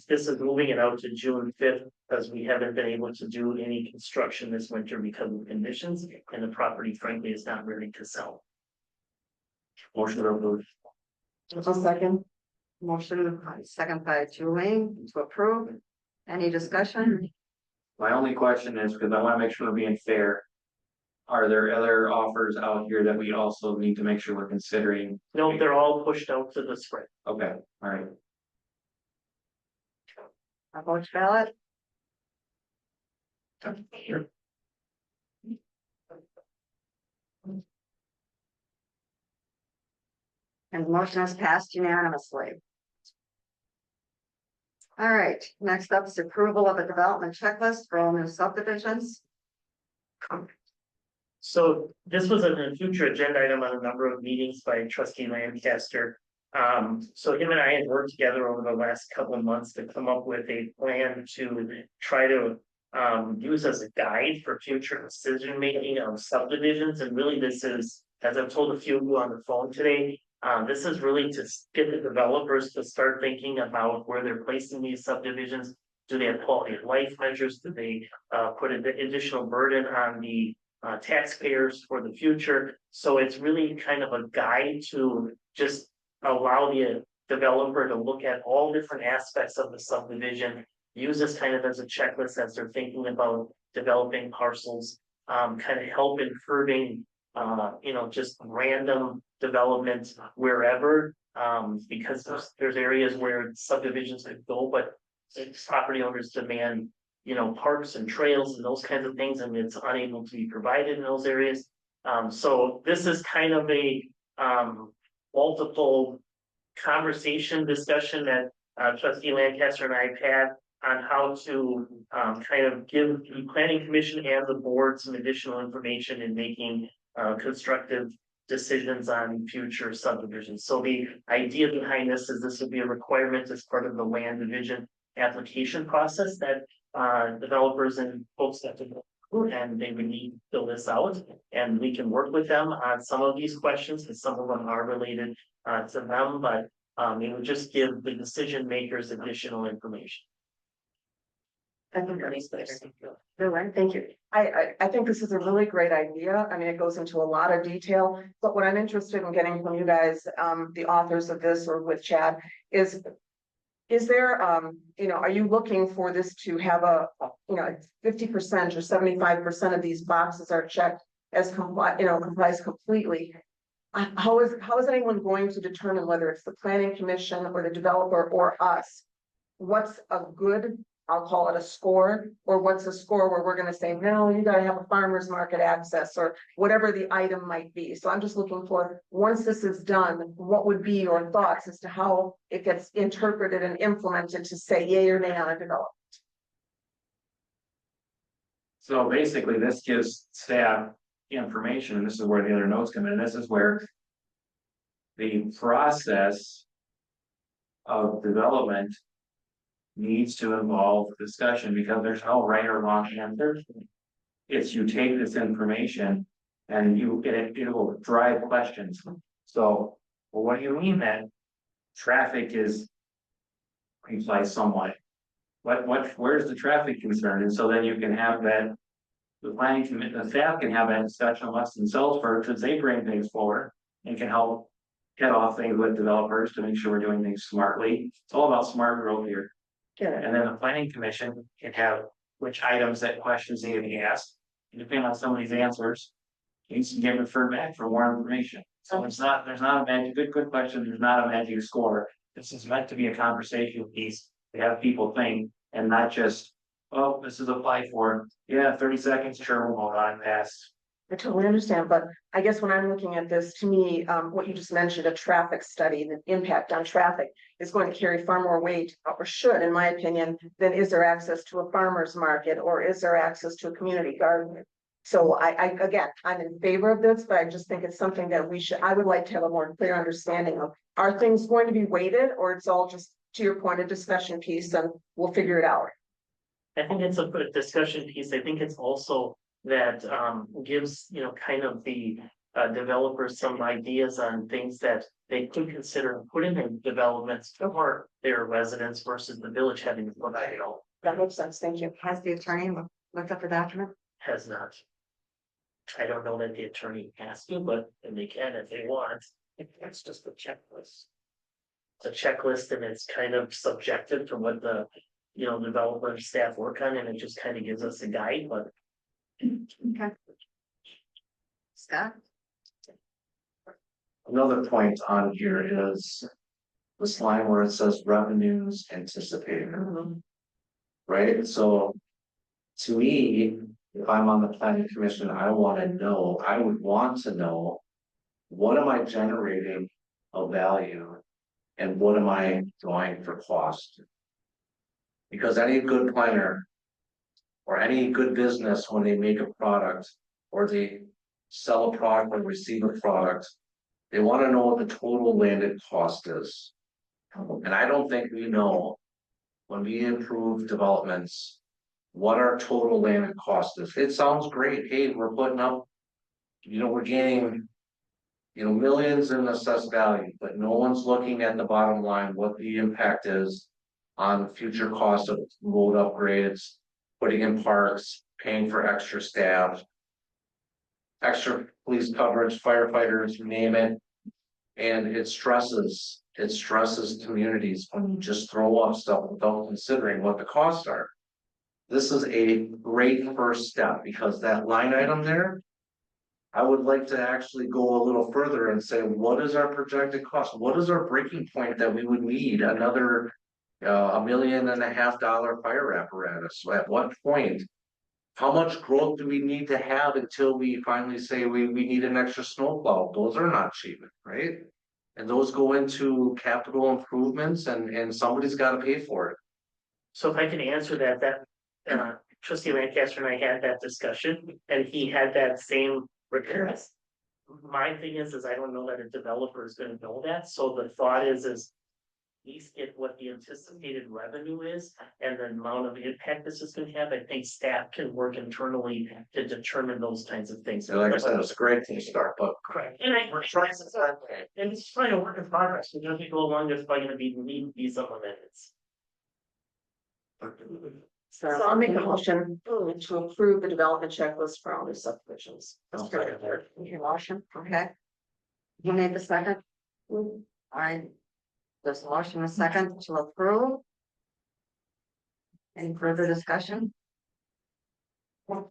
Speaker 10: This is moving it out to June 5th because we haven't been able to do any construction this winter because of conditions, and the property frankly is not ready to sell.
Speaker 5: Motion to approve.
Speaker 1: A second. Motion, second by Julie to approve. Any discussion?
Speaker 5: My only question is, because I want to make sure we're being fair. Are there other offers out here that we also need to make sure we're considering?
Speaker 10: No, they're all pushed out to the spring.
Speaker 5: Okay, all right.
Speaker 1: A vote ballot? And the motion has passed unanimously. All right, next up is approval of a development checklist for all new subdivisions.
Speaker 10: So this was a future agenda item on a number of meetings by trustee Lancaster. So him and I had worked together over the last couple of months to come up with a plan to try to use as a guide for future decision making on subdivisions. And really this is, as I've told a few of you on the phone today, this is really to get the developers to start thinking about where they're placing these subdivisions. Do they have quality of life measures? Do they put an additional burden on the taxpayers for the future? So it's really kind of a guide to just allow the developer to look at all different aspects of the subdivision. Use this kind of as a checklist as they're thinking about developing parcels, kind of help in curbing, just random development wherever. Because there's areas where subdivisions could go, but property owners demand, parks and trails and those kinds of things, and it's unable to be provided in those areas. So this is kind of a multiple conversation discussion that trustee Lancaster and I have had on how to kind of give the planning commission and the board some additional information in making constructive decisions on future subdivisions. So the idea behind this is this would be a requirement as part of the land division application process that developers and folks have to go through, and they would need to fill this out, and we can work with them on some of these questions because some of them are related to them, but it would just give the decision makers additional information.
Speaker 2: I think that's clear. Thank you. I think this is a really great idea. I mean, it goes into a lot of detail, but what I'm interested in getting from you guys, the authors of this or with Chad, is there, are you looking for this to have 50% or 75% of these boxes are checked as complies completely? How is anyone going to determine whether it's the planning commission or the developer or us? What's a good, I'll call it a score, or what's a score where we're gonna say, no, you gotta have a farmer's market access or whatever the item might be. So I'm just looking for, once this is done, what would be your thoughts as to how it gets interpreted and implemented to say yay or nay on a development?
Speaker 5: So basically, this gives staff information, and this is where the other notes come in. This is where the process of development needs to involve discussion, because there's no right or wrong answer. It's you take this information and it will drive questions. So, well, what do you mean that traffic is implies somewhat? Where's the traffic concern? And so then you can have that, the planning committee, the staff can have that discussion amongst themselves first, as they bring things forward and can help get off things with developers to make sure we're doing things smartly. It's all about smart growth here. And then the planning commission can have which items that questions need to be asked. And depending on some of these answers, needs to get referred back for more information. So there's not a magic, good question. There's not a magic score. This is meant to be a conversation piece to have people think, and not just, oh, this is applied for. Yeah, 30 seconds, sure, we'll move on past.
Speaker 2: I totally understand, but I guess when I'm looking at this, to me, what you just mentioned, a traffic study, the impact on traffic is going to carry far more weight, or should, in my opinion, than is there access to a farmer's market, or is there access to a community garden? So again, I'm in favor of this, but I just think it's something that I would like to have a more clear understanding of. Are things going to be weighted, or it's all just, to your point, a discussion piece and we'll figure it out?
Speaker 10: I think it's a good discussion piece. I think it's also that gives, kind of the developers some ideas on things that they could consider putting in developments for their residents versus the village having to provide it all.
Speaker 2: That makes sense. Thank you.
Speaker 1: Has the attorney looked up the document?
Speaker 10: Has not. I don't know that the attorney has to, but they can if they want. It's just a checklist. It's a checklist, and it's kind of subjective to what the developer and staff work on, and it just kind of gives us a guide, but.
Speaker 1: Okay. Scott?
Speaker 3: Another point on here is this line where it says revenues anticipated. Right, so to me, if I'm on the planning commission, I would want to know, what am I generating of value and what am I drawing for cost? Because any good planner or any good business, when they make a product or they sell a product or receive a product, They wanna know what the total landed cost is. And I don't think we know, when we improve developments, what our total landed cost is. It sounds great, hey, we're putting up, we're gaining, millions in assessed value, but no one's looking at the bottom line, what the impact is on future costs of road upgrades, putting in parks, paying for extra staff, extra police coverage, firefighters, you name it. And it stresses communities when you just throw up stuff without considering what the costs are. This is a great first step, because that line item there, I would like to actually go a little further and say, what is our projected cost? What is our breaking point that we would need another $1.5 million fire apparatus? At what point? How much growth do we need to have until we finally say we need an extra snowplow? Those are not cheap, right? And those go into capital improvements, and somebody's got to pay for it.
Speaker 10: So if I can answer that trustee Lancaster and I had that discussion, and he had that same request. My thing is I don't know that a developer is gonna know that, so the thought is at least get what the anticipated revenue is and the amount of impact this is gonna have. I think staff can work internally to determine those kinds of things.
Speaker 3: And like I said, it's a great thing to start, but
Speaker 10: Correct, and we're trying to, and it's trying to work in progress, and as we go along, there's probably gonna need these amendments.
Speaker 2: So I'll make a motion to approve the development checklist for all the subdivisions.
Speaker 1: Your motion, okay. You made the second? I, there's a motion, a second to approve. Any further discussion?
Speaker 5: The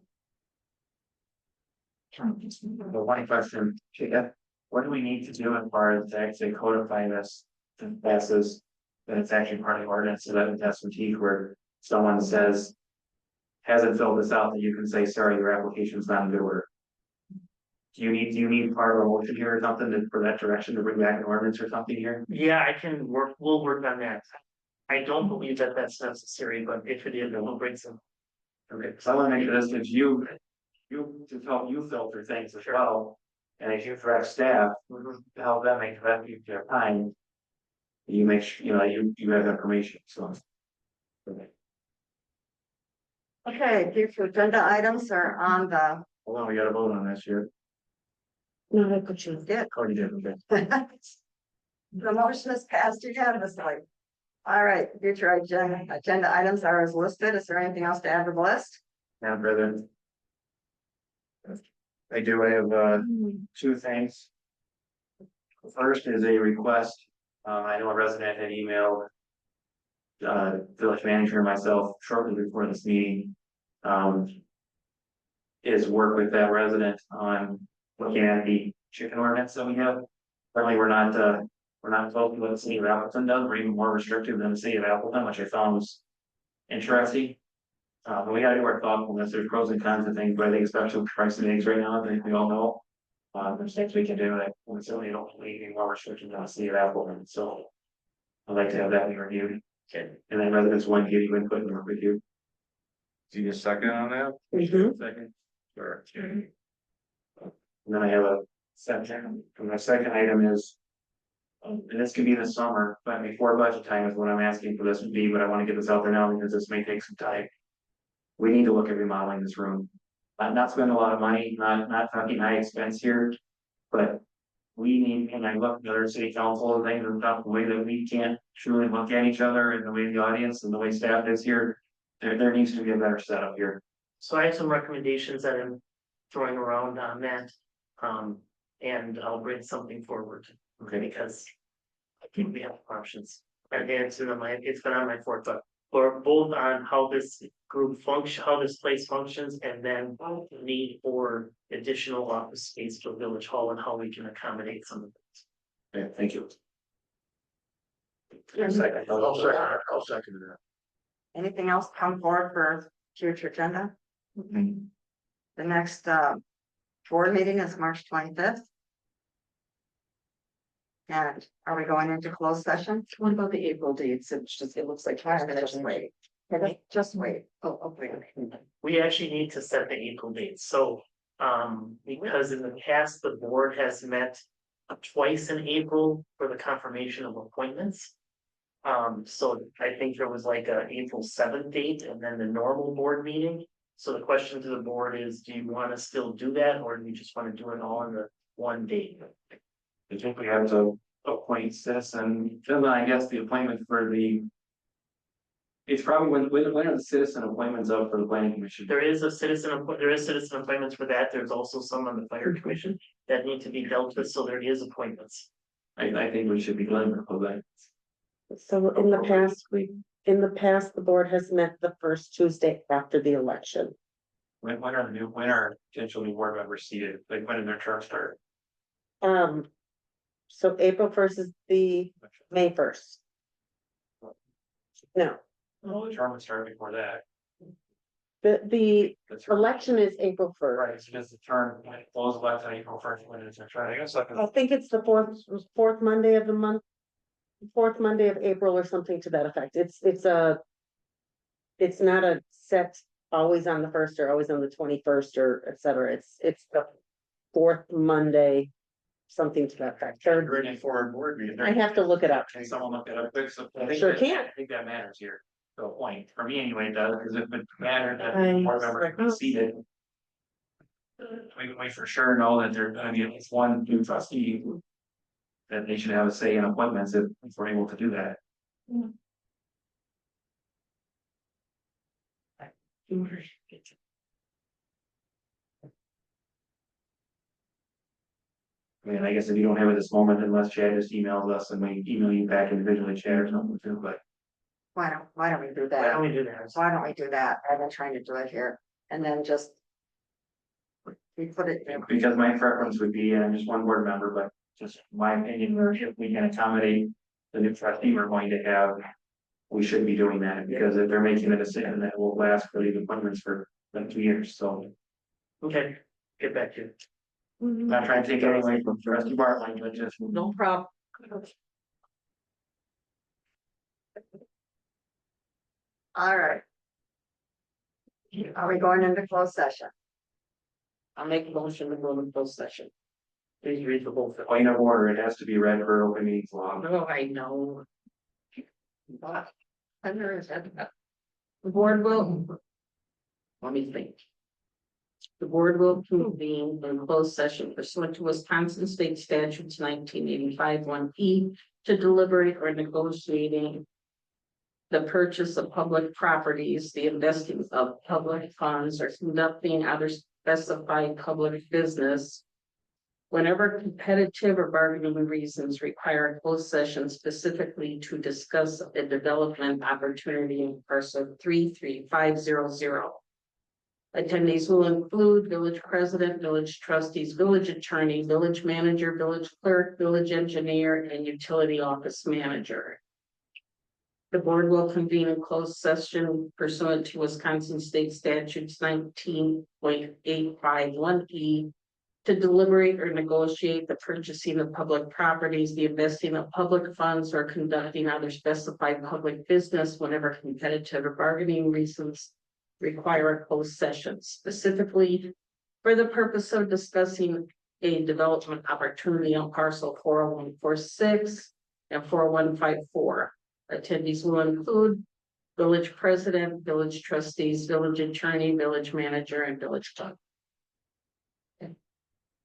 Speaker 5: one question, Jacob, what do we need to do as far as to actually codify this to pass this? That it's actually part of the ordinance, so that it has some teeth where someone says. Hasn't filled this out, that you can say, sorry, your application's not in good order. Do you need part of a motion here or something for that direction to bring back an ordinance or something here?
Speaker 10: Yeah, we'll work on that. I don't believe that that's necessary, but if it is, then we'll bring some.
Speaker 5: Okay, so I wanna make sure this gives you to help you filter things as well. And as you direct staff, to help them make that their time. You make sure, you have information, so. Okay.
Speaker 1: Okay, future agenda items are on the.
Speaker 5: Hold on, we gotta vote on this here.
Speaker 1: No, I could choose it.
Speaker 5: Oh, you did, okay.
Speaker 1: The motion is passed unanimously. All right, future agenda items are as listed. Is there anything else to add to the list?
Speaker 5: Madam President. I do, I have two things. The first is a request, I know a resident had emailed. Village manager and myself shortly before this meeting. Is work with that resident on looking at the chicken ordinance that we have. Apparently, we're not told what the city of Appleton does, we're even more restrictive than the city of Appleton, which I found was interesting. But we gotta do our thoughtfulness, there's pros and cons of things, but I think especially with the price of eggs right now, I think we all know. There's things we can do that we certainly don't need any more restrictions on the city of Appleton, so. I'd like to have that be reviewed. Okay, and then residents want to give you input and work with you.
Speaker 3: do you second on that?
Speaker 5: Second. Sure. And then I have a second, and my second item is. And this could be this summer, but before budget time is what I'm asking for this to be, but I want to get this out there now because this may take some time. We need to look at remodeling this room. Not spend a lot of money, not talking high expense here, but. We need, and I look at other city council and things and stuff, the way that we can't truly look at each other and the way the audience and the way staff is here. There needs to be a better setup here.
Speaker 10: So I have some recommendations that I'm throwing around on that. And I'll bring something forward. Okay, because I think we have options. And it's been on my forethought. Or both on how this group function, how this place functions, and then the need for additional office space for Village Hall and how we can accommodate some of it.
Speaker 5: Okay, thank you.
Speaker 3: I'll second that.
Speaker 1: Anything else come forward for future agenda? The next board meeting is March 25th. And are we going into closed session?
Speaker 2: What about the April dates? It looks like.
Speaker 1: Just wait. Just wait. Oh, wait.
Speaker 10: We actually need to set the April date, so, because in the past, the board has met. twice in April for the confirmation of appointments. So I think there was like a April 7th date and then the normal board meeting. So the question to the board is, do you want to still do that, or do you just want to do it all in the one date?
Speaker 5: I think we have to appoint citizen, then I guess the appointment for the. It's probably when are the citizen appointments up for the planning commission?
Speaker 10: There is citizen appointments for that. There's also some on the fire commission that need to be dealt with, so there is appointments.
Speaker 5: I think we should be glad of that.
Speaker 14: So in the past, the board has met the first Tuesday after the election.
Speaker 5: When are potential new board members seated, like when did their term start?
Speaker 14: So April 1st is the May 1st. No,
Speaker 5: Well, the term would start before that.
Speaker 14: the
Speaker 5: That's right.
Speaker 14: election is April 1st.
Speaker 5: Right, so just the term, when it closes election April 1st, when it's their term, I guess like.
Speaker 14: I think it's the fourth Monday of the month. Fourth Monday of April or something to that effect. It's not a set always on the 1st or always on the 21st or et cetera. It's the fourth Monday, something to that effect. Third,
Speaker 5: Ready for a board meeting.
Speaker 14: I have to look it up.
Speaker 5: Can someone look it up? Quick? So I think
Speaker 14: Sure
Speaker 5: that-
Speaker 14: can.
Speaker 5: I think that matters here, to a point, for me anyway, it does, because if it mattered that
Speaker 14: I-
Speaker 5: the board member can be seated. We for sure know that there's gonna be at least one new trustee. That they should have a say in appointments if we're able to do that. I mean, I guess if you don't have it this moment, unless Chad just emails us and we email you back individually, Chad or something too, but.
Speaker 1: Why don't we do
Speaker 10: Why don't
Speaker 1: that?
Speaker 10: we do that?
Speaker 1: Why don't we do that? I've been trying to do it here and then just. We put it.
Speaker 5: Because my preference would be, just one board member, but just my opinion, if we can accommodate the new trustee we're going to have. We should be doing that, because if they're making a decision that will last for these appointments for like 2 years, so.
Speaker 10: Okay, get back to you.
Speaker 5: Not trying to take anything from trustee Bartling, but just.
Speaker 4: No problem.
Speaker 1: All right. Are we going into closed session?
Speaker 4: I'll make a motion to go into closed session.
Speaker 10: Please read the whole thing.
Speaker 5: Point of order, it has to be read for open meetings law.
Speaker 4: No, I know.
Speaker 1: The
Speaker 4: The board will. Let me think. The board will convene in closed session pursuant to Wisconsin State Statutes 1985 1E to deliberate or negotiating the purchase of public properties, the investing of public funds, or conducting other specified public business. Whenever competitive or bargaining reasons require a closed session specifically to discuss a development opportunity in parcel 33500. Attendees will include village president, village trustees, village attorney, village manager, village clerk, village engineer, and utility office manager. The board will convene in closed session pursuant to Wisconsin State Statutes 19.851E to deliberate or negotiate the purchasing of public properties, the investing of public funds, or conducting other specified public business whenever competitive or bargaining reasons require a closed session, specifically for the purpose of discussing a development opportunity on parcel 40146 and 4154. Attendees will include village president, village trustees, village attorney, village manager, and village clerk.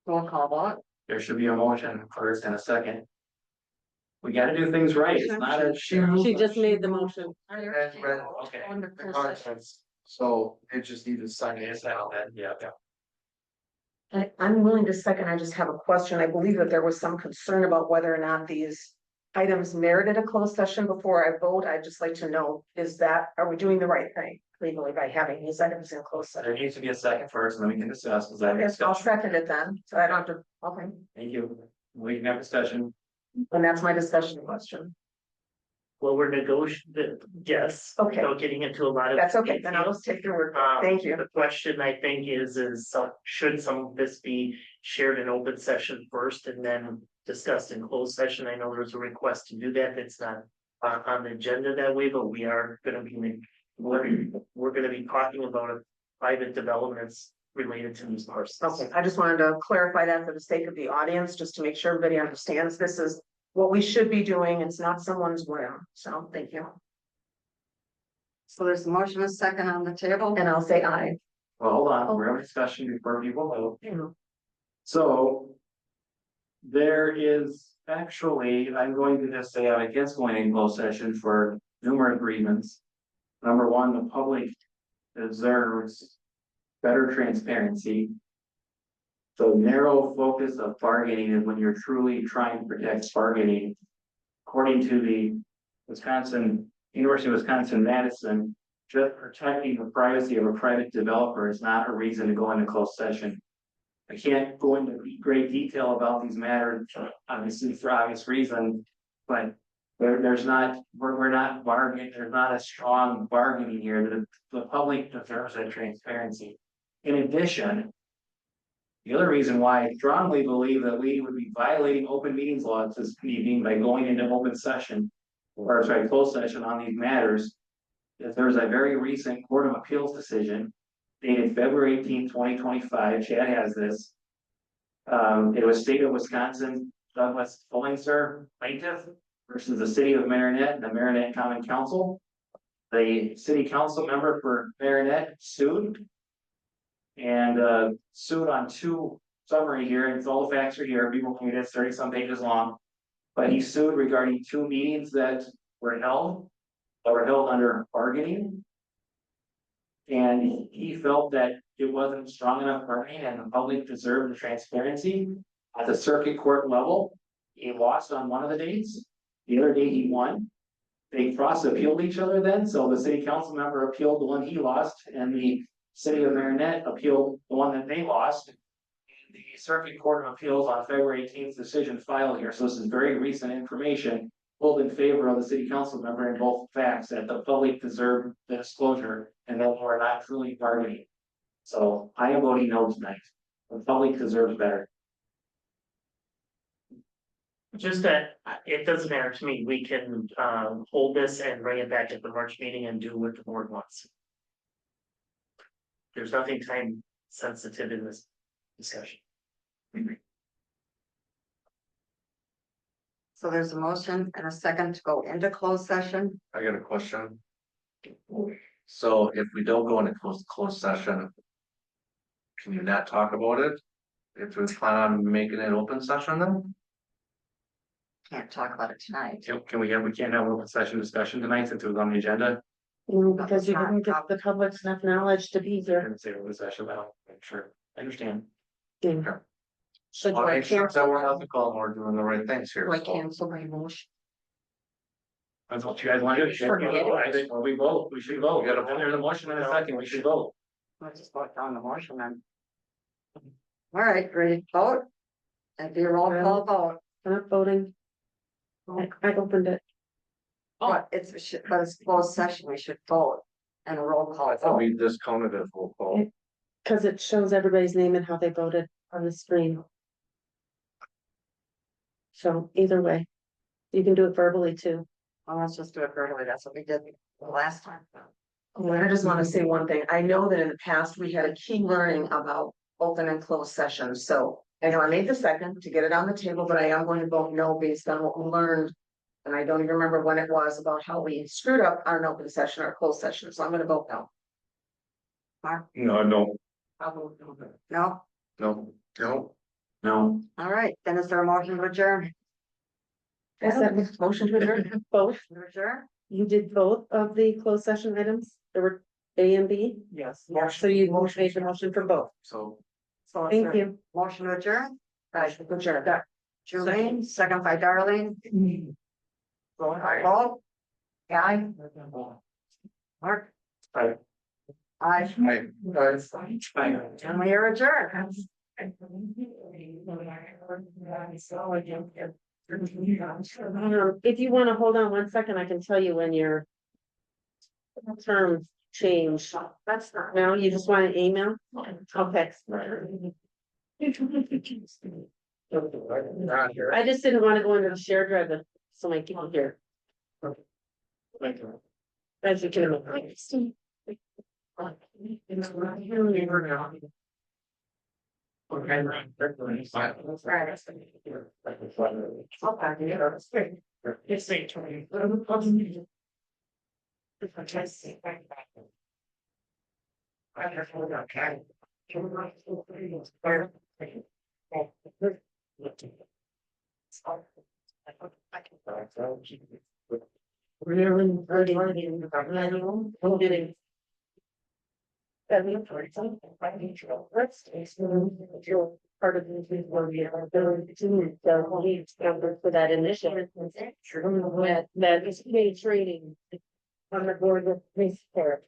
Speaker 1: roll call vote.
Speaker 5: There should be a motion first and a second. We gotta do things right, it's not a.
Speaker 14: She just made the motion.
Speaker 15: And read
Speaker 5: Okay.
Speaker 15: the contents, so it just needs to sign it.
Speaker 5: Yeah.
Speaker 2: I'm willing to second. I just have a question. I believe that there was some concern about whether or not these items merited a closed session before I vote. I'd just like to know, are we doing the right thing legally by having these items in closed
Speaker 5: There
Speaker 2: session?
Speaker 5: needs to be a second first, and then we can discuss, because I
Speaker 2: Okay, I'll second it then, so I don't have to, okay,
Speaker 5: Thank you. We can have discussion.
Speaker 2: and that's my discussion question.
Speaker 10: Well, we're negotiating, yes.
Speaker 2: Okay.
Speaker 10: Without getting into a lot of.
Speaker 2: That's okay, then I'll just take your word. for it. Thank you.
Speaker 10: The question I think is should some of this be shared in open session first and then discussed in closed session? I know there's a request to do that. It's not on the agenda that way, but we are gonna be, we're gonna be talking about private developments related to these parcels.
Speaker 2: Okay, I just wanted to clarify that for the sake of the audience, just to make sure everybody understands this is what we should be doing. It's not someone's whim. So thank you.
Speaker 1: So there's a motion, a second on the table.
Speaker 2: And I'll say aye.
Speaker 5: Well, hold on, we're having a discussion before people vote. So. There is actually, I'm going to just say I'm against going in closed session for numerous reasons. Number one, the public deserves better transparency. So narrow focus of bargaining is when you're truly trying to protect bargaining. According to the University of Wisconsin-Madison, just protecting the privacy of a private developer is not a reason to go into closed session. I can't go into great detail about these matters, obviously for obvious reason, but there's not, we're not bargaining, there's not a strong bargaining here. The public deserves that transparency. In addition, the other reason why I strongly believe that we would be violating open meetings laws this evening by going into open session, or sorry, closed session on these matters, is there's a very recent Court of Appeals decision dated February 18, 2025. Chad has this. It was State of Wisconsin, Douglas Fullingser plaintiff versus the City of Marinette, the Marinette Common Council. The city council member for Marinette sued and sued on two summary here, and all the facts are here. People can read it, 30-some pages long. But he sued regarding two meetings that were held under bargaining. And he felt that it wasn't strong enough bargaining and the public deserved the transparency. At the circuit court level, he lost on one of the dates. The other day he won. They cross-appealed each other then, so the city council member appealed the one he lost, and the City of Marinette appealed the one that they lost. The Circuit Court of Appeals on February 18th decision filed here, so this is very recent information, pulled in favor of the city council member in both facts that the public deserved the disclosure and that we're not truly bargaining. So I am voting no tonight. The public deserves better.
Speaker 10: Just that it doesn't matter to me. We can hold this and bring it back at the March meeting and do what the board wants. There's nothing time sensitive in this discussion.
Speaker 1: So there's a motion and a second to go into closed session.
Speaker 3: I got a question. So if we don't go into closed session, can you not talk about it? If we plan on making it open session then?
Speaker 1: Can't talk about it tonight.
Speaker 5: We can't have open session discussion tonight since it was on the agenda.
Speaker 14: Because you didn't get the public enough knowledge to be
Speaker 5: I
Speaker 14: here.
Speaker 5: didn't say open session, but I'm sure, I understand.
Speaker 2: So do
Speaker 3: Well,
Speaker 2: I
Speaker 3: make sure
Speaker 2: cancel?
Speaker 3: that we're not the call, we're doing the right things here.
Speaker 2: Do I
Speaker 3: so.
Speaker 2: cancel my motion?
Speaker 5: That's what you guys want to do.
Speaker 2: Forget it.
Speaker 5: I think, well, we vote, we should vote.
Speaker 3: We gotta
Speaker 5: Then there's a motion in a second, we should vote.
Speaker 1: Let's just vote down the motion then. All right, ready to vote? And be a roll call vote.
Speaker 14: I'm not voting. I opened it.
Speaker 1: But it's closed session, we should vote and a roll call
Speaker 3: I thought
Speaker 1: vote.
Speaker 3: we discounted it full call.
Speaker 14: Cause it shows everybody's name and how they voted on the screen. So either way, you can do it verbally too.
Speaker 1: Well, let's just do it verbally. That's what we did the last time.
Speaker 2: I just want to say one thing. I know that in the past, we had a key learning about open and closed sessions. So I know I made the second to get it on the table, but I am going to vote no based on what we learned. And I don't even remember when it was about how we screwed up our open session or closed session. So I'm going to vote no.
Speaker 1: Mark?
Speaker 3: No, no,
Speaker 1: No?
Speaker 3: no, no.
Speaker 5: No,
Speaker 1: All right, then is there a motion to adjourn?
Speaker 2: Is that motion to adjourn?
Speaker 14: Both,
Speaker 1: To adjourn?
Speaker 14: you did both of the closed session items. There were A and B.
Speaker 10: Yes.
Speaker 14: So you made the motion for both.
Speaker 5: so
Speaker 1: So is
Speaker 14: Thank
Speaker 1: there
Speaker 14: you.
Speaker 1: a motion to adjourn?
Speaker 2: Right, adjourn.
Speaker 1: Julian, second by Darlene. Going by roll. Aye. Mark?
Speaker 5: Aye.
Speaker 1: Aye. And we are adjourned.
Speaker 14: If you want to hold on 1 second, I can tell you when your terms change.
Speaker 1: That's not.
Speaker 14: No, you just want an email? Okay. I just didn't want to go into the shared drive with so many people here. As you can imagine. Part of the ability to for that initiative. That is paid training on the board with police care.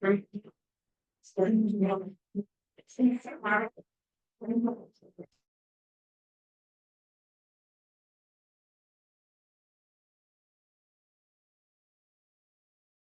Speaker 14: Right.